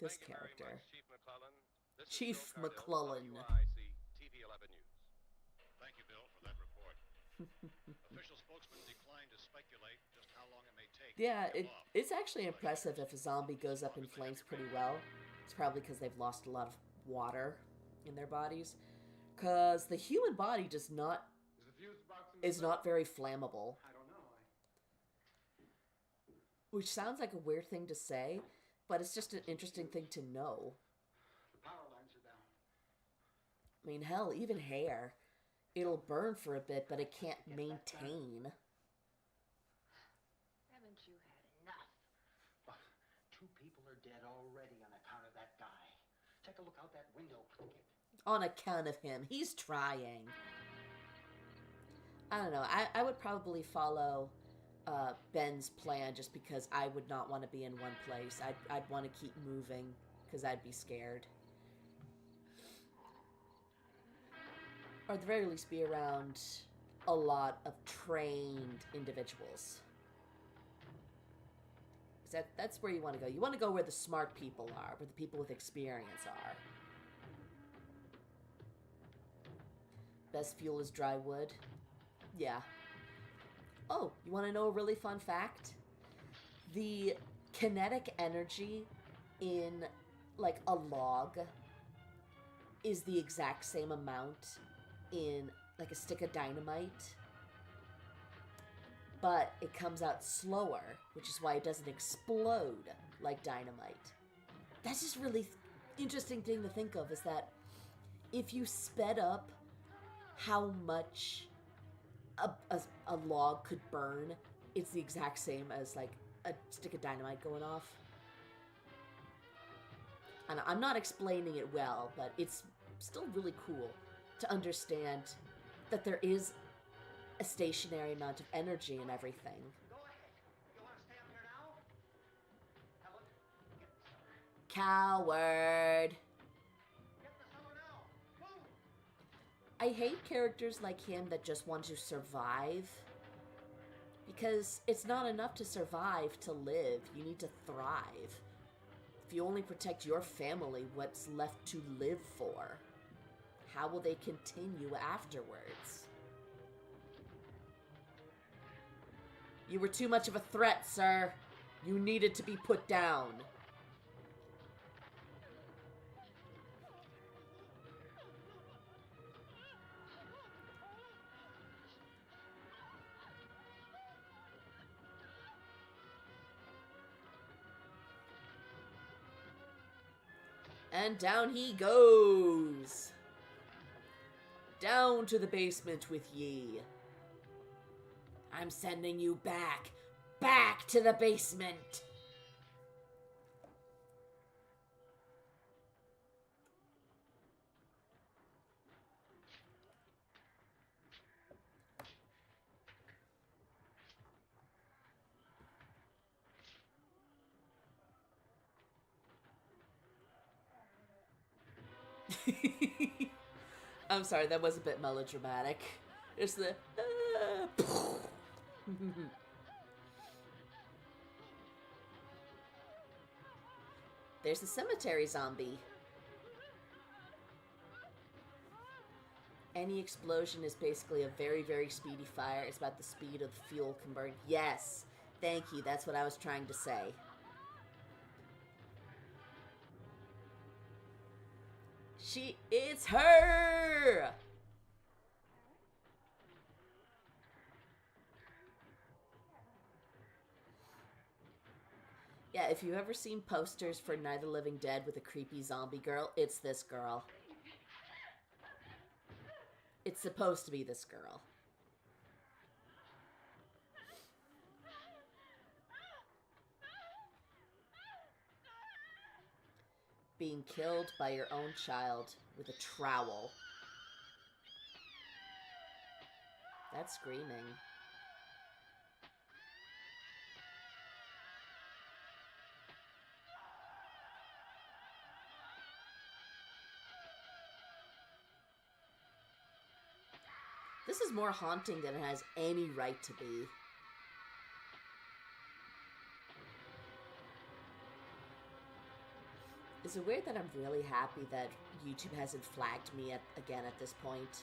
This Thank you very character. much, Chief McClellan. This Chief is Bill Cardell, McClellan. WIC TV 11 News. Thank you, Bill, for that report. Official spokesman declined to speculate just how long it may take. Yeah, to kill off. it's actually impressive if a zombie goes up in flames pretty well. It's probably because they've lost a lot of water in their bodies. Because the human body does not Is the fuse box in the is not very flammable. I don't know. Which sounds like a weird thing to say, but it's just an interesting thing to know. The power lines are down. I mean, hell, even hair. It'll burn for a bit, but it can't maintain. Haven't people are dead already on account of that guy. Take a look out that window. On account of him. He's trying. I don't know. I would probably follow Ben's plan just because I would not want to be in one place. I'd want to keep moving because I'd be scared. Or at the very least be around a lot of trained individuals. That's where you want to go. You want to go where the smart people are, where the people with experience are. Best fuel is dry wood. Yeah. Oh, you want to know a really fun fact? The kinetic energy in, like, a log is the exact same amount in, like, a stick of dynamite. But it comes out slower, which is why it doesn't explode like dynamite. That's just really interesting thing to think of, is that if you sped up how much a log could burn, it's the exact same as, like, a stick of dynamite going off. And I'm not explaining it well, but it's still really cool to understand that there is a stationary amount of energy in everything. Go ahead. You want to stay up here now? Helen, get the cellar. Coward. Get the cellar now. Move. I hate characters like him that just want to survive. Because it's not enough to survive to live. You need to thrive. If you only protect your family, what's left to live for? How will they continue afterwards? You were too much of a threat, sir. You needed to be put down. And down he goes. Down to the basement with ye. I'm sending you back. Back to the basement. I'm sorry, that was a bit melodramatic. It's the... There's the cemetery zombie. Any explosion is basically a very, very speedy fire. It's about the speed of the fuel can burn. Yes, thank you. That's what I was trying to say. It's her! Yeah, if you've ever seen posters for Night of the Living Dead with a creepy zombie girl, it's this girl. It's supposed to be this girl. Being killed by your own child with a trowel. That's screaming. This is more haunting than it has any right to be. Is it weird that I'm really happy that YouTube hasn't flagged me again at this point?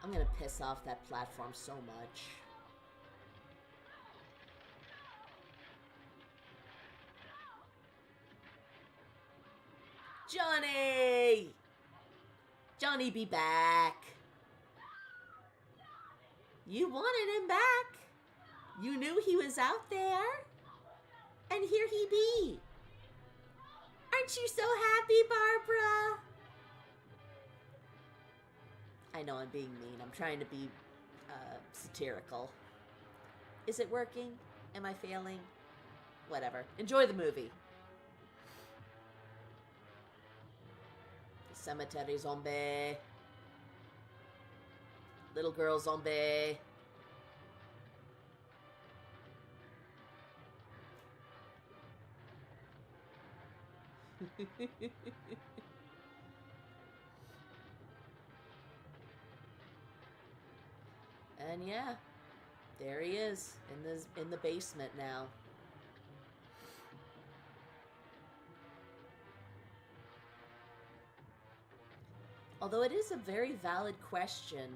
I'm gonna piss off that platform so much. Johnny! Johnny, be back. You wanted him back. You knew he was out there. And here he be. Aren't you so happy, Barbara? I know I'm being mean. I'm trying to be satirical. Is it working? Am I failing? whatever. Enjoy the movie. Cemetery zombie. Little girl zombie. And yeah, there he is in the basement now. Although it is a very valid question,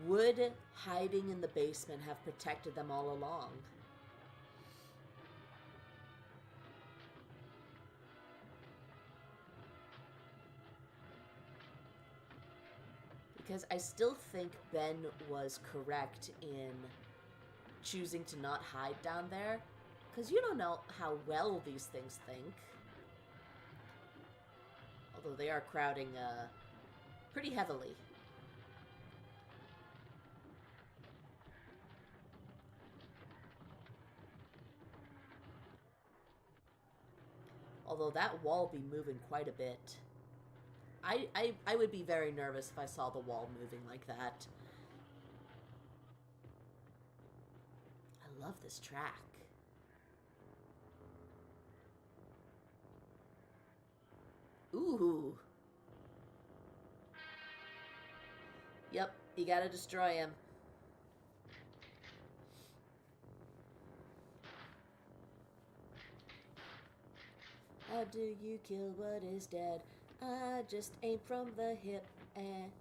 would hiding in the basement have protected them all along? Because I still think Ben was correct in choosing to not hide down there. Because you don't know how well these things think. Although they are crowding pretty heavily. Although that wall be moving quite a bit. I would be very nervous if I saw the wall moving like that. I love this track. Ooh. Yep, you gotta destroy him. How do you kill what is dead? I just aim from the hip and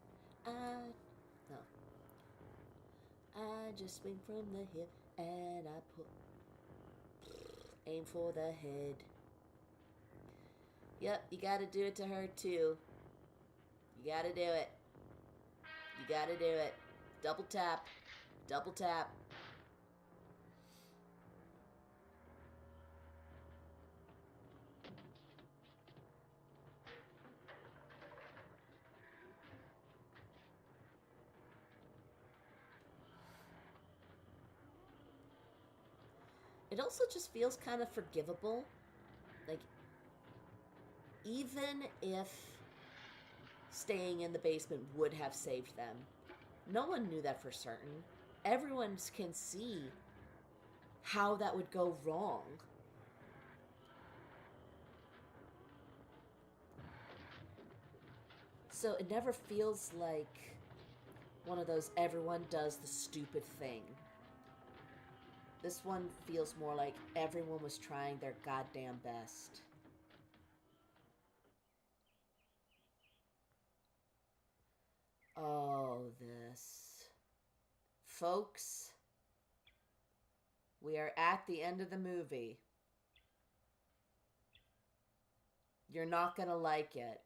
I just swing from the hip and I aim for the head. Yep, you gotta do it to her too. You gotta do it. You gotta do it. Double tap. Double tap. It also just feels kind of forgivable. Like, even if staying in the basement would have saved them, no one knew that for certain. Everyone can see how that would go wrong. So it never feels like one of those everyone does the stupid thing. This one feels more like everyone was trying their goddamn best. Oh, this. Folks, we are at the end of the movie. You're not gonna like it.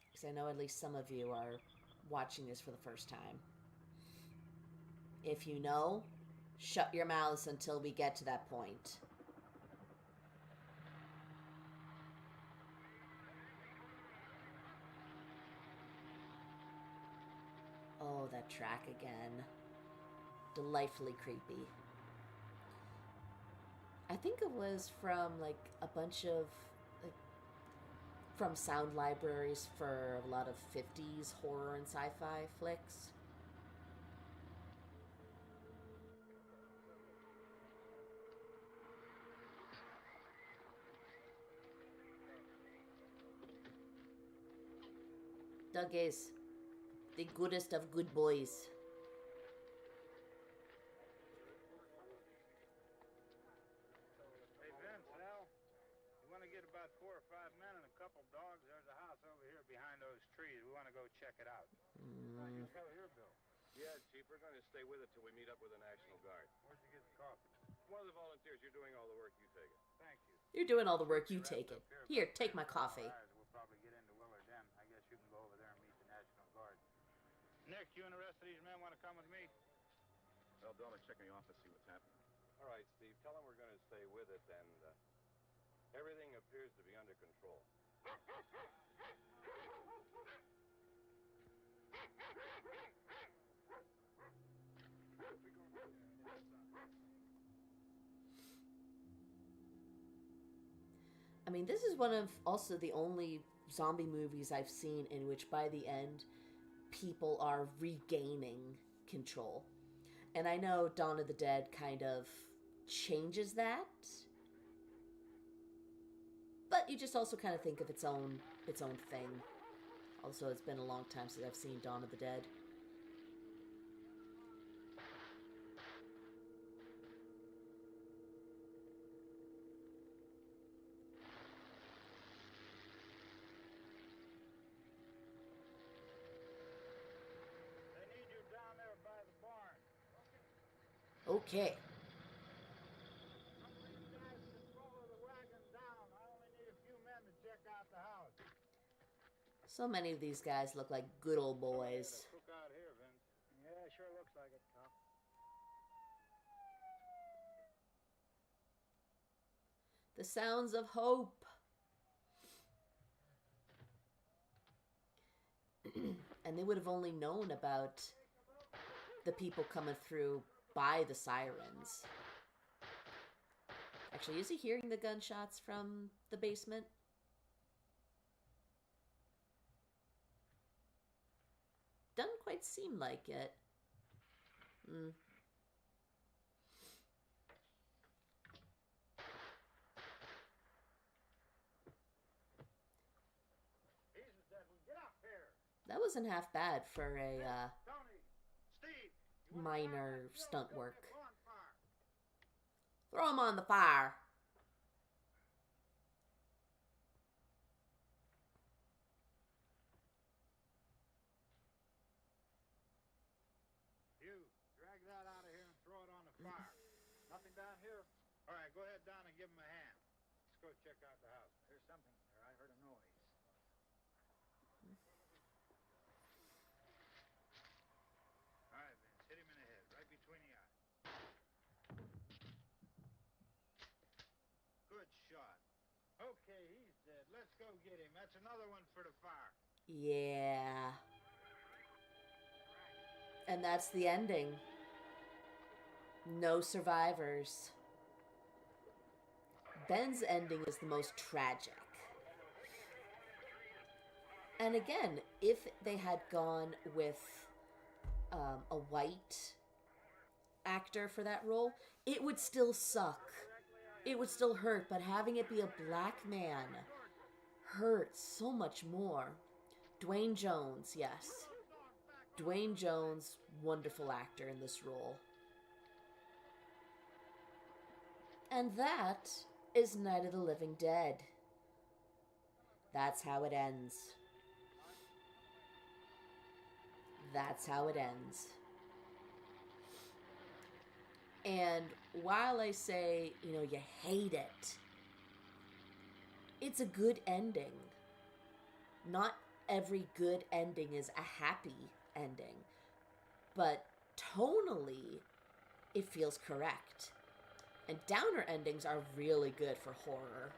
Because I know at least some of you are watching this for the first time. If you know, shut your mouths until we get to that point. Oh, that track again. Delightfully creepy. I think it was from like a bunch of from sound libraries for a lot of 50s horror and sci-fi flicks. Doug is the goodest of good boys. Hey, Vince, Al, you want to get about 4 or 5 men and a couple dogs? There's a house over here behind those trees. We want to go check it out. You go here, Bill. Yeah, Chief, we're going to stay with it till we meet up with the National Guard. Where'd you get the coffee? One of the volunteers, you're doing all the work, you take it. Thank you. You're doing all the work, you take it. Here, take my coffee. We'll probably get into Willard then. I guess you can go over there and meet the National Guard. Nick, you and the rest of these men want to come with me? Well, Bill, let's check in the office, see what's happening. All right, Steve, tell them we're going to stay with it, and everything appears to be under control. this is one of also the only zombie movies I've seen in which by the end people are regaining control. And I know Dawn of the Dead kind of changes that, but you just also kind of think of its own thing. Also, it's been a long time since I've seen Dawn of the Dead. They need you down there by the barn. Okay. Some of you guys can follow the wagon down. I only need a few men to check out the house. So many of these guys look like good old boys. Cook out here, Vince. Yeah, sure looks like it, Tom. The sounds of hope. And they would have only known about the people coming through by the sirens. Actually, is he hearing the gunshots from the basement? Doesn't quite seem like it. That wasn't half bad for a Tony, Steve, you minor stunt go work. get bonfire. Throw him on the fire. You, drag that out of here and throw it on the fire. Nothing down here? All right, go ahead down and give him a hand. Let's go check out the house. There's something there. I heard a noise. All right, Vince, hit him in the head, right between the eyes. Good shot. Okay, he's dead. Let's go get him. That's another one for the fire. Yeah. And that's the ending. No survivors. Ben's ending is the most tragic. And again, if they had gone with a white actor for that role, it would still suck. It would still hurt, but having it be a black man hurts so much more. Dwayne Jones, yes. Dwayne Jones, wonderful actor in this role. And that is Night of the Living Dead. That's how it ends. That's how it ends. And while I say, you hate it, it's a good ending. Not every good ending is a happy ending, but tonally, it feels correct. And downer endings are really good for horror.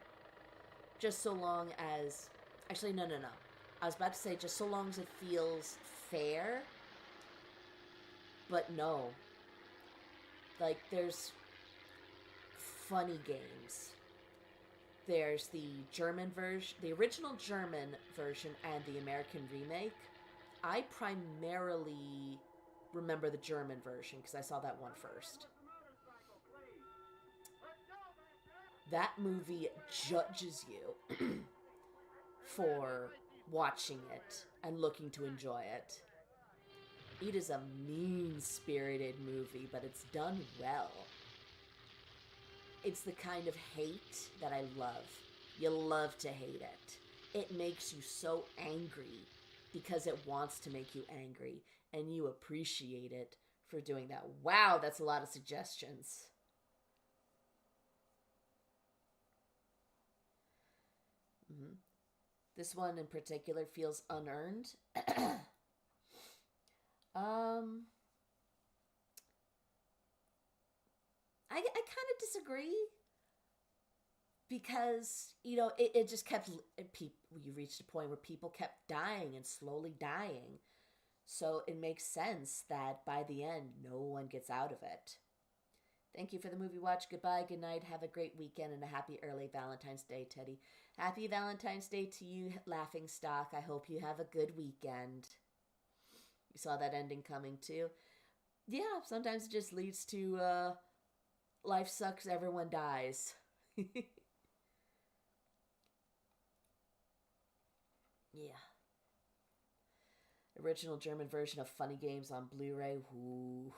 Just so long as... Actually, no. I was about to say just so long as it feels fair. But no. Like, there's funny games. There's the German version, the original German version and the American remake. I primarily remember the German version because I saw that one first. That movie judges you for watching it and looking to enjoy it. It is a mean-spirited movie, but it's done well. It's the kind of hate that I love. You love to hate it. It makes you so angry because it wants to make you angry, and you appreciate it for doing that. Wow, that's a lot of suggestions. This one in particular feels unearned. I kind of disagree because, it just kept, you reached a point where people kept dying and slowly dying. So it makes sense that by the end, no one gets out of it. Thank you for the movie watch. Goodbye, good night. Have a great weekend and a happy early Valentine's Day, Teddy. Happy Valentine's Day to you, Laughing Stock. I hope you have a good weekend. You saw that ending coming too. Yeah, sometimes it just leads to life sucks, everyone dies. Yeah. Original German version of Funny Games on Blu-ray. Ooh.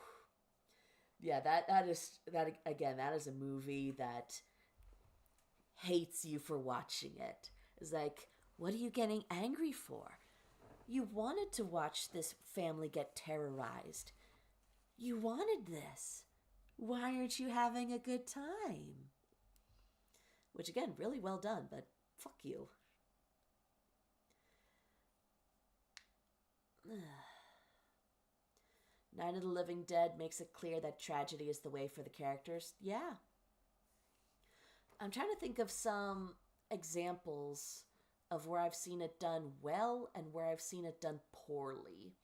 Yeah, that is a movie that hates you for watching it. It's like, what are you getting angry for? You wanted to watch this family get terrorized. You wanted this. Why aren't you having a good time? Which, again, really well done, but fuck you. Night of the Living Dead makes it clear that tragedy is the way for the characters. Yeah. I'm trying to think of some examples of where I've seen it done well and where I've seen it done poorly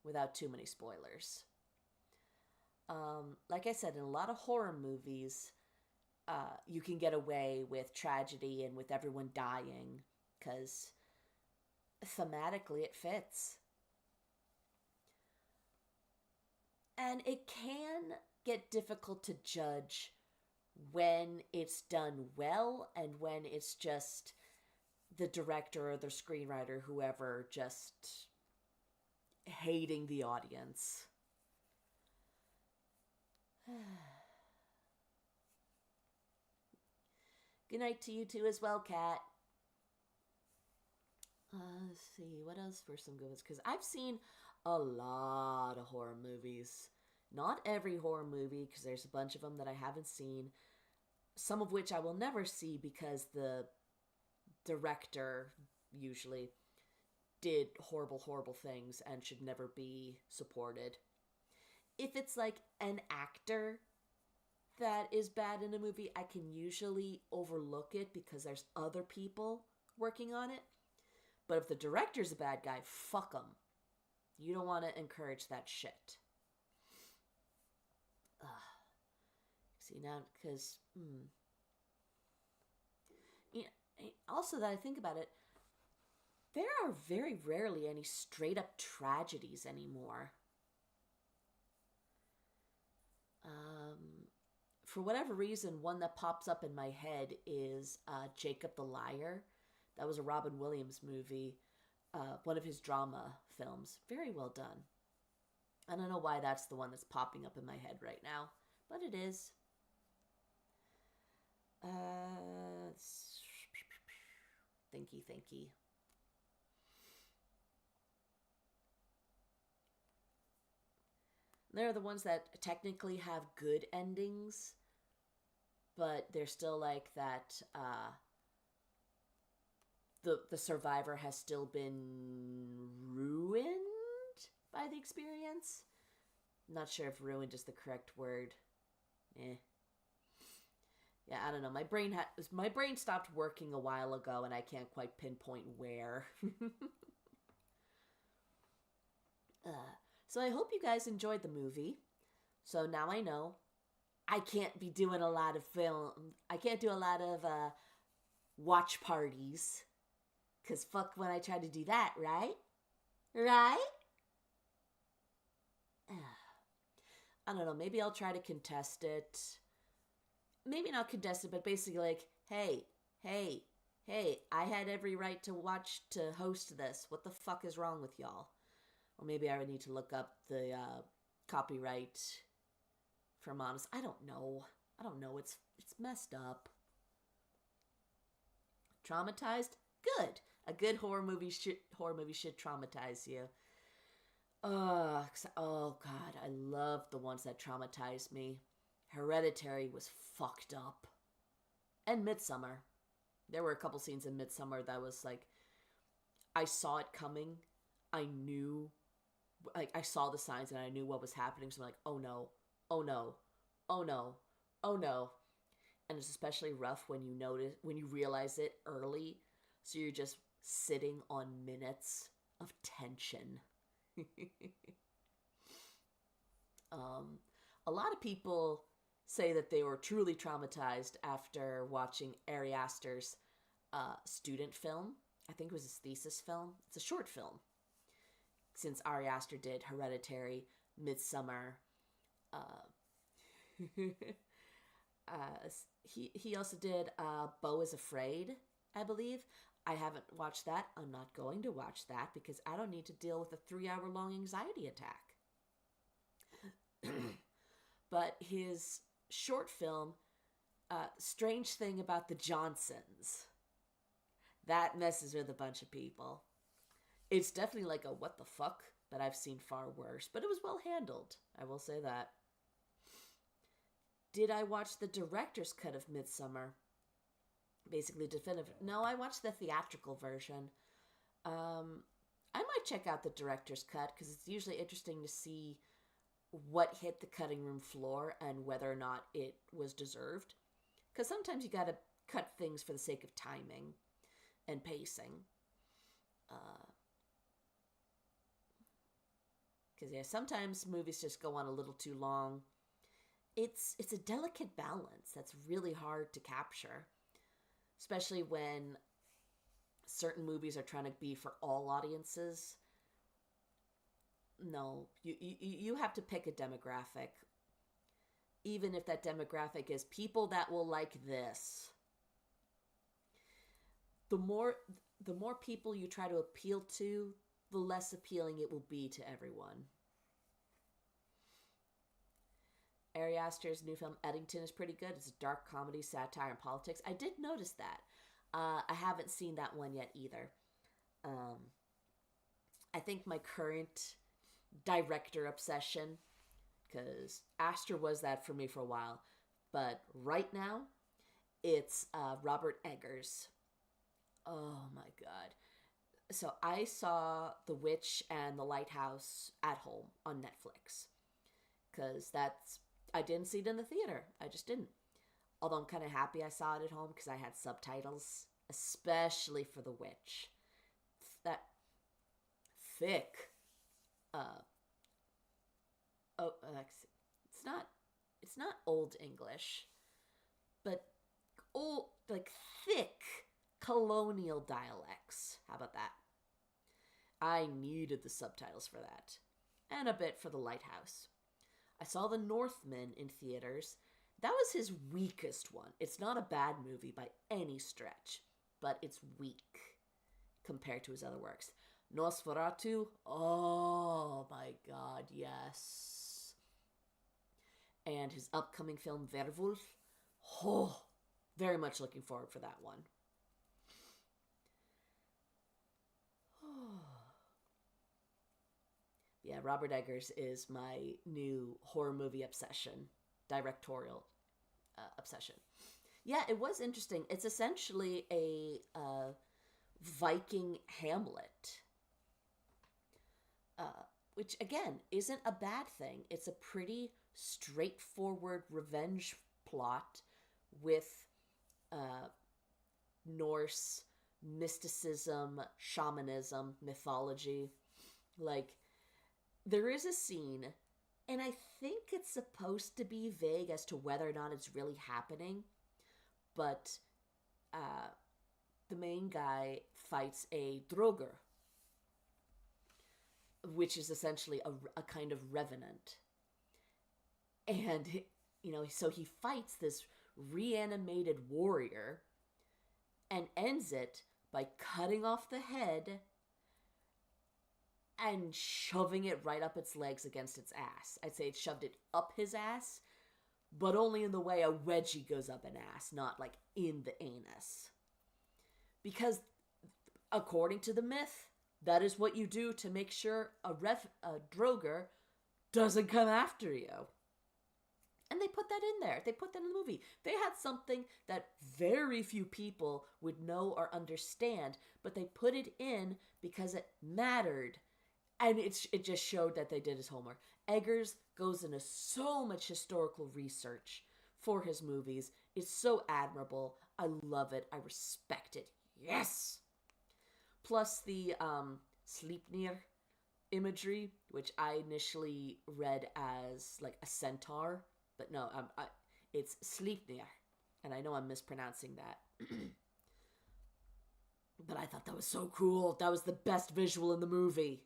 without too many spoilers. Like I said, in a lot of horror movies, you can get away with tragedy and with everyone dying because thematically it fits. And it can get difficult to judge when it's done well and when it's just the director or the screenwriter, whoever, just hating the audience. Good night to you too as well, Kat. Let's see, what else for some good ones? Because I've seen a lot of horror movies. Not every horror movie, because there's a bunch of them that I haven't seen. Some of which I will never see because the director usually did horrible, horrible things and should never be supported. If it's like an actor that is bad in a movie, I can usually overlook it because there's other people working on it. But if the director's a bad guy, fuck him. You don't want to encourage that shit. See, now, because, yeah, also that I think about it, there are very rarely any straight up tragedies anymore. For whatever reason, one that pops up in my head is Jacob the Liar. That was a Robin Williams movie, one of his drama films. Very well done. I don't know why that's the one that's popping up in my head right now, but it is. Thinky. They're the ones that technically have good endings, but they're still like that, the survivor has still been ruined by the experience. Not sure if ruined is the correct word. Yeah, I don't know. My brain stopped working a while ago, and I can't quite pinpoint where. So I hope you guys enjoyed the movie. So now I know I can't be doing a lot of film. I can't do a lot of watch parties. Because fuck when I try to do that, right? Right? I don't know. Maybe I'll try to contest it. Maybe not contest it, but basically like, hey, I had every right to host this. What the fuck is wrong with y'all? Or maybe I would need to look up the copyright from Honest. I don't know. It's messed up. Traumatized? Good. A good horror movie should traumatize you. Oh God, I love the ones that traumatized me. Hereditary was fucked up. And Midsommar. There were a couple scenes in Midsommar that was like, I saw it coming. I knew, like, I saw the signs and I knew what was happening. So I'm like, oh no. And it's especially rough when you realize it early. So you're just sitting on minutes of tension. A lot of people say that they were truly traumatized after watching Ari Aster's student film. I think it was his thesis film. It's a short film. Since Ari Aster did Hereditary, Midsommar. He also did Beau is Afraid, I believe. I haven't watched that. I'm not going to watch that because I don't need to deal with a 3-hour-long anxiety attack. But his short film, Strange Thing About the Johnsons, that messes with a bunch of people. It's definitely like a what the fuck, but I've seen far worse. But it was well handled, I will say that. Did I watch the director's cut of Midsommar? Basically definitive. No, I watched the theatrical version. I might check out the director's cut because it's usually interesting to see what hit the cutting room floor and whether or not it was deserved. Because sometimes you gotta cut things for the sake of timing and pacing. Because yeah, sometimes movies just go on a little too long. It's a delicate balance that's really hard to capture, especially when certain movies are trying to be for all audiences. No, you have to pick a demographic, even if that demographic is people that will like this. The more people you try to appeal to, the less appealing it will be to everyone. Ari Aster's new film Eddington is pretty good. It's a dark comedy, satire, and politics. I did notice that. I haven't seen that one yet either. I think my current director obsession, because Aster was that for me for a while, but right now it's Robert Eggers. Oh my god. So I saw The Witch and The Lighthouse at home on Netflix, because I didn't see it in the theater. I just didn't. Although I'm kind of happy I saw it at home because I had subtitles, especially for The Witch. That thick. It's not Old English, but old, like thick colonial dialects. How about that? I needed the subtitles for that, and a bit for The Lighthouse. I saw The Northman in theaters. That was his weakest one. It's not a bad movie by any stretch, but it's weak compared to his other works. Nosferatu, oh my god, yes. And his upcoming film Werewolf, oh, very much looking forward for that one. Yeah, Robert Eggers is my new horror movie obsession, directorial obsession. Yeah, it was interesting. It's essentially a Viking Hamlet, which again isn't a bad thing. It's a pretty straightforward revenge plot with Norse mysticism, shamanism, mythology. Like, there is a scene, and I think it's supposed to be vague as to whether or not it's really happening, but the main guy fights a Draugr, which is essentially a kind of revenant. And, you know, so he fights this reanimated warrior and ends it by cutting off the head and shoving it right up its legs against its ass. I'd say it shoved it up his ass, but only in the way a wedgie goes up an ass, not like in the anus. Because according to the myth, that is what you do to make sure a Draugr doesn't come after you. And they put that in there. They put that in the movie. They had something that very few people would know or understand, but they put it in because it mattered. And it just showed that they did his homework. Eggers goes into so much historical research for his movies. It's so admirable. I love it. I respect it. Yes! Plus the Sleipnir imagery, which I initially read as like a centaur. But no, It's Sleipnir. And I know I'm mispronouncing that. But I thought that was so cool. That was the best visual in the movie.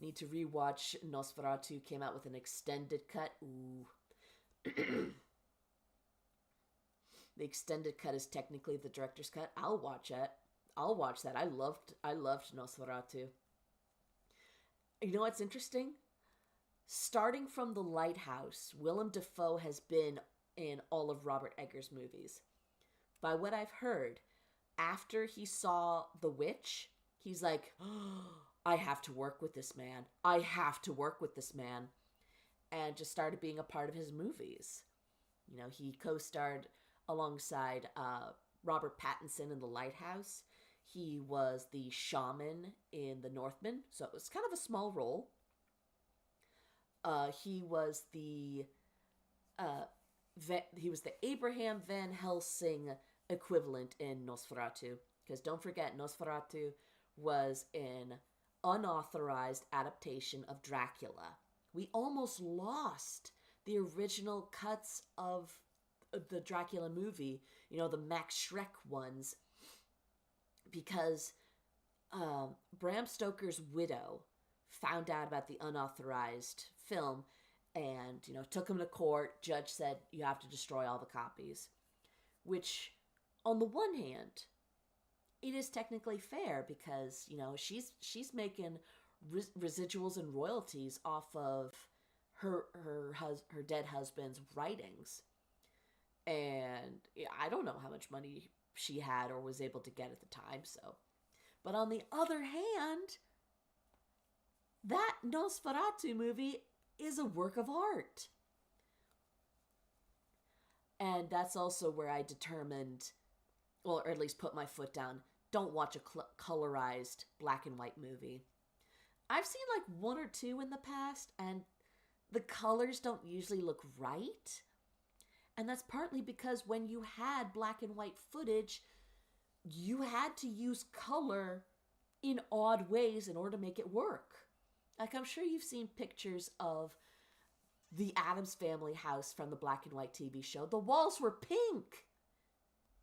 Need to rewatch Nosferatu. Came out with an extended cut. Ooh. The extended cut is technically the director's cut. I'll watch it. I'll watch that. I loved Nosferatu. You know what's interesting? Starting from The Lighthouse, Willem Dafoe has been in all of Robert Eggers' movies. By what I've heard, after he saw The Witch, he's like, oh, I have to work with this man. I have to work with this man. And just started being a part of his movies. You know, he co-starred alongside Robert Pattinson in The Lighthouse. He was the shaman in The Northman, so it was kind of a small role. He was the Abraham Van Helsing equivalent in Nosferatu, because don't forget, Nosferatu was an unauthorized adaptation of Dracula. We almost lost the original cuts of the Dracula movie, you know, the Max Schreck ones, because Bram Stoker's widow found out about the unauthorized film and, you know, took him to court. Judge said, you have to destroy all the copies. Which, on the one hand, it is technically fair because, you know, she's making residuals and royalties off of her dead husband's writings. And I don't know how much money she had or was able to get at the time, so. But on the other hand, that Nosferatu movie is a work of art. And that's also where I determined, well, or at least put my foot down, don't watch a colorized black and white movie. I've seen like one or two in the past, and the colors don't usually look right. And that's partly because when you had black and white footage, you had to use color in odd ways in order to make it work. Like, I'm sure you've seen pictures of the Addams Family house from the black and white TV show. The walls were pink.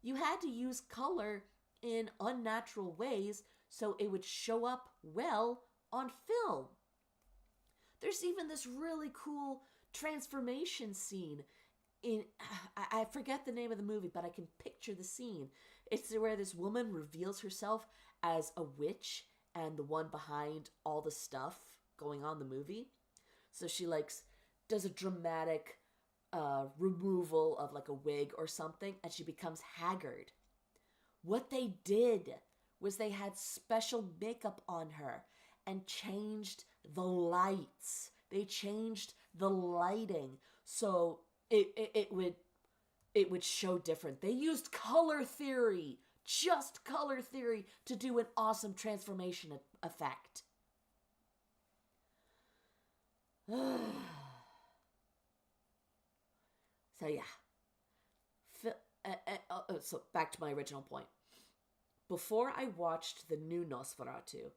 You had to use color in unnatural ways so it would show up well on film. There's even this really cool transformation scene in, I forget the name of the movie, but I can picture the scene. It's where this woman reveals herself as a witch and the one behind all the stuff going on in the movie. So she like does a dramatic removal of like a wig or something, and she becomes haggard. What they did was they had special makeup on her and changed the lights. They changed the lighting so it would show different. They used color theory, just color theory, to do an awesome transformation effect. So yeah. So back to my original point. Before I watched the new Nosferatu,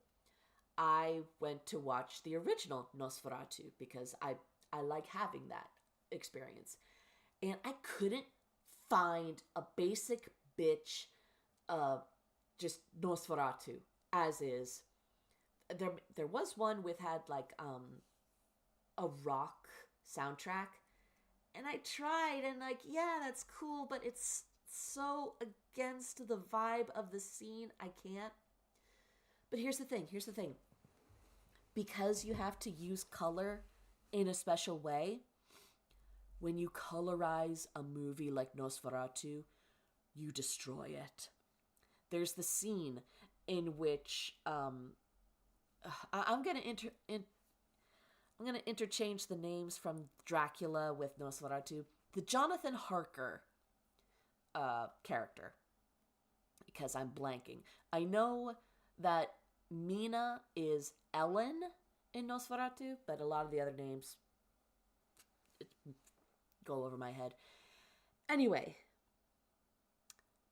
I went to watch the original Nosferatu because I like having that experience. And I couldn't find a basic bitch just Nosferatu as is. There was one with had like a rock soundtrack, and I tried, and like, yeah, that's cool, but it's so against the vibe of the scene, I can't. But here's the thing, because you have to use color in a special way, when you colorize a movie like Nosferatu, you destroy it. There's the scene in which I'm gonna interchange the names from Dracula with Nosferatu. The Jonathan Harker character, because I'm blanking. I know that Mina is Ellen in Nosferatu, but a lot of the other names go over my head. Anyway,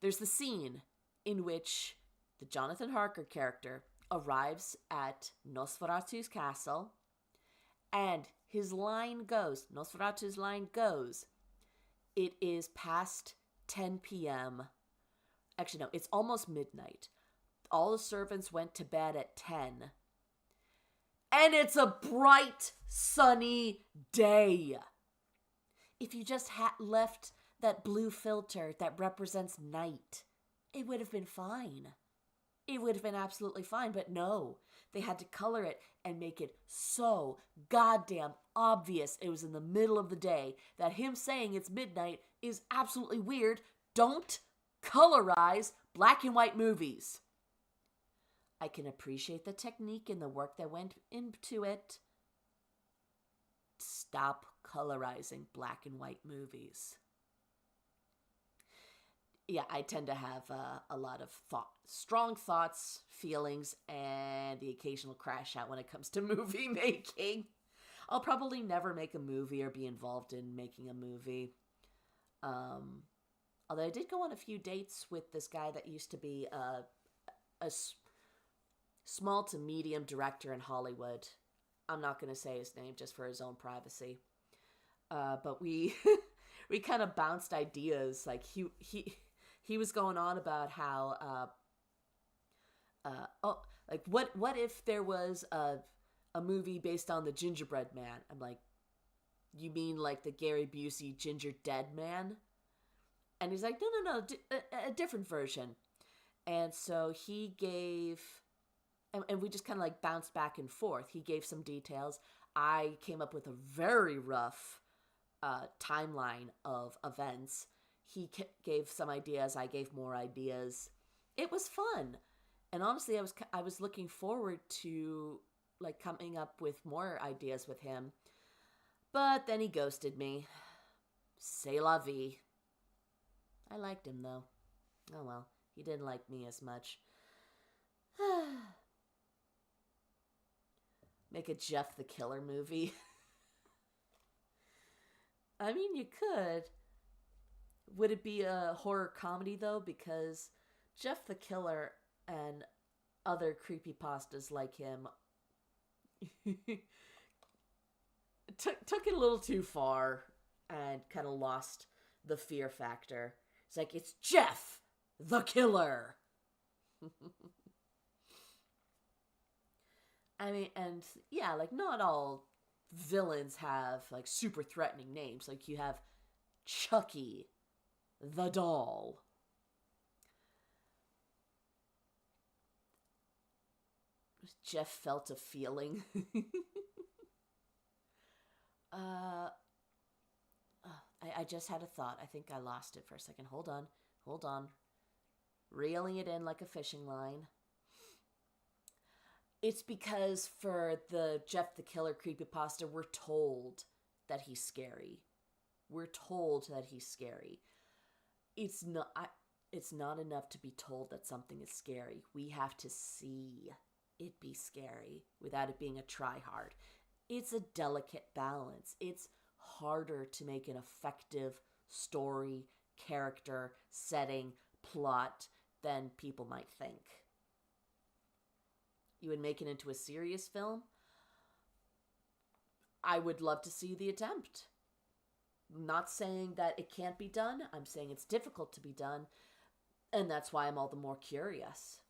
there's the scene in which the Jonathan Harker character arrives at Nosferatu's castle, And his line goes, Nosferatu's line goes, it is past 10 p.m. Actually, no, it's almost midnight. All the servants went to bed at 10. And it's a bright, sunny day. If you just had left that blue filter that represents night, it would have been fine. It would have been absolutely fine, but no. They had to color it and make it so goddamn obvious it was in the middle of the day that him saying it's midnight is absolutely weird. Don't colorize black and white movies. I can appreciate the technique and the work that went into it. Stop colorizing black and white movies. Yeah, I tend to have a lot of strong thoughts, feelings, and the occasional crash out when it comes to movie making. I'll probably never make a movie or be involved in making a movie. Although I did go on a few dates with this guy that used to be a small to medium director in Hollywood. I'm not going to say his name just for his own privacy. But we we kind of bounced ideas. Like he was going on about how what if there was a movie based on the Gingerbread Man? I'm like, you mean like the Gary Busey Ginger Dead Man? And he's like, no, a different version. And so he gave, and we just kind of like bounced back and forth. He gave some details. I came up with a very rough timeline of events. He gave some ideas. I gave more ideas. It was fun. And honestly, I was looking forward to like coming up with more ideas with him. But then he ghosted me. C'est la vie. I liked him though. Oh well, he didn't like me as much. Make a Jeff the Killer movie. I mean, you could. Would it be a horror comedy though? Because Jeff the Killer and other creepypastas like him took it a little too far and kind of lost the fear factor. It's like, it's Jeff the Killer. I mean, and yeah, like not all villains have like super threatening names. Like you have Chucky the doll. Jeff felt a feeling. I just had a thought. I think I lost it for a second. Hold on. Reeling it in like a fishing line. It's because for the Jeff the Killer creepypasta, we're told that he's scary. It's not enough to be told that something is scary. We have to see it be scary without it being a try-hard. It's a delicate balance. It's harder to make an effective story, character, setting, plot than people might think. You would make it into a serious film? I would love to see the attempt. I'm not saying that it can't be done. I'm saying it's difficult to be done. And that's why I'm all the more curious.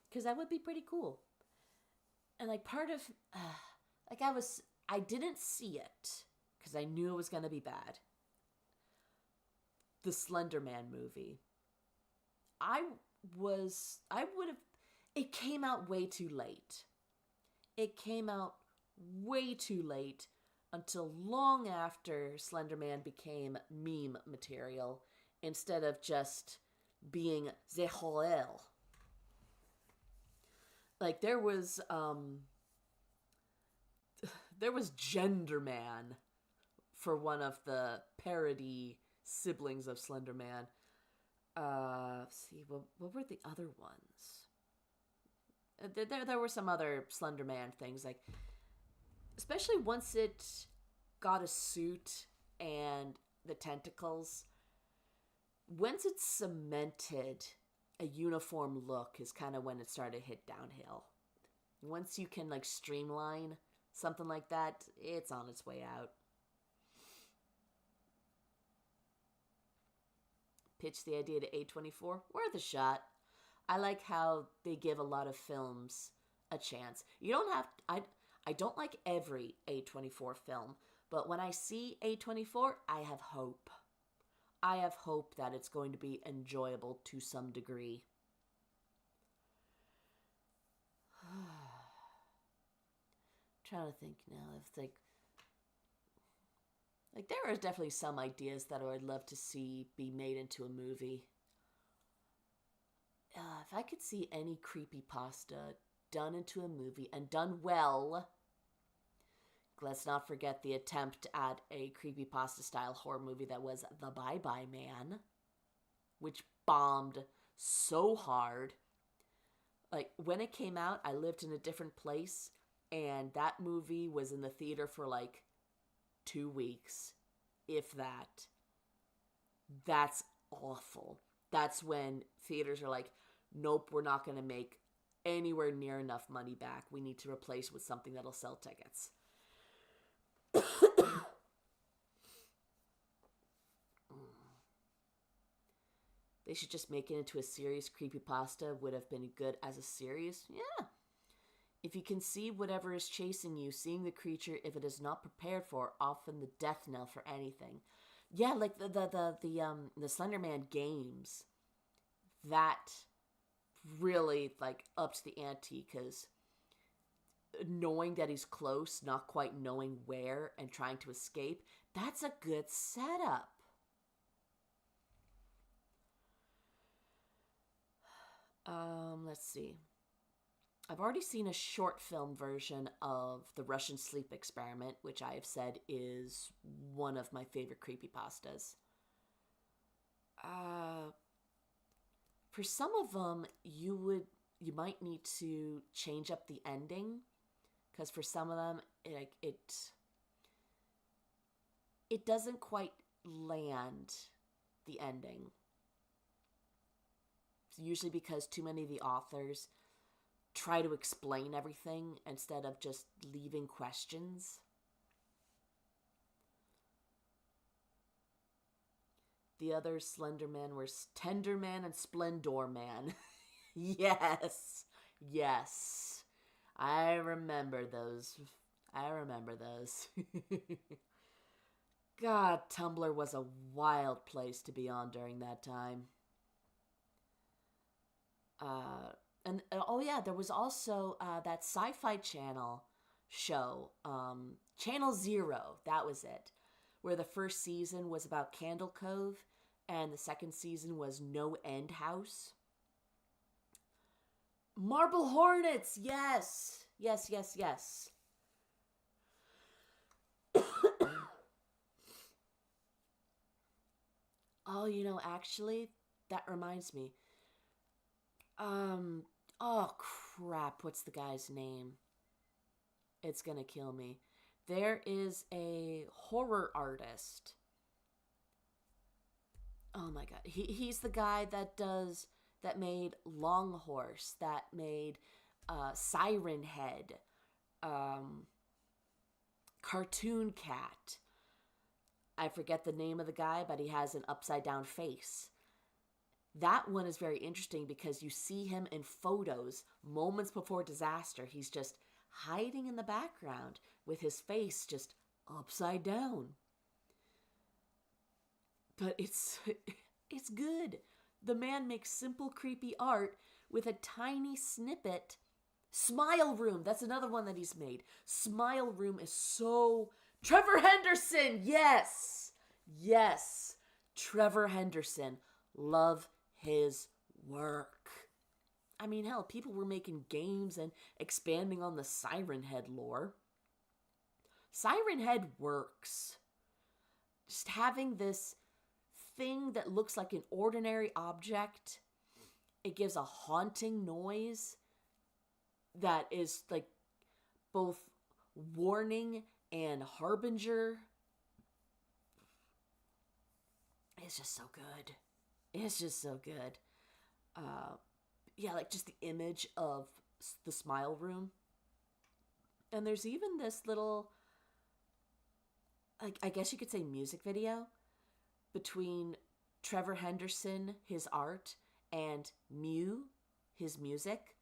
Because that would be pretty cool. And like part of, I didn't see it because I knew it was going to be bad. The Slender Man movie. It came out way too late. It came out way too late until long after Slender Man became meme material instead of just being the horror. Like there was Gender Man for one of the parody siblings of Slender Man. Let's see, what were the other ones? There were some other Slender Man things, like especially once it got a suit and the tentacles. Once it cemented a uniform look is kind of when it started to hit downhill. Once you can like streamline something like that, it's on its way out. Pitch the idea to A24, worth a shot. I like how they give a lot of films a chance. You don't have I don't like every A24 film, but when I see A24, I have hope. I have hope that it's going to be enjoyable to some degree. Trying to think now if like there are definitely some ideas that I would love to see be made into a movie. If I could see any creepypasta done into a movie and done well, let's not forget the attempt at a creepypasta style horror movie that was The Bye Bye Man, which bombed so hard. Like, when it came out, I lived in a different place, and that movie was in the theater for like 2 weeks, if that. That's awful. That's when theaters are like, nope, we're not going to make anywhere near enough money back. We need to replace with something that'll sell tickets. They should just make it into a series. Creepypasta would have been good as a series. Yeah. If you can see whatever is chasing you, seeing the creature, if it is not prepared for, often the death knell for anything. Yeah, like the Slender Man games. That really like upped the ante, because knowing that he's close, not quite knowing where, and trying to escape, that's a good setup. Let's see. I've already seen a short film version of the Russian Sleep Experiment, which I have said is one of my favorite creepypastas. For some of them, you might need to change up the ending, because for some of them, it doesn't quite land the ending. Usually because too many of the authors try to explain everything instead of just leaving questions. The other Slender Man were Tender Man and Splendor Man. Yes. Yes. I remember those. God, Tumblr was a wild place to be on during that time. There was also that Sci-Fi Channel show, Channel Zero, that was it, where the first season was about Candle Cove, and the second season was No End House. Marble Hornets, yes! Yes. Oh, actually, that reminds me. Oh crap, what's the guy's name? It's gonna kill me. There is a horror artist. Oh my god. He's the guy that made Long Horse, that made Siren Head, Cartoon Cat. I forget the name of the guy, but he has an upside down face. That one is very interesting because you see him in photos moments before disaster. He's just hiding in the background with his face just upside down. But it's good. The man makes simple, creepy art with a tiny snippet. Smile Room, that's another one that he's made. Smile Room is so... Trevor Henderson, yes! Yes, Trevor Henderson. Love his work. I mean, hell, people were making games and expanding on the Siren Head lore. Siren Head works. Just having this thing that looks like an ordinary object, it gives a haunting noise that is like both warning and harbinger. It's just so good. It's just so good. Like just the image of the Smile Room. And there's even this little, I guess you could say, music video between Trevor Henderson, his art, and Mew, his music,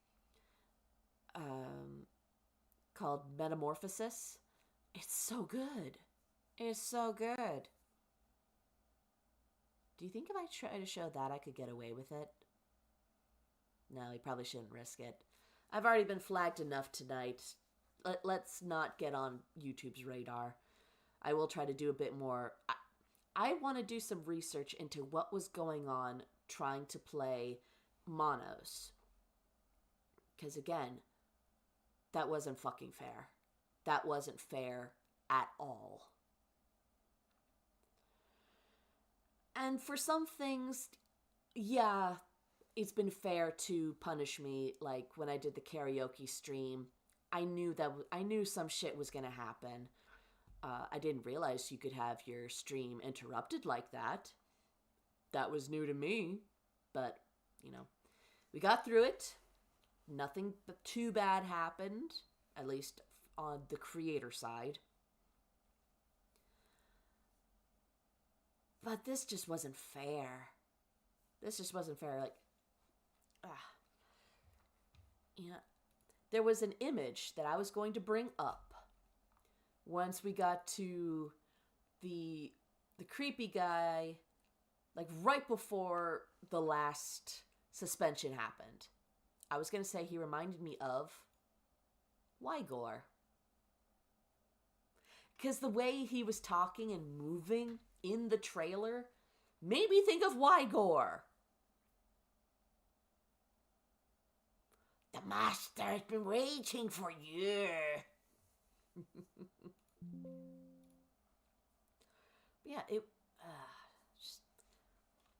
called Metamorphosis. It's so good. It's so good. Do you think if I try to show that I could get away with it? No, you probably shouldn't risk it. I've already been flagged enough tonight. Let's not get on YouTube's radar. I will try to do a bit more. I want to do some research into what was going on trying to play monos. Because again, that wasn't fucking fair. That wasn't fair at all. And for some things, yeah, it's been fair to punish me. Like when I did the karaoke stream, I knew some shit was gonna happen. I didn't realize you could have your stream interrupted like that. That was new to me, but you know, we got through it. Nothing too bad happened, at least on the creator side. But this just wasn't fair. This just wasn't fair. Like, yeah. There was an image that I was going to bring up once we got to the creepy guy, like right before the last suspension happened. I was going to say he reminded me of Wygor. Because the way he was talking and moving in the trailer made me think of Wygor. The master has been waiting for you. Yeah, it just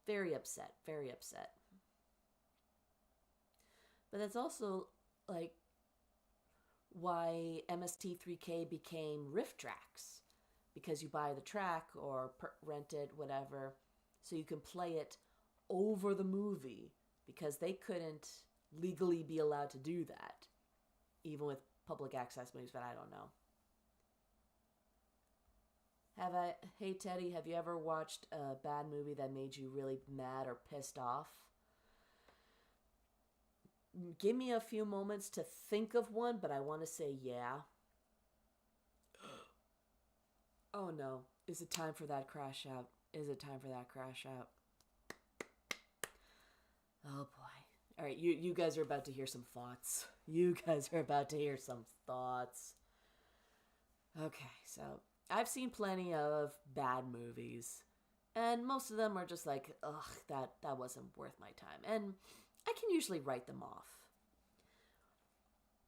very upset, very upset. But that's also like why MST3K became Riff Tracks, because you buy the track or rent it, whatever, so you can play it over the movie, because they couldn't legally be allowed to do that, even with public access movies, but I don't know. Hey Teddy, have you ever watched a bad movie that made you really mad or pissed off? Give me a few moments to think of one, but I want to say yeah. Oh no. Is it time for that crash out? Is it time for that crash out? Oh boy. Alright, you guys are about to hear some thoughts. You guys are about to hear some thoughts. Okay, so I've seen plenty of bad movies, and most of them are just like, ugh, that wasn't worth my time. And I can usually write them off.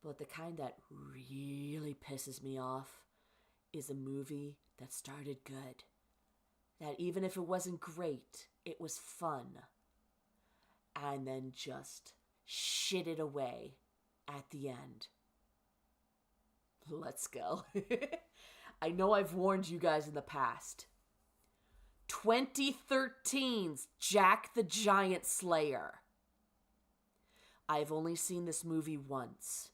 But the kind that really pisses me off is a movie that started good. That even if it wasn't great, it was fun. And then just shit it away at the end. Let's go. I know I've warned you guys in the past. 2013's Jack the Giant Slayer. I've only seen this movie once,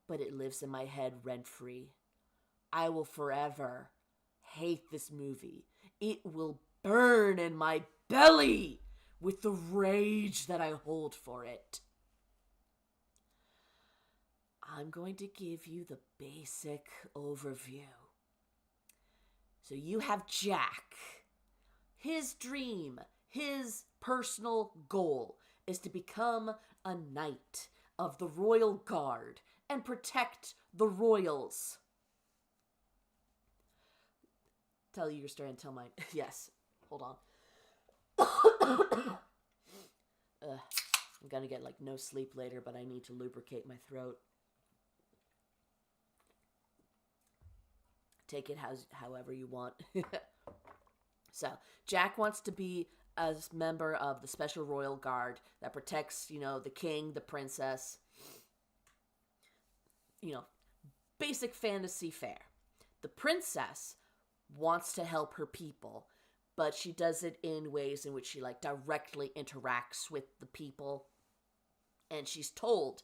but it lives in my head rent-free. I will forever hate this movie. It will burn in my belly with the rage that I hold for it. I'm going to give you the basic overview. So you have Jack. His dream, his personal goal is to become a knight of the Royal Guard and protect the royals. Tell you your story and tell mine. Yes, hold on. I'm gonna get like no sleep later, but I need to lubricate my throat. Take it however you want. So, Jack wants to be a member of the Special Royal Guard that protects, the king, the princess. Basic fantasy fare. The princess wants to help her people, but she does it in ways in which she directly interacts with the people. And she's told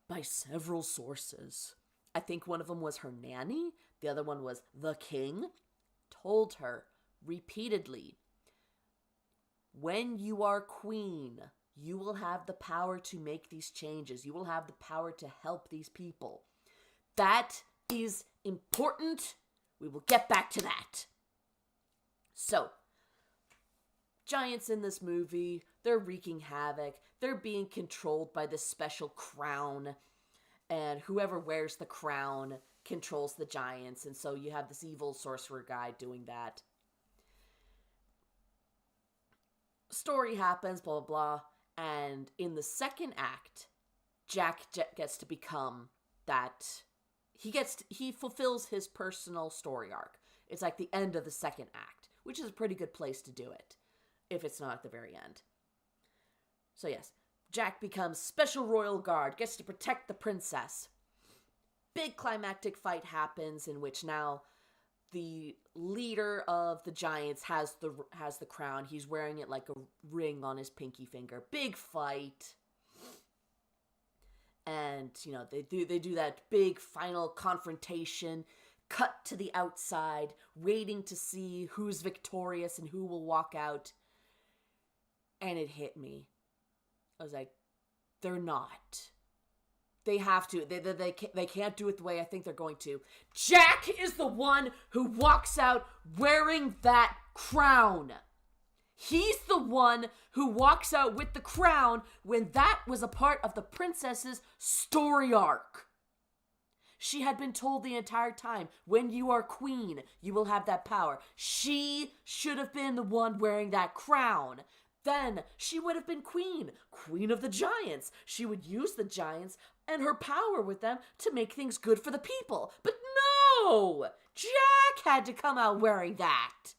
by several sources I think one of them was her nanny, the other one was the king, told her repeatedly, when you are queen, you will have the power to make these changes. You will have the power to help these people. That is important. We will get back to that. So, giants in this movie, they're wreaking havoc. They're being controlled by this special crown. And whoever wears the crown controls the giants. And so you have this evil sorcerer guy doing that. Story happens, blah, blah, blah. And in the second act, Jack gets to become that. He fulfills his personal story arc. It's like the end of the second act, which is a pretty good place to do it, if it's not at the very end. So yes, Jack becomes Special Royal Guard, gets to protect the princess. Big climactic fight happens in which now the leader of the giants has the crown. He's wearing it like a ring on his pinky finger. Big fight. And, you know, they do that big final confrontation, cut to the outside, waiting to see who's victorious and who will walk out. And it hit me. I was like, they're not. They have to. They can't do it the way I think they're going to. Jack is the one who walks out wearing that crown. He's the one who walks out with the crown when that was a part of the princess's story arc. She had been told the entire time, when you are queen, you will have that power. She should have been the one wearing that crown. Then she would have been queen of the giants. She would use the giants and her power with them to make things good for the people. But no! Jack had to come out wearing that.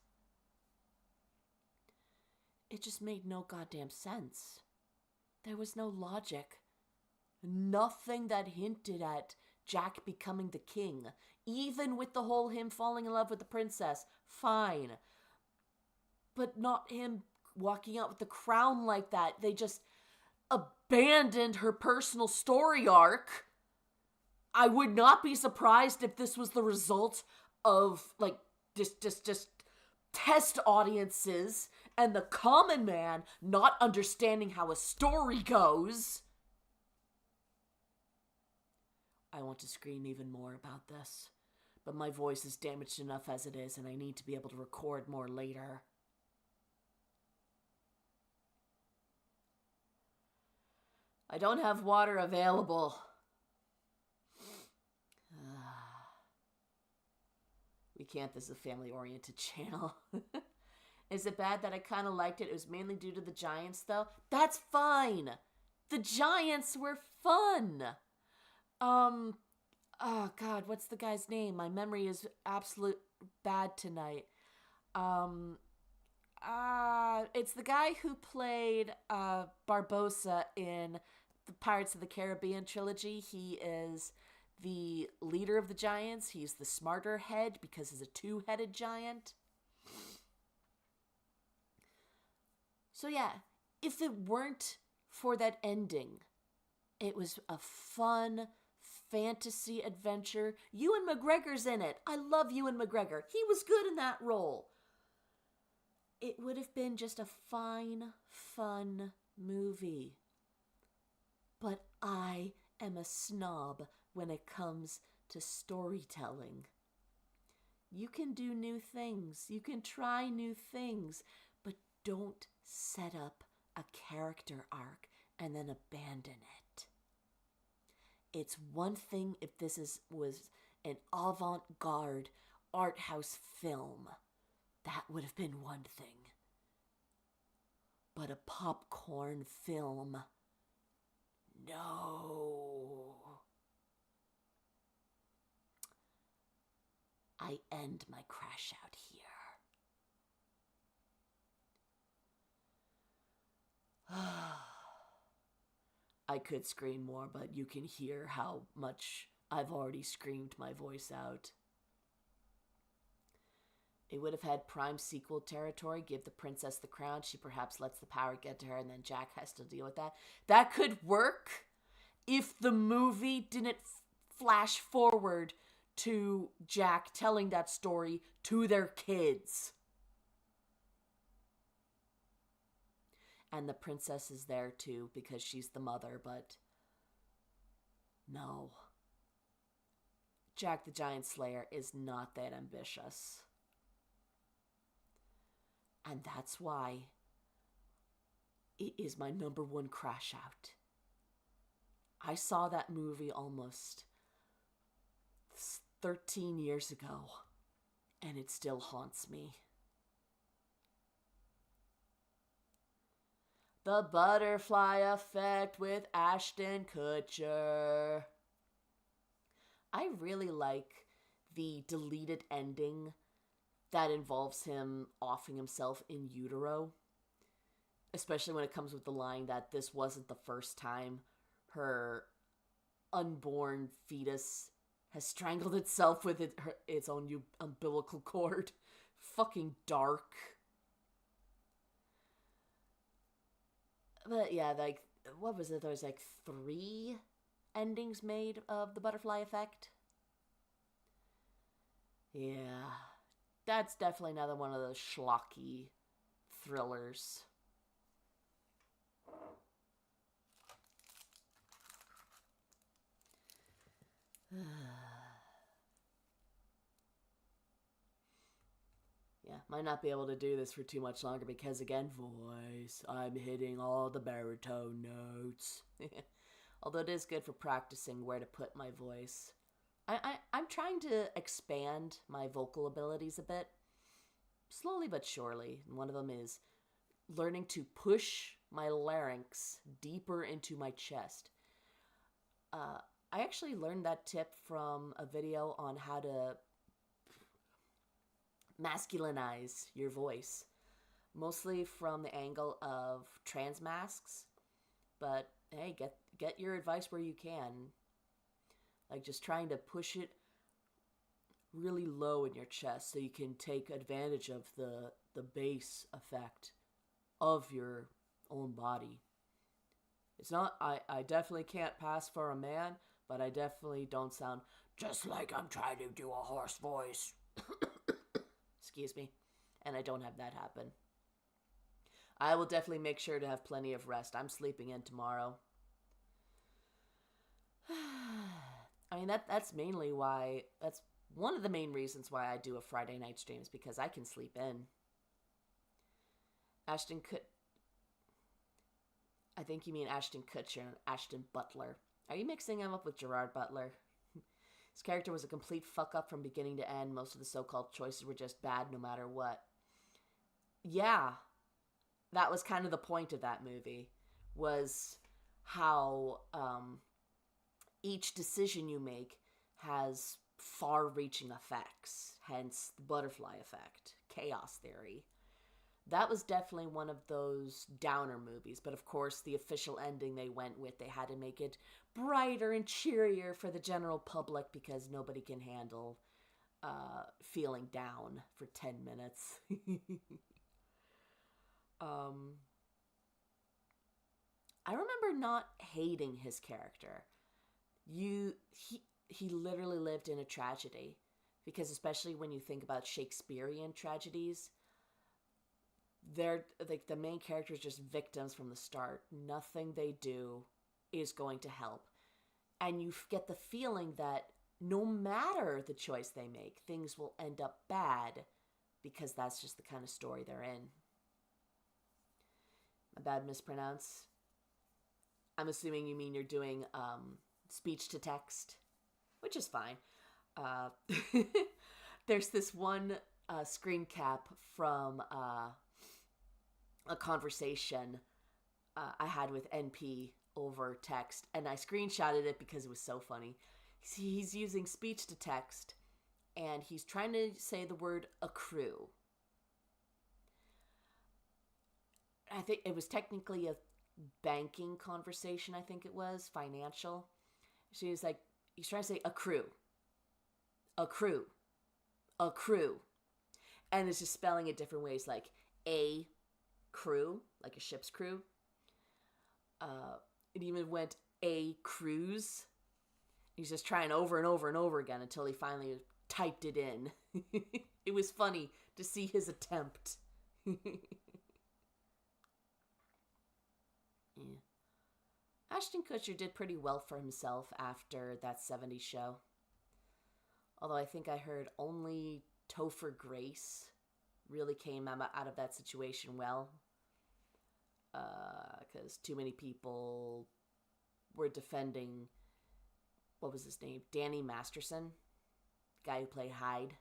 It just made no goddamn sense. There was no logic. Nothing that hinted at Jack becoming the king. Even with the whole him falling in love with the princess. Fine. But not him walking out with the crown like that. They just abandoned her personal story arc. I would not be surprised if this was the result of, like, just test audiences and the common man not understanding how a story goes. I want to scream even more about this, but my voice is damaged enough as it is, and I need to be able to record more later. I don't have water available. We can't, this is a family-oriented channel. Is it bad that I kind of liked it? It was mainly due to the giants, though. That's fine. The giants were fun. Oh, God, what's the guy's name? My memory is absolute bad tonight. It's the guy who played Barbossa in the Pirates of the Caribbean trilogy. He is the leader of the giants. He's the smarter head because he's a two-headed giant. So yeah, if it weren't for that ending, it was a fun fantasy adventure. Ewan McGregor's in it. I love Ewan McGregor. He was good in that role. It would have been just a fine, fun movie. But I am a snob when it comes to storytelling. You can do new things. You can try new things. But don't set up a character arc and then abandon it. It's one thing if this was an avant-garde art house film. That would have been one thing. But a popcorn film, no. I end my crash out here. I could scream more, but you can hear how much I've already screamed my voice out. It would have had prime sequel territory, give the princess the crown, she perhaps lets the power get to her, and then Jack has to deal with that. That could work if the movie didn't flash forward to Jack telling that story to their kids. And the princess is there too because she's the mother, but no. Jack the Giant Slayer is not that ambitious. And that's why it is my number one crash out. I saw that movie almost 13 years ago, and it still haunts me. The Butterfly Effect with Ashton Kutcher. I really like the deleted ending that involves him offing himself in utero. Especially when it comes with the line that this wasn't the first time her unborn fetus has strangled itself with its own umbilical cord. Fucking dark. But yeah, like, what was it? There was like 3 endings made of The Butterfly Effect. Yeah, that's definitely another one of those schlocky thrillers. Yeah, might not be able to do this for too much longer because, again, voice. I'm hitting all the baritone notes. Although it is good for practicing where to put my voice. I'm trying to expand my vocal abilities a bit. Slowly but surely. And one of them is learning to push my larynx deeper into my chest. I actually learned that tip from a video on how to masculinize your voice. Mostly from the angle of trans masks. But hey, get your advice where you can. Like just trying to push it really low in your chest so you can take advantage of the bass effect of your own body. It's not, I definitely can't pass for a man, but I definitely don't sound just like I'm trying to do a hoarse voice. Excuse me. And I don't have that happen. I will definitely make sure to have plenty of rest. I'm sleeping in tomorrow. I mean, that's mainly why, that's one of the main reasons why I do a Friday night stream is because I can sleep in. I think you mean Ashton Kutcher and Ashton Butler. Are you mixing him up with Gerard Butler? His character was a complete fuck-up from beginning to end. Most of the so-called choices were just bad no matter what. Yeah. That was kind of the point of that movie. Was how each decision you make has far-reaching effects. Hence, the butterfly effect. Chaos theory. That was definitely one of those downer movies, but of course the official ending they went with, they had to make it brighter and cheerier for the general public because nobody can handle feeling down for 10 minutes. I remember not hating his character. He literally lived in a tragedy, because especially when you think about Shakespearean tragedies, they're like the main characters just victims from the start. Nothing they do is going to help. And you get the feeling that no matter the choice they make, things will end up bad because that's just the kind of story they're in. My bad mispronounce. I'm assuming you mean you're doing speech to text, which is fine. There's this one screen cap from a conversation I had with NP over text, and I screenshotted it because it was so funny. He's using speech to text, and he's trying to say the word accrue. I think it was technically a banking conversation, I think it was, financial. She was like, he's trying to say accrue. Accrue. Accrue. And it's just spelling it different ways, like a crew, like a ship's crew. It even went a cruise. He's just trying over and over and over again until he finally typed it in. It was funny to see his attempt. Yeah. Ashton Kutcher did pretty well for himself after that 70s show. Although I think I heard only Topher Grace really came out of that situation well. Because too many people were defending, what was his name? Danny Masterson, the guy who played Hyde.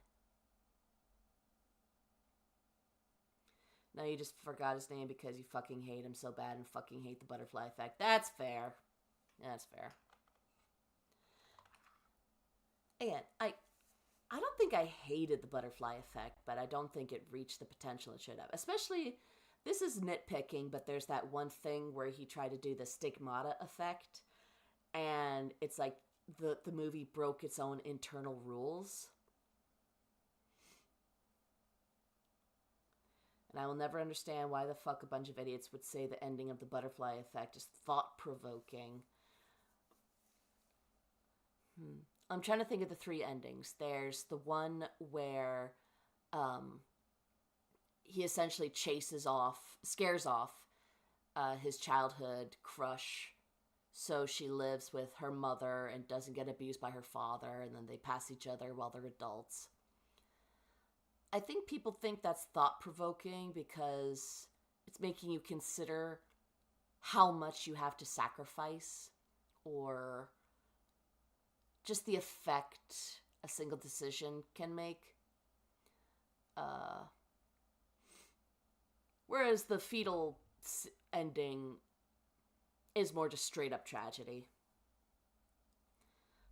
No, you just forgot his name because you fucking hate him so bad and fucking hate the butterfly effect. That's fair. That's fair. Again, I don't think I hated the butterfly effect, but I don't think it reached the potential it should have. Especially, this is nitpicking, but there's that one thing where he tried to do the stigmata effect, and it's like the movie broke its own internal rules. And I will never understand why the fuck a bunch of idiots would say the ending of the butterfly effect is thought-provoking. I'm trying to think of the three endings. There's the one where he essentially scares off his childhood crush, so she lives with her mother and doesn't get abused by her father, and then they pass each other while they're adults. I think people think that's thought-provoking because it's making you consider how much you have to sacrifice, or just the effect a single decision can make. Whereas the fetal ending is more just straight-up tragedy.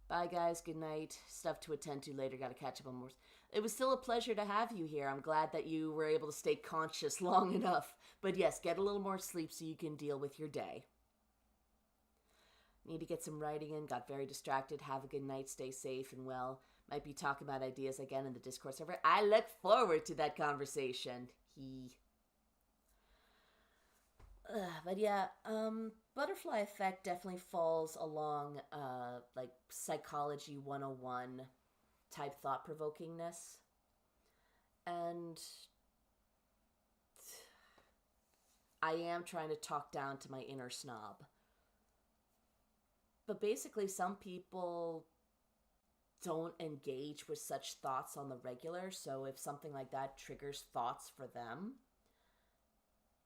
Bye, guys. Good night. Stuff to attend to later. Gotta catch up on more. It was still a pleasure to have you here. I'm glad that you were able to stay conscious long enough. But yes, get a little more sleep so you can deal with your day. Need to get some writing in. Got very distracted. Have a good night. Stay safe and well. Might be talking about ideas again in the Discord server. I look forward to that conversation. But yeah, Butterfly Effect definitely falls along, like, Psychology 101 type thought-provokingness. And I am trying to talk down to my inner snob. But basically, some people don't engage with such thoughts on the regular, so if something like that triggers thoughts for them,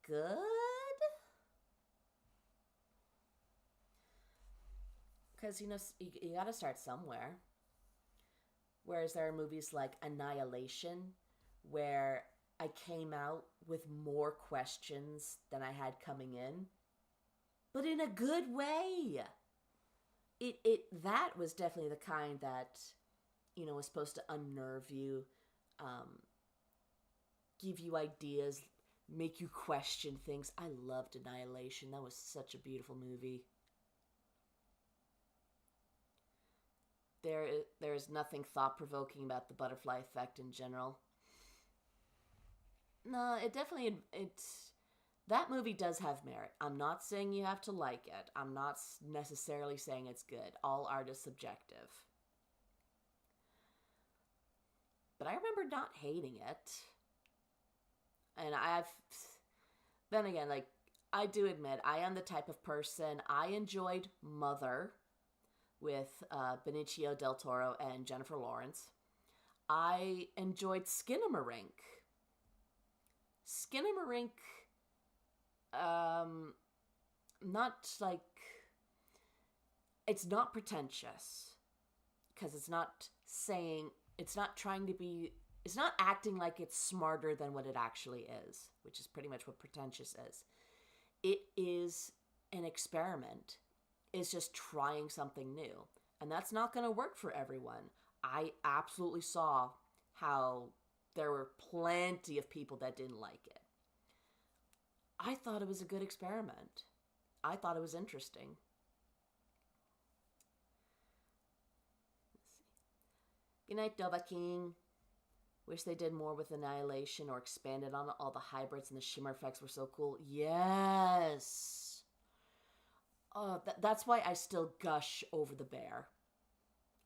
good? Because, you know, you gotta start somewhere. Whereas there are movies like Annihilation, where I came out with more questions than I had coming in. But in a good way! That was definitely the kind that, you know, was supposed to unnerve you, give you ideas, make you question things. I loved Annihilation. That was such a beautiful movie. There's nothing thought-provoking about the butterfly effect in general. No, that movie does have merit. I'm not saying you have to like it. I'm not necessarily saying it's good. All art is subjective. But I remember not hating it. And then again, like, I do admit, I am the type of person, I enjoyed Mother with Benicio del Toro and Jennifer Lawrence. I enjoyed Skinamarink. Skinamarink, not like, it's not pretentious, because it's not acting like it's smarter than what it actually is, which is pretty much what pretentious is. It is an experiment. It's just trying something new. And that's not going to work for everyone. I absolutely saw how there were plenty of people that didn't like it. I thought it was a good experiment. I thought it was interesting. Let's see. Good night, Doba King. Wish they did more with Annihilation or expanded on it. All the hybrids and the shimmer effects were so cool. Yes! That's why I still gush over the bear.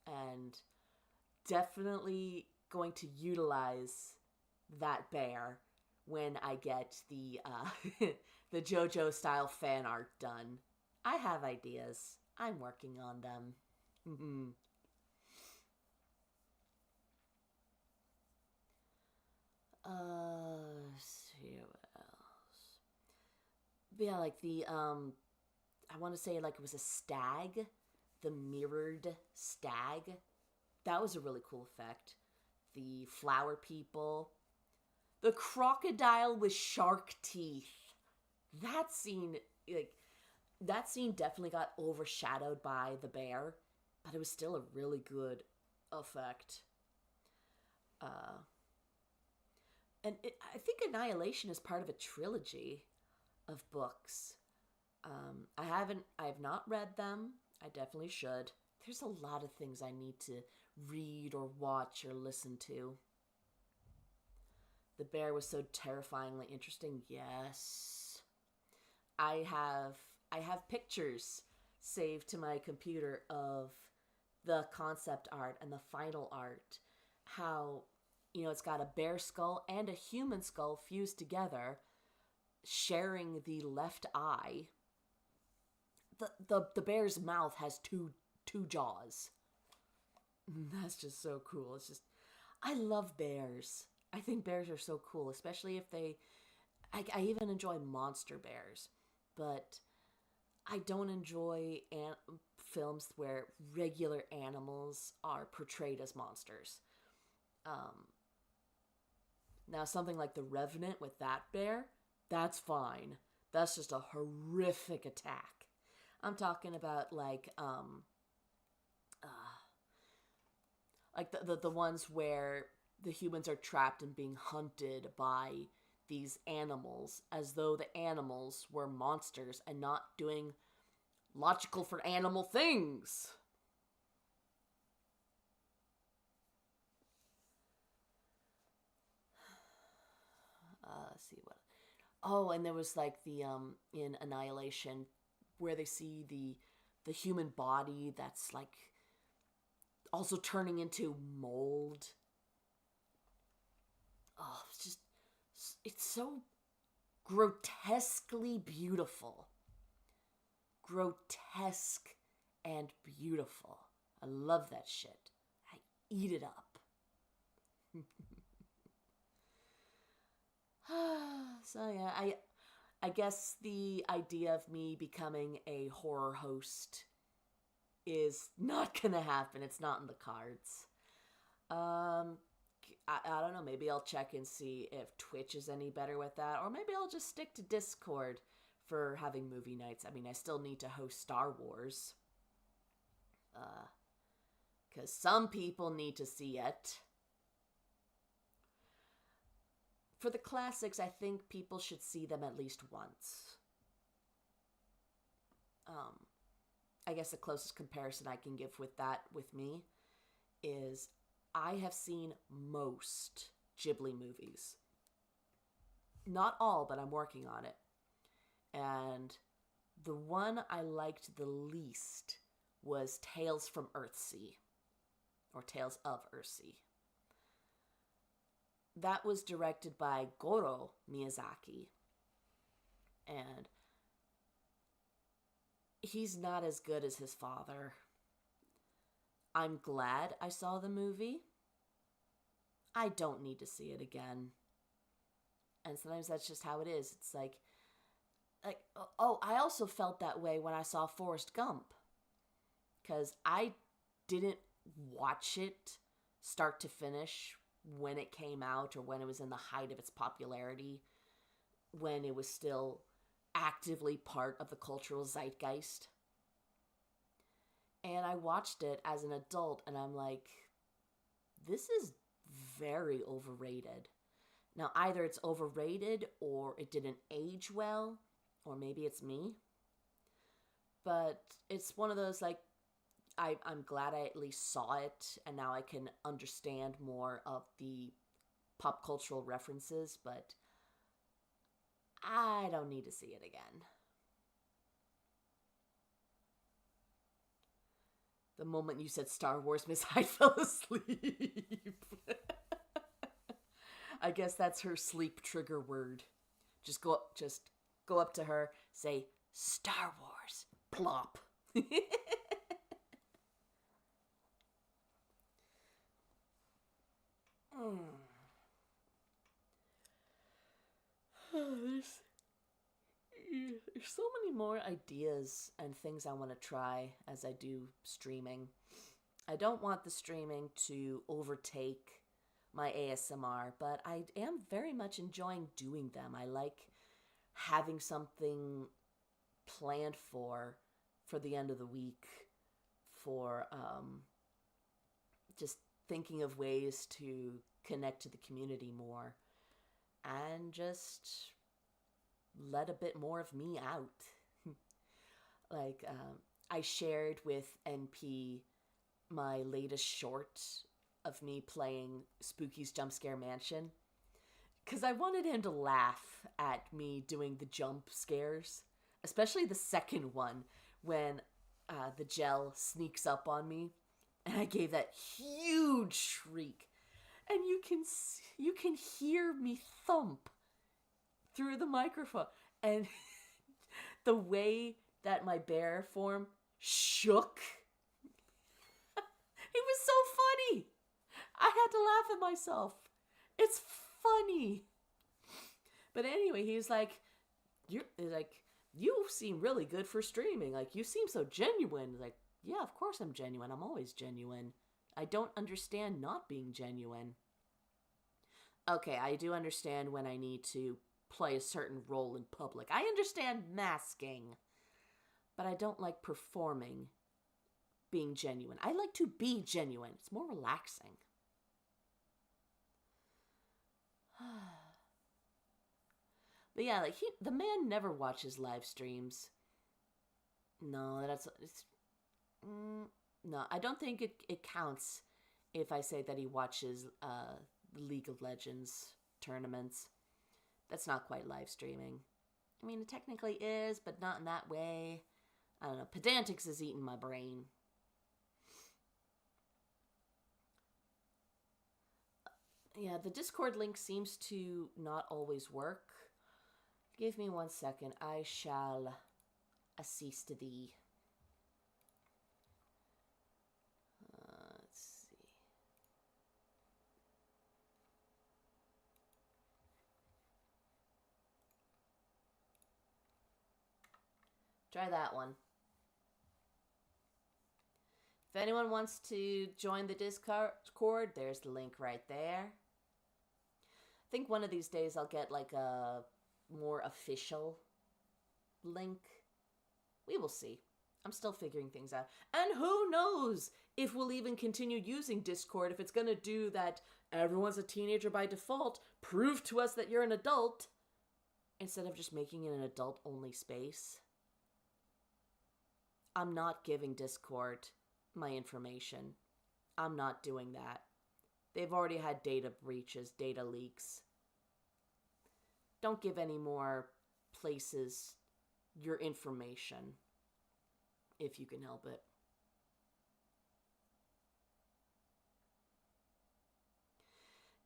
and definitely going to utilize that bear when I get the the JoJo style fan art done. I have ideas. I'm working on them. Let's see what else. But yeah, like the I want to say like it was a stag, the mirrored stag. That was a really cool effect. The flower people, the crocodile with shark teeth. That scene, like that scene, definitely got overshadowed by the bear, but it was still a really good effect. And I think Annihilation is part of a trilogy of books. I have not read them. I definitely should. There's a lot of things I need to read or watch or listen to. The bear was so terrifyingly interesting. Yes. I have pictures saved to my computer of the concept art and the final art. How, you know, it's got a bear skull and a human skull fused together, sharing the left eye. The bear's mouth has two jaws. That's just so cool. It's just, I love bears. I think bears are so cool, especially if they, I even enjoy monster bears, but I don't enjoy films where regular animals are portrayed as monsters. Now something like The Revenant with that bear, that's fine. That's just a horrific attack. I'm talking about like the ones where the humans are trapped and being hunted by these animals as though the animals were monsters and not doing logical for animal things. Let's see what. Oh, and there was like the in Annihilation where they see the human body that's like also turning into mold. Oh, it's so grotesquely beautiful. Grotesque and beautiful. I love that shit. I eat it up. So yeah, I guess the idea of me becoming a horror host is not gonna happen. It's not in the cards. I don't know, maybe I'll check and see if Twitch is any better with that, or maybe I'll just stick to Discord for having movie nights. I mean, I still need to host Star Wars. Because some people need to see it. For the classics, I think people should see them at least once. I guess the closest comparison I can give with that, with me, is I have seen most Ghibli movies. Not all, but I'm working on it. And the one I liked the least was Tales from Earthsea, or Tales of Earthsea. That was directed by Goro Miyazaki. And he's not as good as his father. I'm glad I saw the movie. I don't need to see it again. And sometimes that's just how it is. It's like, oh, I also felt that way when I saw Forrest Gump. Because I didn't watch it start to finish when it came out or when it was in the height of its popularity, when it was still actively part of the cultural zeitgeist. And I watched it as an adult and I'm like, this is very overrated. Now, either it's overrated or it didn't age well, or maybe it's me. But it's one of those, like, I'm glad I at least saw it, and now I can understand more of the pop cultural references, but I don't need to see it again. The moment you said Star Wars, Miss Hyde fell asleep. I guess that's her sleep trigger word. Just go up to her, say, Star Wars, plop. There's so many more ideas and things I want to try as I do streaming. I don't want the streaming to overtake my ASMR, but I am very much enjoying doing them. I like having something planned for the end of the week, for just thinking of ways to connect to the community more and just let a bit more of me out. Like, I shared with NP my latest short of me playing Spooky's Jump Scare Mansion, because I wanted him to laugh at me doing the jump scares, especially the second one when the gel sneaks up on me and I gave that huge shriek, and you can hear me thump through the microphone, and the way that my bear form shook, it was so funny. I had to laugh at myself. It's funny. But anyway, he's like, you seem really good for streaming. Like, you seem so genuine. Like, yeah, of course I'm genuine. I'm always genuine. I don't understand not being genuine. Okay, I do understand when I need to play a certain role in public. I understand masking, but I don't like performing being genuine. I like to be genuine. It's more relaxing. But yeah, like, the man never watches live streams. No, no, I don't think it counts if I say that he watches League of Legends tournaments. That's not quite live streaming. I mean, it technically is, but not in that way. I don't know. Pedantics is eating my brain. Yeah, the Discord link seems to not always work. Give me 1 second. I shall assist thee. Let's see. Try that one. If anyone wants to join the Discord, there's the link right there. I think one of these days I'll get like a more official link. We will see. I'm still figuring things out. And who knows if we'll even continue using Discord, if it's going to do that everyone's a teenager by default, prove to us that you're an adult, instead of just making it an adult-only space. I'm not giving Discord my information. I'm not doing that. They've already had data breaches, data leaks. Don't give any more places your information if you can help it.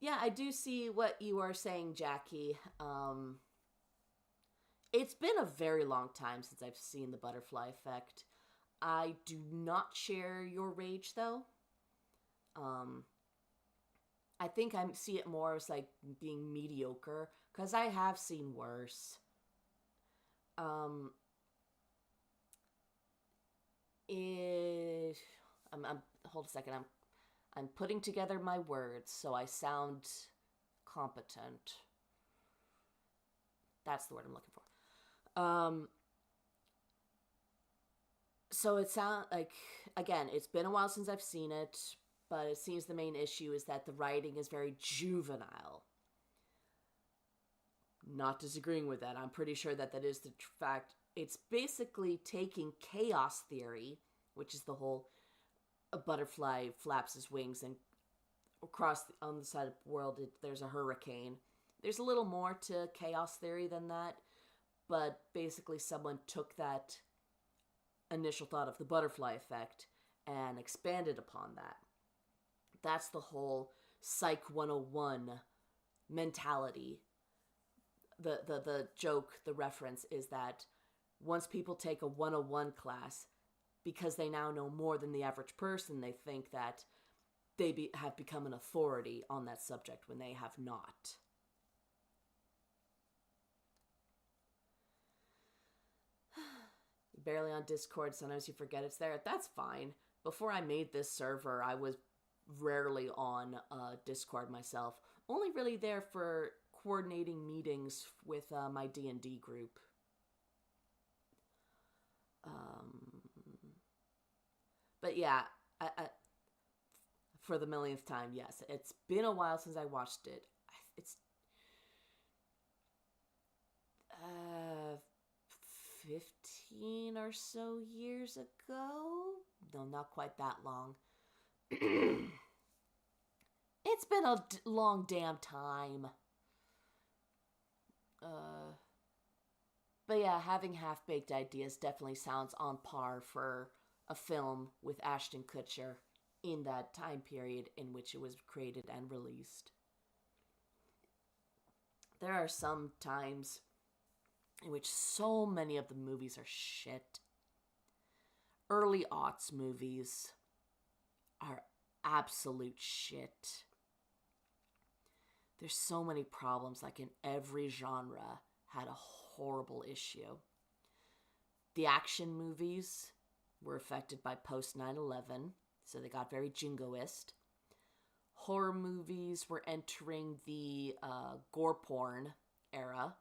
Yeah, I do see what you are saying, Jackie. It's been a very long time since I've seen the butterfly effect. I do not share your rage, though. I think I see it more as like being mediocre, because I have seen worse. Hold a second. I'm putting together my words so I sound competent. That's the word I'm looking for. So it sounds like, again, it's been a while since I've seen it, but it seems the main issue is that the writing is very juvenile. Not disagreeing with that. I'm pretty sure that is the fact. It's basically taking chaos theory, which is the whole a butterfly flaps his wings and on the side of the world there's a hurricane. There's a little more to chaos theory than that, but basically someone took that initial thought of the butterfly effect and expanded upon that. That's the whole Psych 101 mentality. The joke, the reference is that once people take a 101 class, because they now know more than the average person, they think that they have become an authority on that subject when they have not. Barely on Discord, sometimes you forget it's there. That's fine. Before I made this server, I was rarely on Discord myself. Only really there for coordinating meetings with my D&D group. But yeah, for the millionth time, yes. It's been a while since I watched it. It's 15 or so years ago? No, not quite that long. It's been a long damn time. But yeah, having half-baked ideas definitely sounds on par for a film with Ashton Kutcher in that time period in which it was created and released. There are some times in which so many of the movies are shit. Early aughts movies are absolute shit. There's so many problems, like in every genre had a horrible issue. The action movies were affected by post 9/11, so they got very jingoist. Horror movies were entering the gore porn era,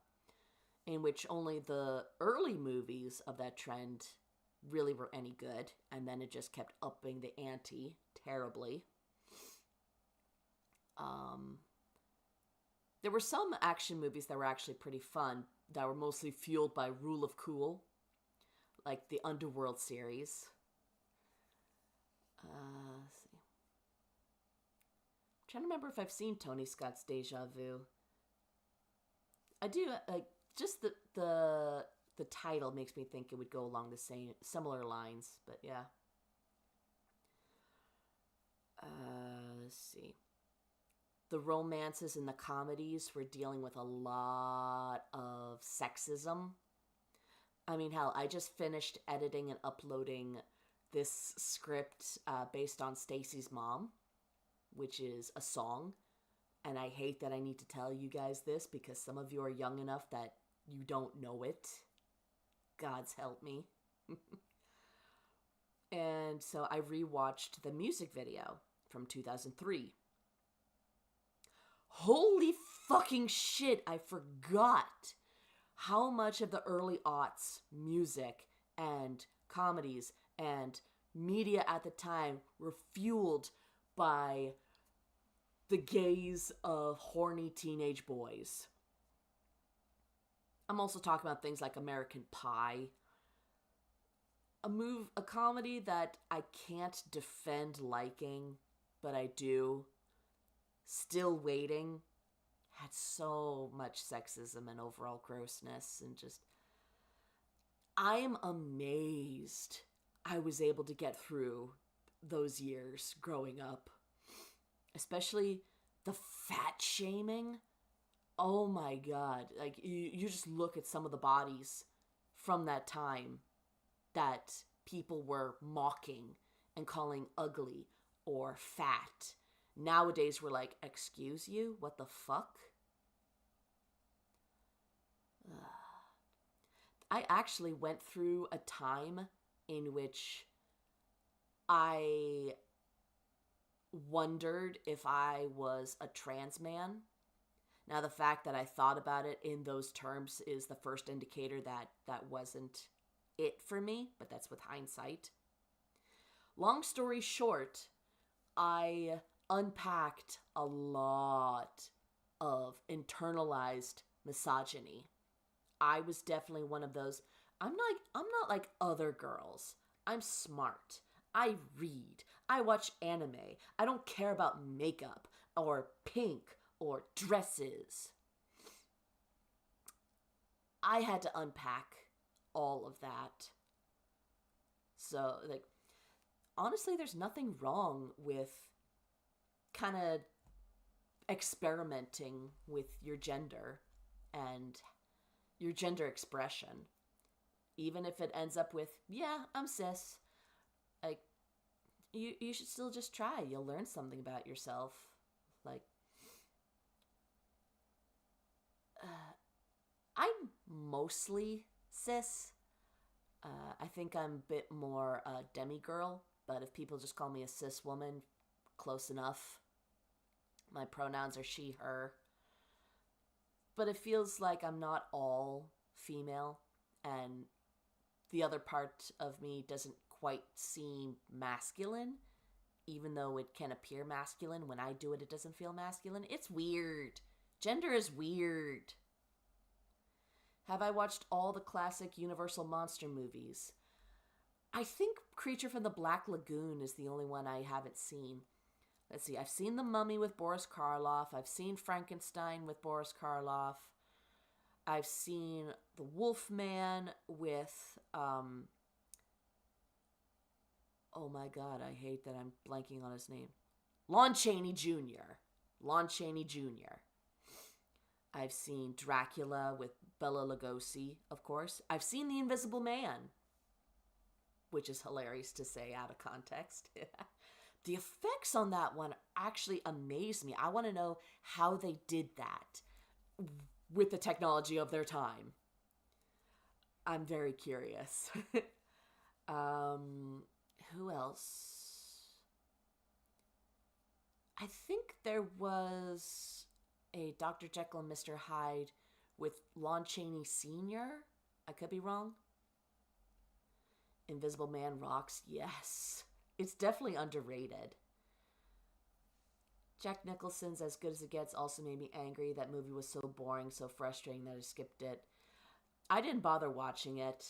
in which only the early movies of that trend really were any good, and then it just kept upping the ante terribly. There were some action movies that were actually pretty fun, that were mostly fueled by Rule of Cool, like the Underworld series. Let's see. I'm trying to remember if I've seen Tony Scott's Deja Vu. I do, like, just the title makes me think it would go along the similar lines, but yeah. Let's see. The romances and the comedies were dealing with a lot of sexism. I mean, hell, I just finished editing and uploading this script based on Stacy's Mom, which is a song. And I hate that I need to tell you guys this because some of you are young enough that you don't know it. God's help me. And so I rewatched the music video from 2003. Holy fucking shit, I forgot how much of the early aughts music and comedies and media at the time were fueled by the gaze of horny teenage boys. I'm also talking about things like American Pie. A comedy that I can't defend liking, but I do. Still Waiting had so much sexism and overall grossness, and just, I'm amazed I was able to get through those years growing up. Especially the fat shaming. Oh my god. Like, you just look at some of the bodies from that time that people were mocking and calling ugly or fat. Nowadays, we're like, excuse you? What the fuck? I actually went through a time in which I wondered if I was a trans man. Now, the fact that I thought about it in those terms is the first indicator that that wasn't it for me, but that's with hindsight. Long story short, I unpacked a lot of internalized misogyny. I was definitely one of those. I'm not like other girls. I'm smart. I read. I watch anime. I don't care about makeup or pink or dresses. I had to unpack all of that. So, like, honestly, there's nothing wrong with kind of experimenting with your gender and your gender expression. Even if it ends up with, yeah, I'm cis. Like, you should still just try. You'll learn something about yourself. Like, I'm mostly cis. I think I'm a bit more demigirl, but if people just call me a cis woman, close enough. My pronouns are she, her. But it feels like I'm not all female, and the other part of me doesn't quite seem masculine, even though it can appear masculine. When I do it, it doesn't feel masculine. It's weird. Gender is weird. Have I watched all the classic Universal monster movies? I think Creature from the Black Lagoon is the only one I haven't seen. Let's see, I've seen The Mummy with Boris Karloff. I've seen Frankenstein with Boris Karloff. I've seen The Wolfman with, oh my god, I hate that I'm blanking on his name. Lon Chaney Jr. Lon Chaney Jr. I've seen Dracula with Bela Lugosi, of course. I've seen The Invisible Man, which is hilarious to say out of context. The effects on that one actually amazed me. I want to know how they did that with the technology of their time. I'm very curious. Who else? I think there was a Dr. Jekyll and Mr. Hyde with Lon Chaney Sr. I could be wrong. Invisible Man rocks. Yes. It's definitely underrated. Jack Nicholson's As Good as It Gets also made me angry. That movie was so boring, so frustrating that I skipped it. I didn't bother watching it.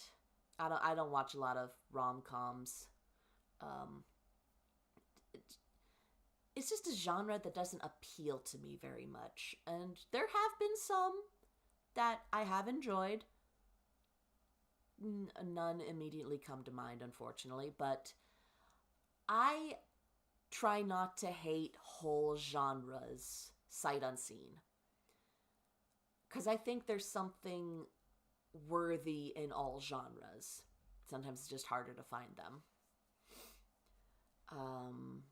I don't watch a lot of rom-coms. It's just a genre that doesn't appeal to me very much. And there have been some that I have enjoyed. None immediately come to mind, unfortunately, but I try not to hate whole genres sight unseen. Because I think there's something worthy in all genres. Sometimes it's just harder to find them. I'm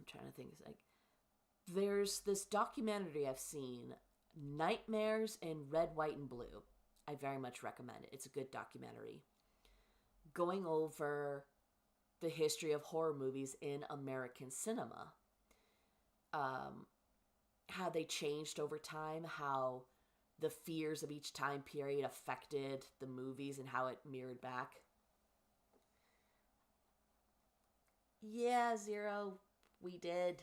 trying to think. Like, there's this documentary I've seen, Nightmares in Red, White, and Blue. I very much recommend it. It's a good documentary. Going over the history of horror movies in American cinema. How they changed over time, how the fears of each time period affected the movies and how it mirrored back. Yeah, Zero, we did.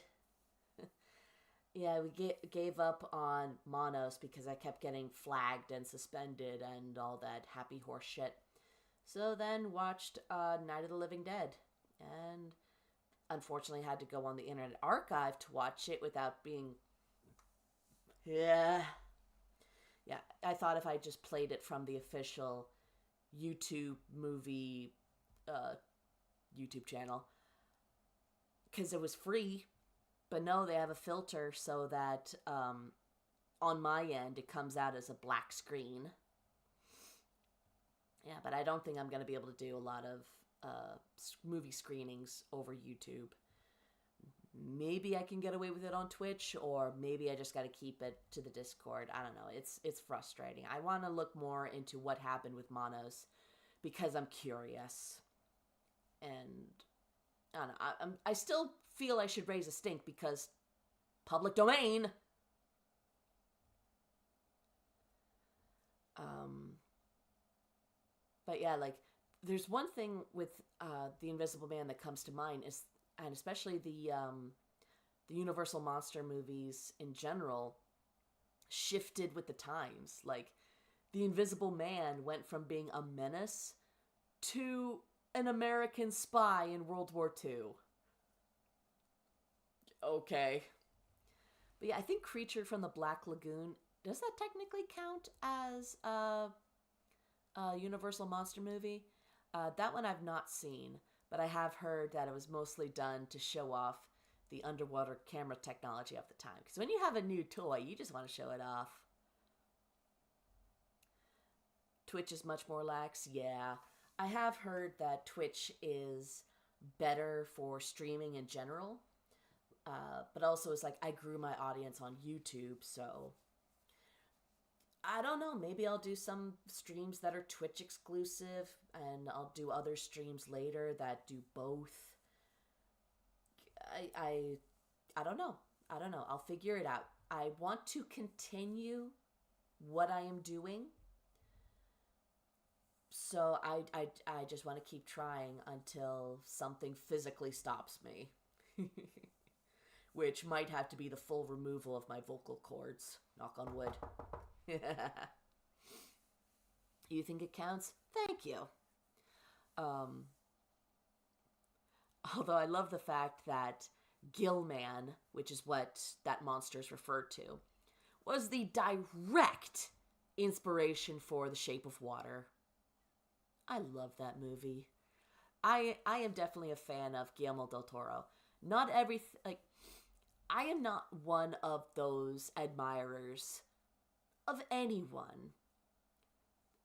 Yeah, we gave up on Monos because I kept getting flagged and suspended and all that happy horse shit. So then watched Night of the Living Dead, and unfortunately had to go on the Internet Archive to watch it without being... Yeah, I thought if I just played it from the official YouTube movie YouTube channel, because it was free, but no, they have a filter so that on my end it comes out as a black screen. Yeah, but I don't think I'm going to be able to do a lot of movie screenings over YouTube. Maybe I can get away with it on Twitch, or maybe I just got to keep it to the Discord. I don't know. It's frustrating. I want to look more into what happened with Monos because I'm curious. And I don't know. I still feel I should raise a stink because public domain. But yeah, like, there's one thing with The Invisible Man that comes to mind is, and especially the Universal monster movies in general, shifted with the times. Like, The Invisible Man went from being a menace to an American spy in World War II. Okay. But yeah, I think Creature from the Black Lagoon, does that technically count as a Universal monster movie? That one I've not seen, but I have heard that it was mostly done to show off the underwater camera technology of the time. Because when you have a new toy, you just want to show it off. Twitch is much more lax. Yeah. I have heard that Twitch is better for streaming in general. But also it's like I grew my audience on YouTube, so I don't know. Maybe I'll do some streams that are Twitch exclusive, and I'll do other streams later that do both. I don't know. I don't know. I'll figure it out. I want to continue what I am doing. So I just want to keep trying until something physically stops me. Which might have to be the full removal of my vocal cords. Knock on wood. You think it counts? Thank you. Although I love the fact that Gillman, which is what that monster is referred to, was the direct inspiration for The Shape of Water. I love that movie. I am definitely a fan of Guillermo del Toro. Not everything, like, I am not one of those admirers of anyone.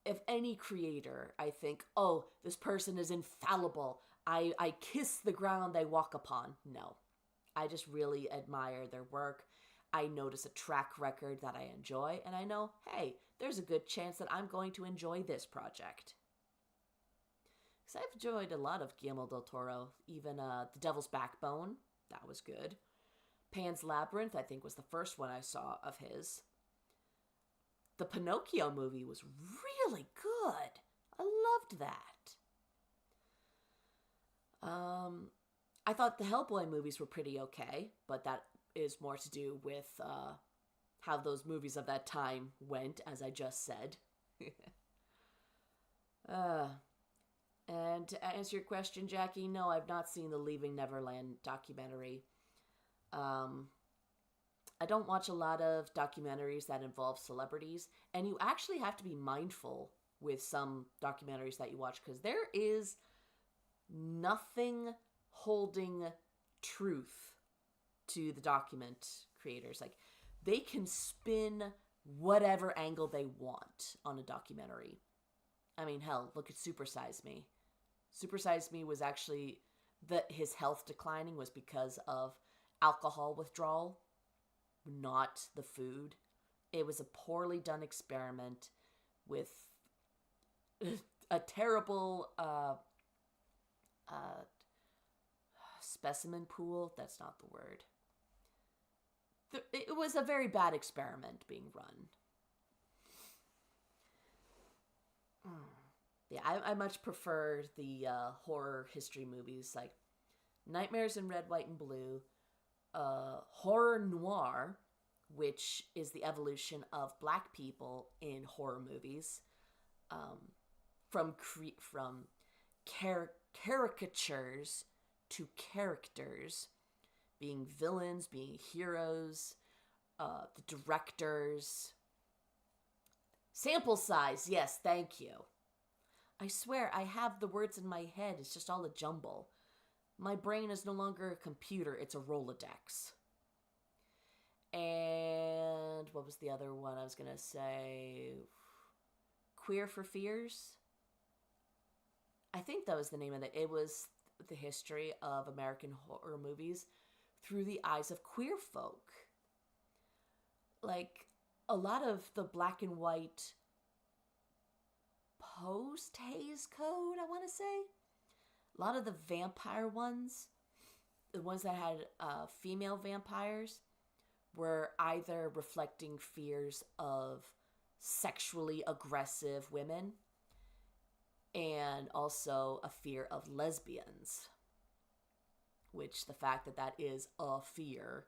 If any creator, I think, oh, this person is infallible. I kiss the ground they walk upon. No. I just really admire their work. I notice a track record that I enjoy, and I know, hey, there's a good chance that I'm going to enjoy this project. Because I've enjoyed a lot of Guillermo del Toro. Even The Devil's Backbone, that was good. Pan's Labyrinth, I think, was the first one I saw of his. The Pinocchio movie was really good. I loved that. I thought the Hellboy movies were pretty okay, but that is more to do with how those movies of that time went, as I just said. And to answer your question, Jackie, no, I've not seen the Leaving Neverland documentary. I don't watch a lot of documentaries that involve celebrities, and you actually have to be mindful with some documentaries that you watch, because there is nothing holding truth to the document creators. Like, they can spin whatever angle they want on a documentary. I mean, hell, look at Super Size Me. Super Size Me was actually, his health declining was because of alcohol withdrawal, not the food. It was a poorly done experiment with a terrible specimen pool. That's not the word. It was a very bad experiment being run. Yeah, I much prefer the horror history movies like Nightmares in Red, White, and Blue, horror noir, which is the evolution of black people in horror movies, from caricatures to characters, being villains, being heroes, the directors. Sample size, yes, thank you. I swear, I have the words in my head, it's just all a jumble. My brain is no longer a computer, it's a Rolodex. And what was the other one I was going to say? Queer for Fears? I think that was the name of it. It was the history of American horror movies through the eyes of queer folk. Like, a lot of the black and white post-Hays Code, I want to say. A lot of the vampire ones, the ones that had female vampires, were either reflecting fears of sexually aggressive women and also a fear of lesbians, which the fact that that is a fear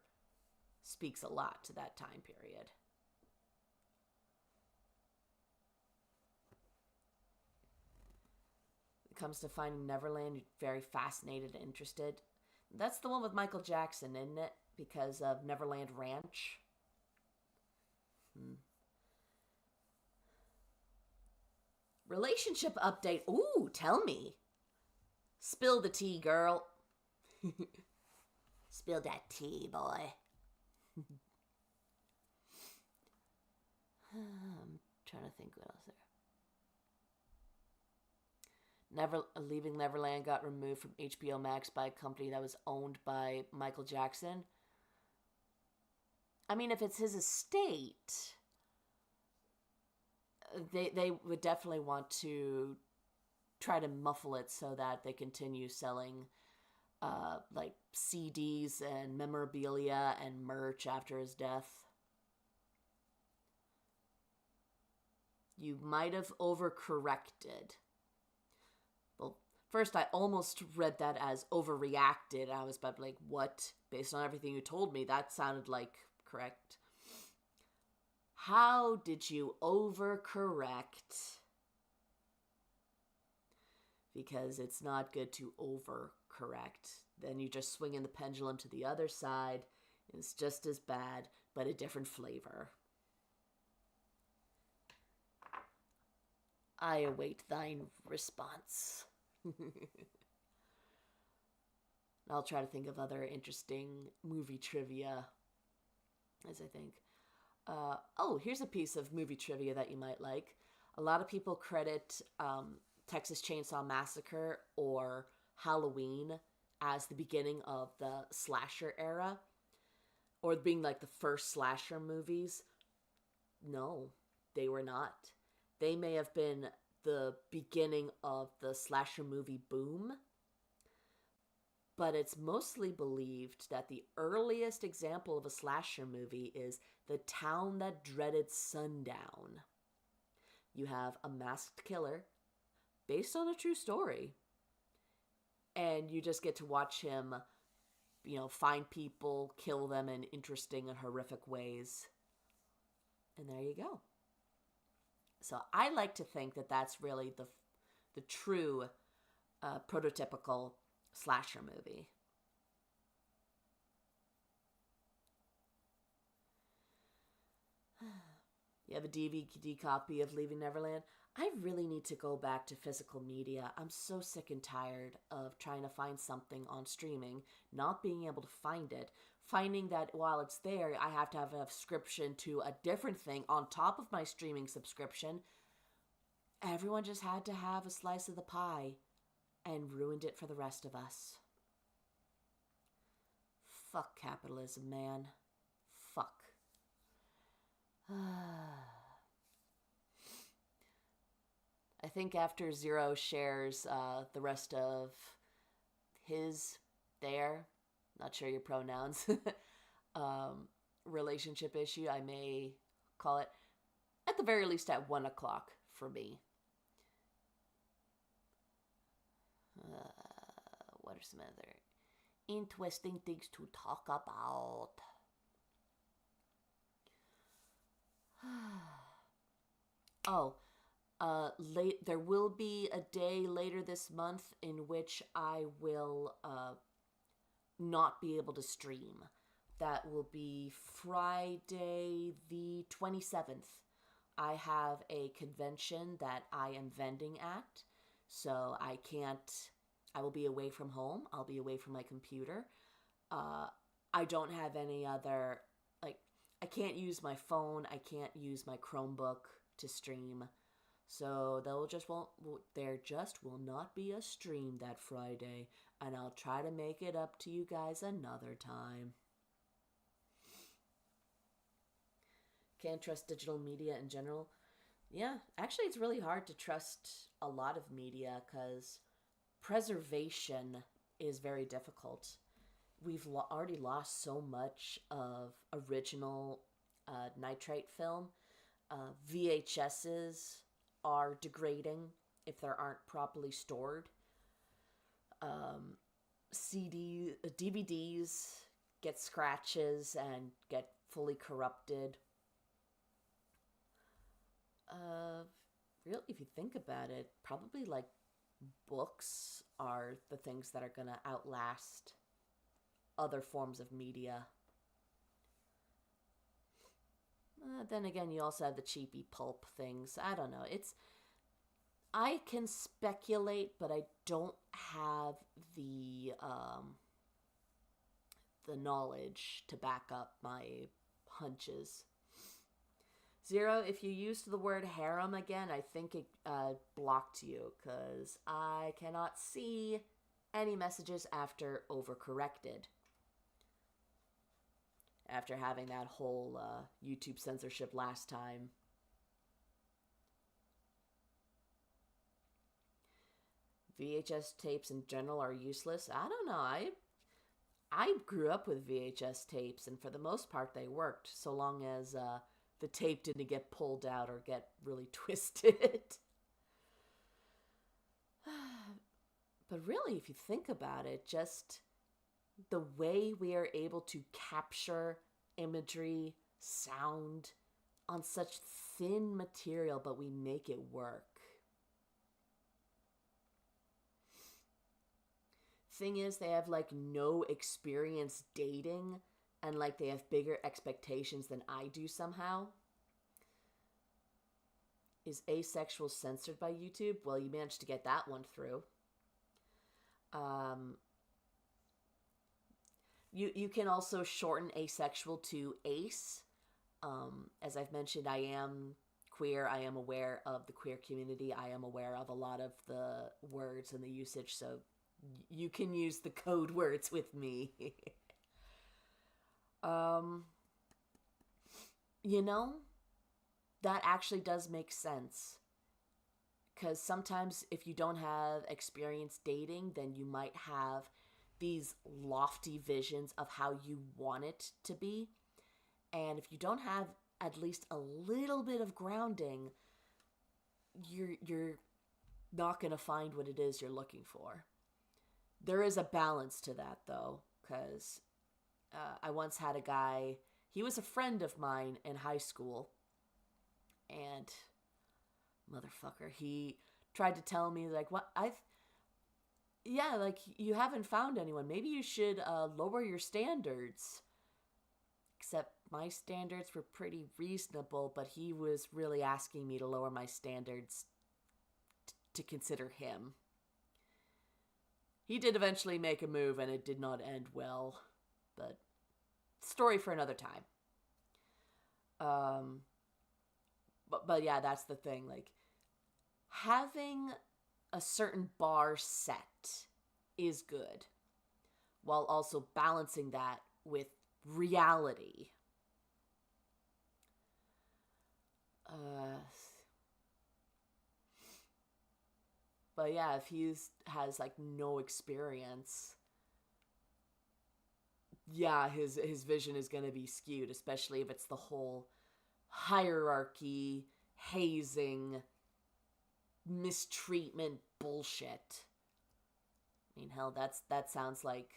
speaks a lot to that time period. When it comes to Finding Neverland, you're very fascinated and interested. That's the one with Michael Jackson, isn't it? Because of Neverland Ranch. Relationship update. Ooh, tell me. Spill the tea, girl. Spill that tea, boy. I'm trying to think what else there. Leaving Neverland got removed from HBO Max by a company that was owned by Michael Jackson. I mean, if it's his estate, they would definitely want to try to muffle it so that they continue selling like CDs and memorabilia and merch after his death. You might have overcorrected. Well, first I almost read that as overreacted. I was about like, what? Based on everything you told me, that sounded like correct. How did you overcorrect? Because it's not good to overcorrect. Then you just swing in the pendulum to the other side. It's just as bad, but a different flavor. I await thine response. I'll try to think of other interesting movie trivia as I think. Here's a piece of movie trivia that you might like. A lot of people credit Texas Chainsaw Massacre or Halloween as the beginning of the slasher era, or being like the first slasher movies. No, they were not. They may have been the beginning of the slasher movie boom, but it's mostly believed that the earliest example of a slasher movie is The Town That Dreaded Sundown. You have a masked killer based on a true story, and you just get to watch him, find people, kill them in interesting and horrific ways. And there you go. So I like to think that that's really the true prototypical slasher movie. You have a DVD copy of Leaving Neverland? I really need to go back to physical media. I'm so sick and tired of trying to find something on streaming, not being able to find it, finding that while it's there, I have to have a subscription to a different thing on top of my streaming subscription. Everyone just had to have a slice of the pie and ruined it for the rest of us. Fuck capitalism, man. Fuck. I think after Zero shares the rest of their, not sure your pronouns, relationship issue, I may call it, at the very least, at 1 o'clock for me. What are some other interesting things to talk about? There will be a day later this month in which I will not be able to stream. That will be Friday the 27th. I have a convention that I am vending at, so I will be away from home. I'll be away from my computer. I don't have any other, I can't use my phone. I can't use my Chromebook to stream. So there just will not be a stream that Friday, and I'll try to make it up to you guys another time. Can't trust digital media in general. Yeah, actually it's really hard to trust a lot of media because preservation is very difficult. We've already lost so much of original nitrate film. VHSs are degrading if they aren't properly stored. DVDs get scratches and get fully corrupted. Really, if you think about it, probably books are the things that are gonna outlast other forms of media. Then again, you also have the cheapy pulp things. I don't know. I can speculate, but I don't have the knowledge to back up my hunches. Zero, if you used the word harem again, I think it blocked you, because I cannot see any messages after overcorrected. After having that whole YouTube censorship last time. VHS tapes in general are useless. I don't know. I grew up with VHS tapes, and for the most part they worked, so long as the tape didn't get pulled out or get really twisted. But really, if you think about it, just the way we are able to capture imagery, sound on such thin material, but we make it work. Thing is, they have like no experience dating, and like they have bigger expectations than I do somehow. Is asexual censored by YouTube? Well, you managed to get that one through. You can also shorten asexual to ace. As I've mentioned, I am queer. I am aware of the queer community. I am aware of a lot of the words and the usage, so you can use the code words with me. You know, that actually does make sense. Because sometimes if you don't have experience dating, then you might have these lofty visions of how you want it to be. And if you don't have at least a little bit of grounding, you're not going to find what it is you're looking for. There is a balance to that, though, because I once had a guy, he was a friend of mine in high school, and motherfucker, he tried to tell me, like, like, you haven't found anyone. Maybe you should lower your standards. Except my standards were pretty reasonable, but he was really asking me to lower my standards to consider him. He did eventually make a move, and it did not end well. But, story for another time. But yeah, that's the thing. Like, having a certain bar set is good, while also balancing that with reality. But yeah, if he has like no experience, yeah, his vision is going to be skewed, especially if it's the whole hierarchy, hazing, mistreatment bullshit. I mean, hell, that sounds like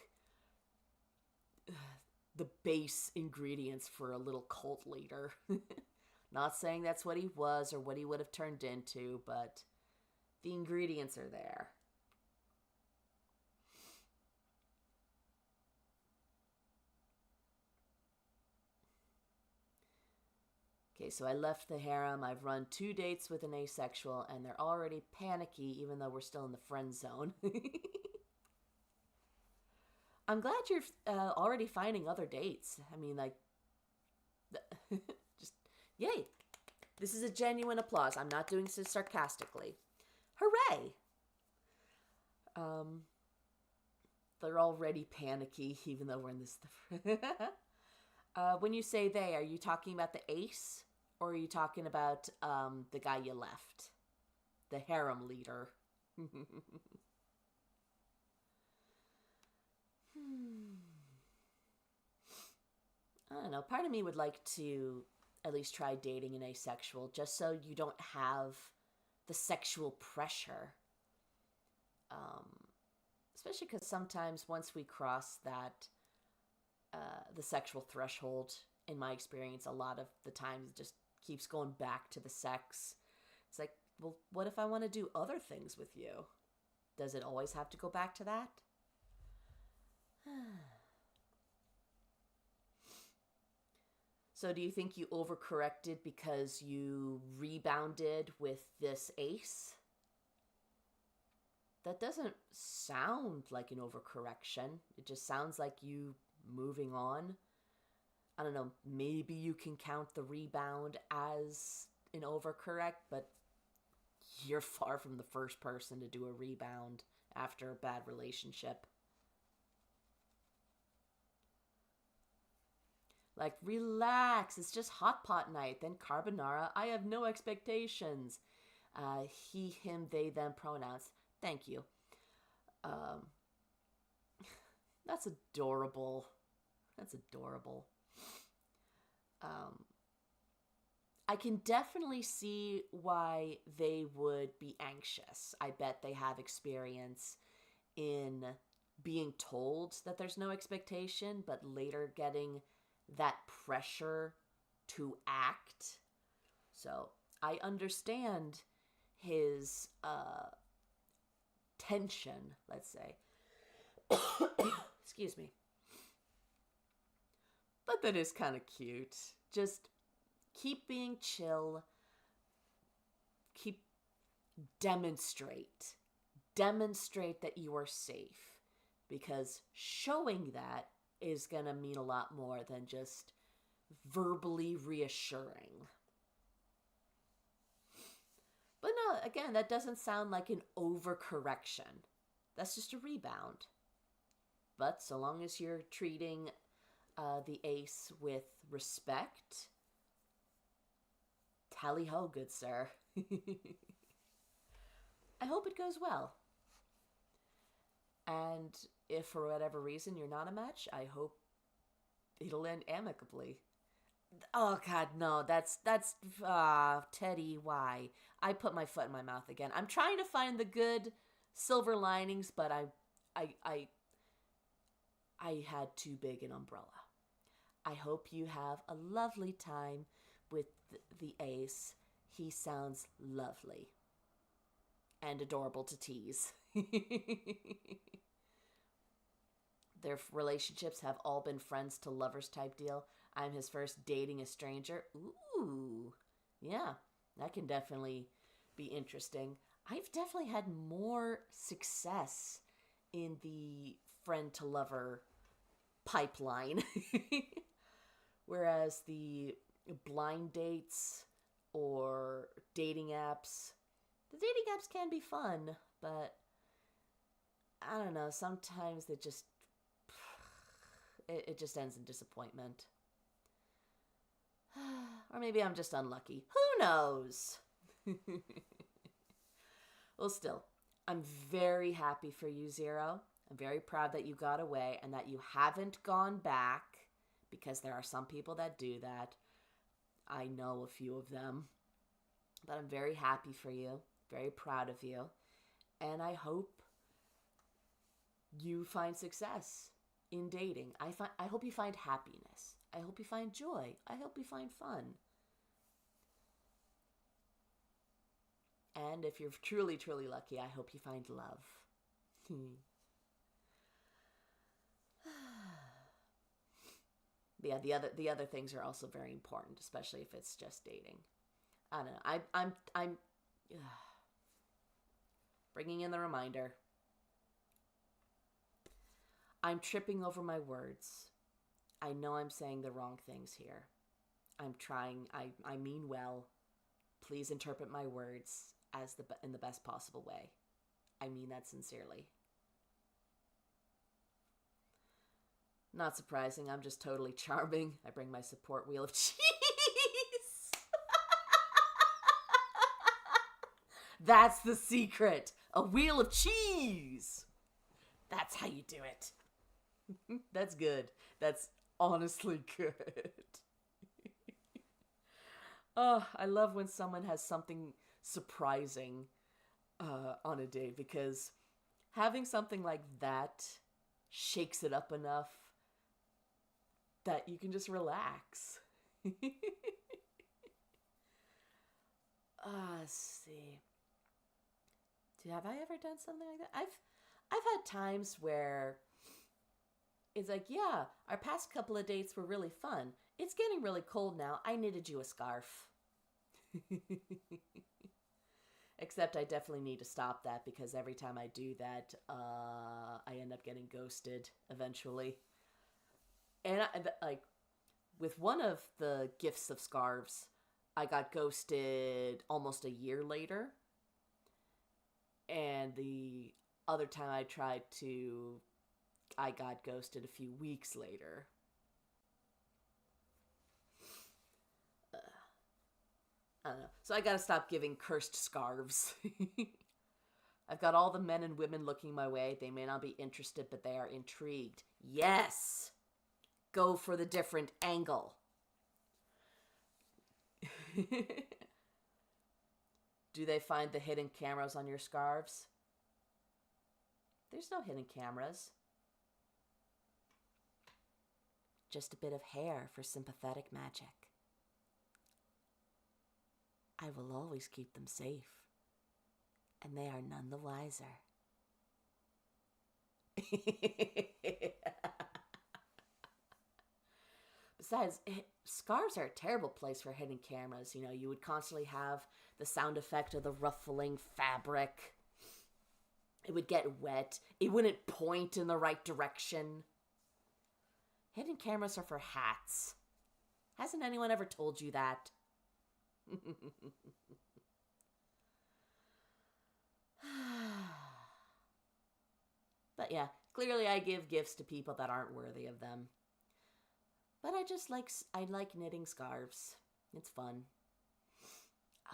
the base ingredients for a little cult leader. Not saying that's what he was or what he would have turned into, but the ingredients are there. Okay, so I left the harem. I've run 2 dates with an asexual, and they're already panicky, even though we're still in the friend zone. I'm glad you're already finding other dates. I mean, like, just, yay. This is a genuine applause. I'm not doing this sarcastically. Hooray! They're already panicky, even though we're in this. When you say they, are you talking about the ace? Or are you talking about the guy you left? The harem leader. I don't know. Part of me would like to at least try dating an asexual, just so you don't have the sexual pressure. Especially because sometimes once we cross that, the sexual threshold, in my experience, a lot of the times it just keeps going back to the sex. It's like, well, what if I want to do other things with you? Does it always have to go back to that? So do you think you overcorrected because you rebounded with this ace? that doesn't sound like an overcorrection. It just sounds like you moving on. I don't know, maybe you can count the rebound as an overcorrect, but you're far from the first person to do a rebound after a bad relationship. Like, relax, it's just hot pot night, then carbonara, I have no expectations. He, him, they, them pronouns. Thank you. That's adorable. That's adorable. I can definitely see why they would be anxious. I bet they have experience in being told that there's no expectation, but later getting that pressure to act. So I understand his tension, let's say. Excuse me. But that is kind of cute. Just keep being chill. Demonstrate that you are safe, because showing that is going to mean a lot more than just verbally reassuring. But no, again, that doesn't sound like an overcorrection. That's just a rebound. But so long as you're treating the ace with respect, tally ho, good sir. I hope it goes well. And if for whatever reason you're not a match, I hope it'll end amicably. Oh God, no, that's Teddy, why? I put my foot in my mouth again. I'm trying to find the good silver linings, but I had too big an umbrella. I hope you have a lovely time with the ace. He sounds lovely and adorable to tease. Their relationships have all been friends to lovers type deal. I'm his first dating a stranger. Ooh, yeah, that can definitely be interesting. I've definitely had more success in the friend to lover pipeline. Whereas the blind dates or dating apps, the dating apps can be fun, but I don't know, sometimes it just ends in disappointment. Or maybe I'm just unlucky. Who knows? Well, still, I'm very happy for you, Zero. I'm very proud that you got away and that you haven't gone back, because there are some people that do that. I know a few of them. But I'm very happy for you, very proud of you, and I hope you find success in dating. I hope you find happiness. I hope you find joy. I hope you find fun. And if you're truly, truly lucky, I hope you find love. Yeah, the other things are also very important, especially if it's just dating. I don't know. I'm bringing in the reminder. I'm tripping over my words. I know I'm saying the wrong things here. I'm trying. I mean well. Please interpret my words as in the best possible way. I mean that sincerely. Not surprising, I'm just totally charming. I bring my support wheel of cheese. That's the secret. A wheel of cheese. That's how you do it. That's good. That's honestly good. Oh, I love when someone has something surprising on a date, because having something like that shakes it up enough that you can just relax. Let's see. Have I ever done something like that? I've had times where it's like, yeah, our past couple of dates were really fun. It's getting really cold now. I knitted you a scarf. Except I definitely need to stop that because every time I do that, I end up getting ghosted eventually. And with one of the gifts of scarves, I got ghosted almost a year later. And the other time I got ghosted a few weeks later. I don't know. So I gotta stop giving cursed scarves. I've got all the men and women looking my way. They may not be interested, but they are intrigued. Yes! Go for the different angle. Do they find the hidden cameras on your scarves? There's no hidden cameras. Just a bit of hair for sympathetic magic. I will always keep them safe, and they are none the wiser. Besides, scarves are a terrible place for hidden cameras. You know, you would constantly have the sound effect of the ruffling fabric. It would get wet. It wouldn't point in the right direction. Hidden cameras are for hats. Hasn't anyone ever told you that? But yeah, clearly I give gifts to people that aren't worthy of them. But I like knitting scarves. It's fun.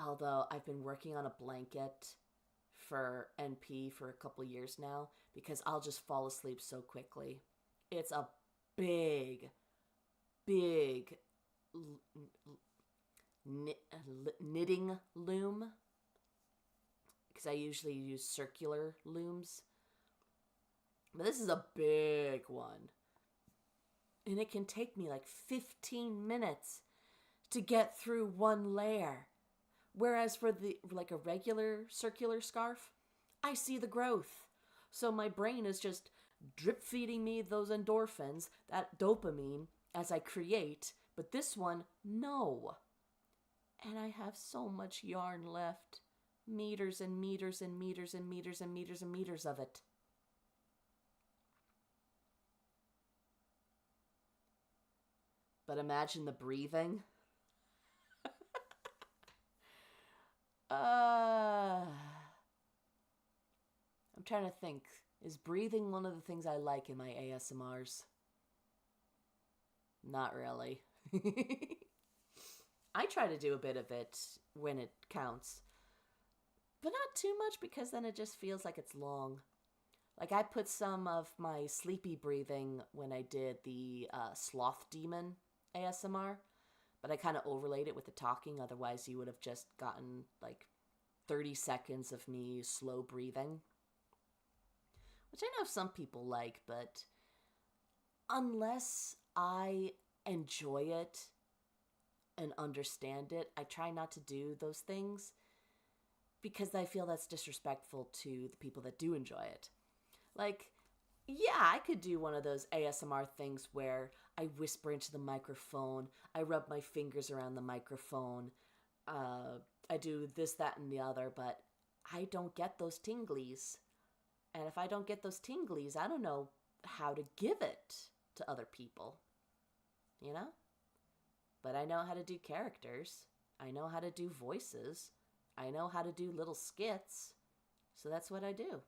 Although I've been working on a blanket for NP for a couple years now because I'll just fall asleep so quickly. It's a big knitting loom because I usually use circular looms. But this is a big one. And it can take me like 15 minutes to get through one layer. Whereas for a regular circular scarf, I see the growth. So my brain is just drip feeding me those endorphins, that dopamine, as I create. But this one, no. And I have so much yarn left. Meters and meters and meters and meters and meters and meters of it. But imagine the breathing. I'm trying to think. Is breathing one of the things I like in my ASMRs? Not really. I try to do a bit of it when it counts. But not too much because then it just feels like it's long. Like I put some of my sleepy breathing when I did the Sloth Demon ASMR. But I kind of overlaid it with the talking. Otherwise, you would have just gotten like 30 seconds of me slow breathing. Which I know some people like, but unless I enjoy it and understand it, I try not to do those things because I feel that's disrespectful to the people that do enjoy it. Like, yeah, I could do one of those ASMR things where I whisper into the microphone, I rub my fingers around the microphone, I do this, that, and the other, but I don't get those tinglies. And if I don't get those tinglies, I don't know how to give it to other people, you know? But I know how to do characters. I know how to do voices. I know how to do little skits. So that's what I do.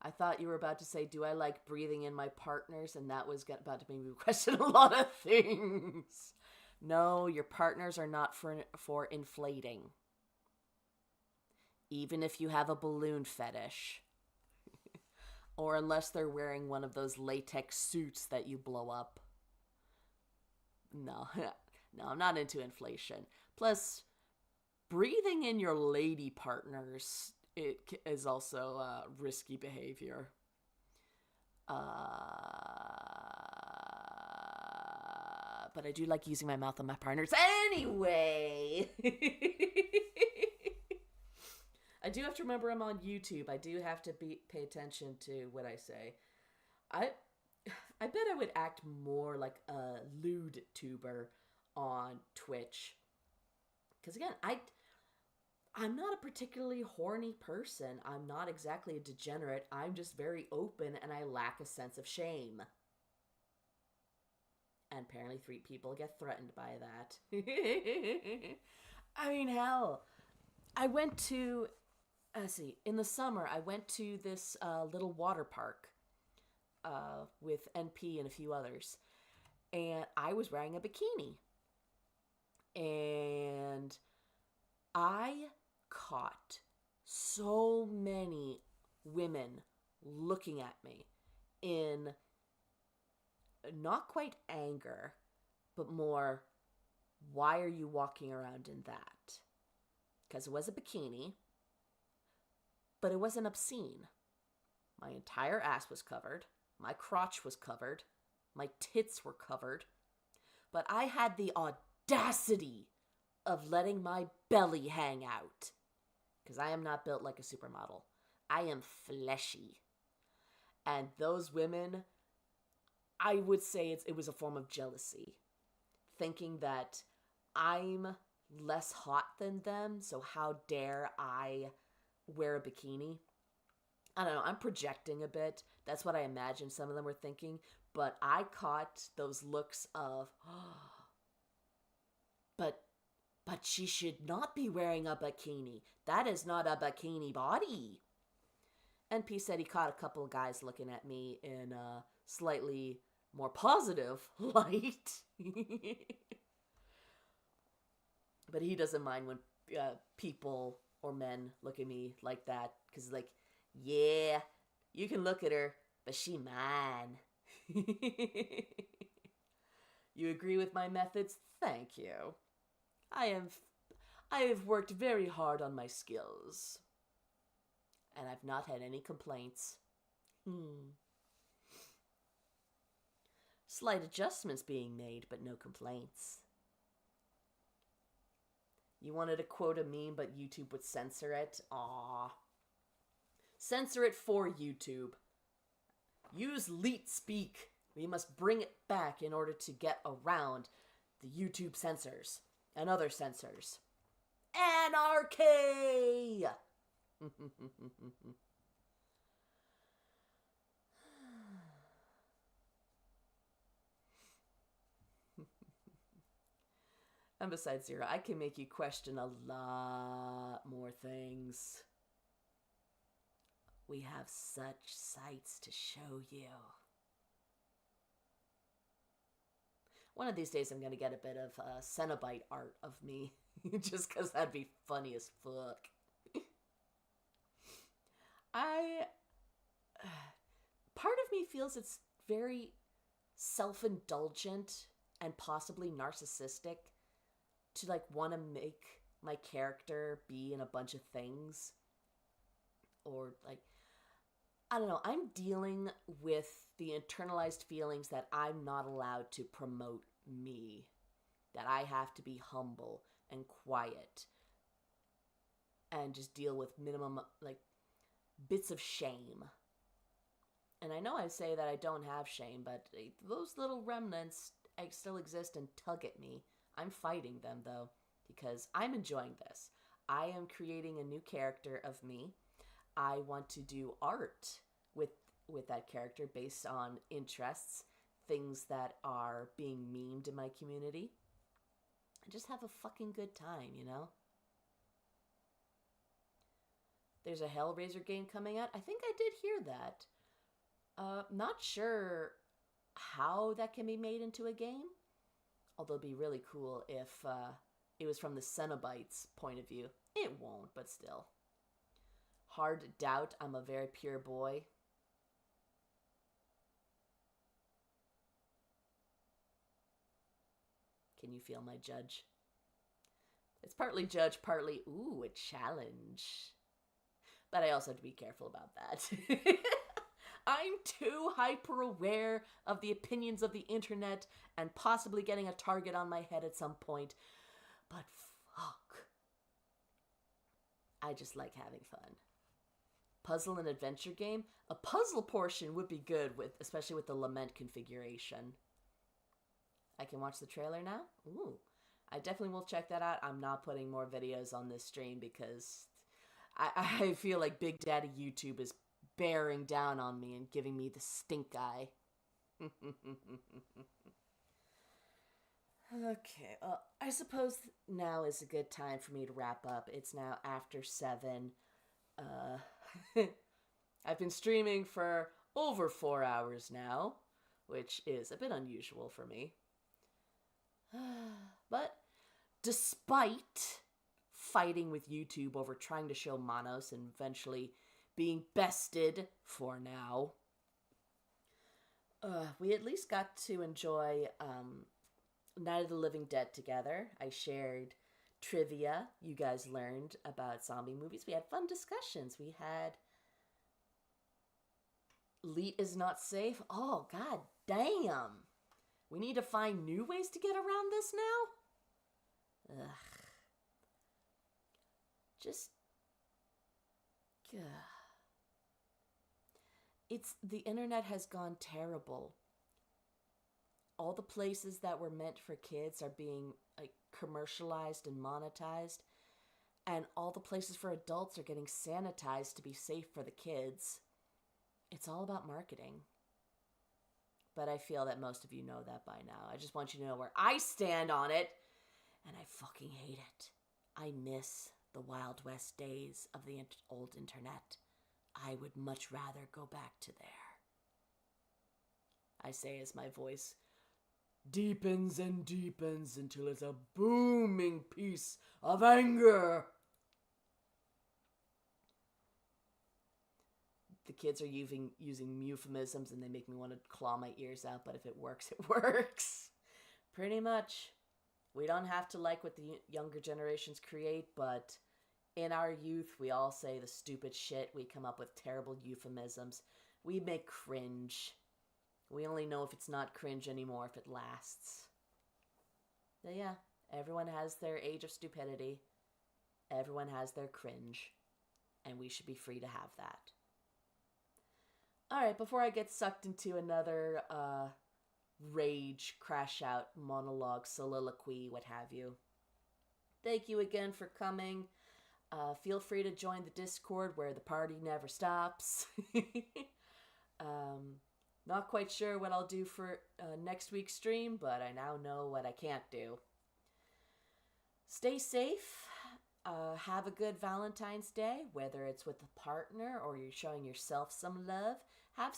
I thought you were about to say, do I like breathing in my partners? And that was about to make me question a lot of things. No, your partners are not for inflating. Even if you have a balloon fetish. Or unless they're wearing one of those latex suits that you blow up. No, no, I'm not into inflation. Plus, breathing in your lady partners, it is also risky behavior. But I do like using my mouth on my partners. Anyway! I do have to remember I'm on YouTube. I do have to pay attention to what I say. I bet I would act more like a lewd tuber on Twitch. Because again, I'm not a particularly horny person. I'm not exactly a degenerate. I'm just very open and I lack a sense of shame. And apparently 3 people get threatened by that. I mean, hell. I went to, in the summer, I went to this little water park with NP and a few others. And I was wearing a bikini. And I caught so many women looking at me in not quite anger, but more, why are you walking around in that? Because it was a bikini, but it wasn't obscene. My entire ass was covered. My crotch was covered. My tits were covered. But I had the audacity of letting my belly hang out. Because I am not built like a supermodel. I am fleshy. And those women, I would say it was a form of jealousy. Thinking that I'm less hot than them, so how dare I wear a bikini? I don't know, I'm projecting a bit. That's what I imagine some of them were thinking. But I caught those looks of, but she should not be wearing a bikini. That is not a bikini body. NP said he caught a couple of guys looking at me in a slightly more positive light. But he doesn't mind when people or men look at me like that. Because like, yeah, you can look at her, but she mine. You agree with my methods? Thank you. I have worked very hard on my skills. And I've not had any complaints. Slight adjustments being made, but no complaints. You wanted to quote a meme, but YouTube would censor it? Aww. Censor it for YouTube. Use leet speak. We must bring it back in order to get around the YouTube censors and other censors. Anarchy! And besides Zero, I can make you question a lot more things. We have such sights to show you. One of these days I'm going to get a bit of Cenobite art of me. Just because that'd be funny as fuck. Part of me feels it's very self-indulgent and possibly narcissistic to like want to make my character be in a bunch of things. Or like, I don't know, I'm dealing with the internalized feelings that I'm not allowed to promote me. That I have to be humble and quiet. And just deal with minimum, like, bits of shame. And I know I say that I don't have shame, but those little remnants still exist and tug at me. I'm fighting them, though, because I'm enjoying this. I am creating a new character of me. I want to do art with that character based on interests, things that are being memed in my community. And just have a fucking good time, you know? There's a Hellraiser game coming out. I think I did hear that. Not sure how that can be made into a game. Although it'd be really cool if it was from the Cenobites' point of view. It won't, but still. Hard doubt I'm a very pure boy. Can you feel my judge? It's partly judge, partly, ooh, a challenge. But I also have to be careful about that. I'm too hyper-aware of the opinions of the internet and possibly getting a target on my head at some point. But fuck. I just like having fun. Puzzle and adventure game? A puzzle portion would be good, especially with the lament configuration. I can watch the trailer now? Ooh. I definitely will check that out. I'm not putting more videos on this stream because I feel like Big Daddy YouTube is bearing down on me and giving me the stink eye. Okay, I suppose now is a good time for me to wrap up. It's now after 7. I've been streaming for over 4 hours now, which is a bit unusual for me. But despite fighting with YouTube over trying to show Manos and eventually being bested for now, we at least got to enjoy Night of the Living Dead together. I shared trivia. You guys learned about zombie movies. We had fun discussions. We had Leet is not safe. Oh, god damn. We need to find new ways to get around this now? Ugh. Just... The internet has gone terrible. All the places that were meant for kids are being like commercialized and monetized, and all the places for adults are getting sanitized to be safe for the kids. It's all about marketing. But I feel that most of you know that by now. I just want you to know where I stand on it, and I fucking hate it. I miss the Wild West days of the old internet. I would much rather go back to there. I say as my voice deepens and deepens until it's a booming piece of anger. The kids are using euphemisms and they make me want to claw my ears out, but if it works, it works. Pretty much. We don't have to like what the younger generations create, but in our youth, we all say the stupid shit. We come up with terrible euphemisms. We make cringe. We only know if it's not cringe anymore if it lasts. But yeah, everyone has their age of stupidity. Everyone has their cringe. And we should be free to have that. Alright, before I get sucked into another rage, crash out, monologue, soliloquy, what have you. Thank you again for coming. Feel free to join the Discord where the party never stops. Not quite sure what I'll do for next week's stream, but I now know what I can't do. Stay safe. Have a good Valentine's Day, whether it's with a partner or you're showing yourself some love. Have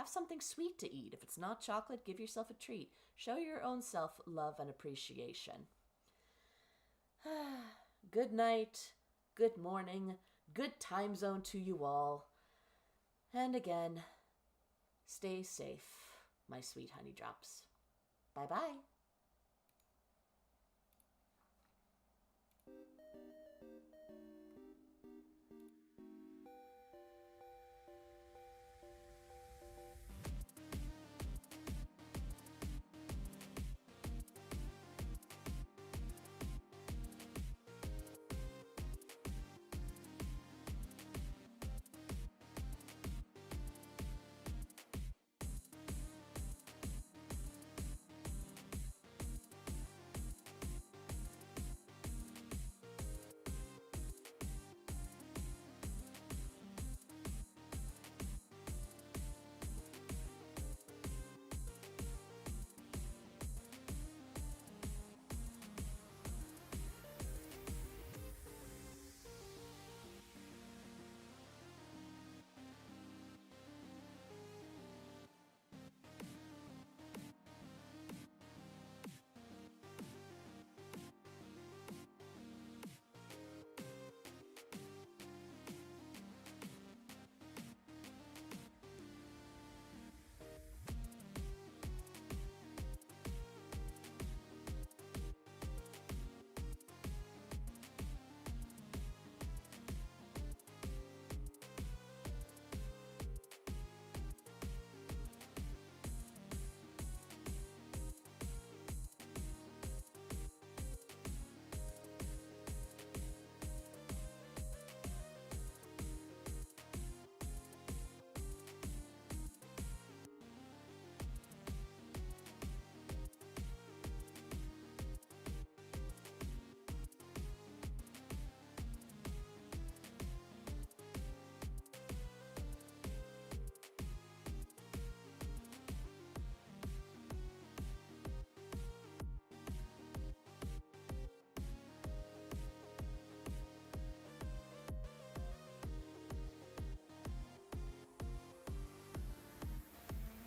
something sweet to eat. If it's not chocolate, give yourself a treat. Show your own self love and appreciation. Good night, good morning, good time zone to you all. And again, stay safe, my sweet honey drops. Bye-bye.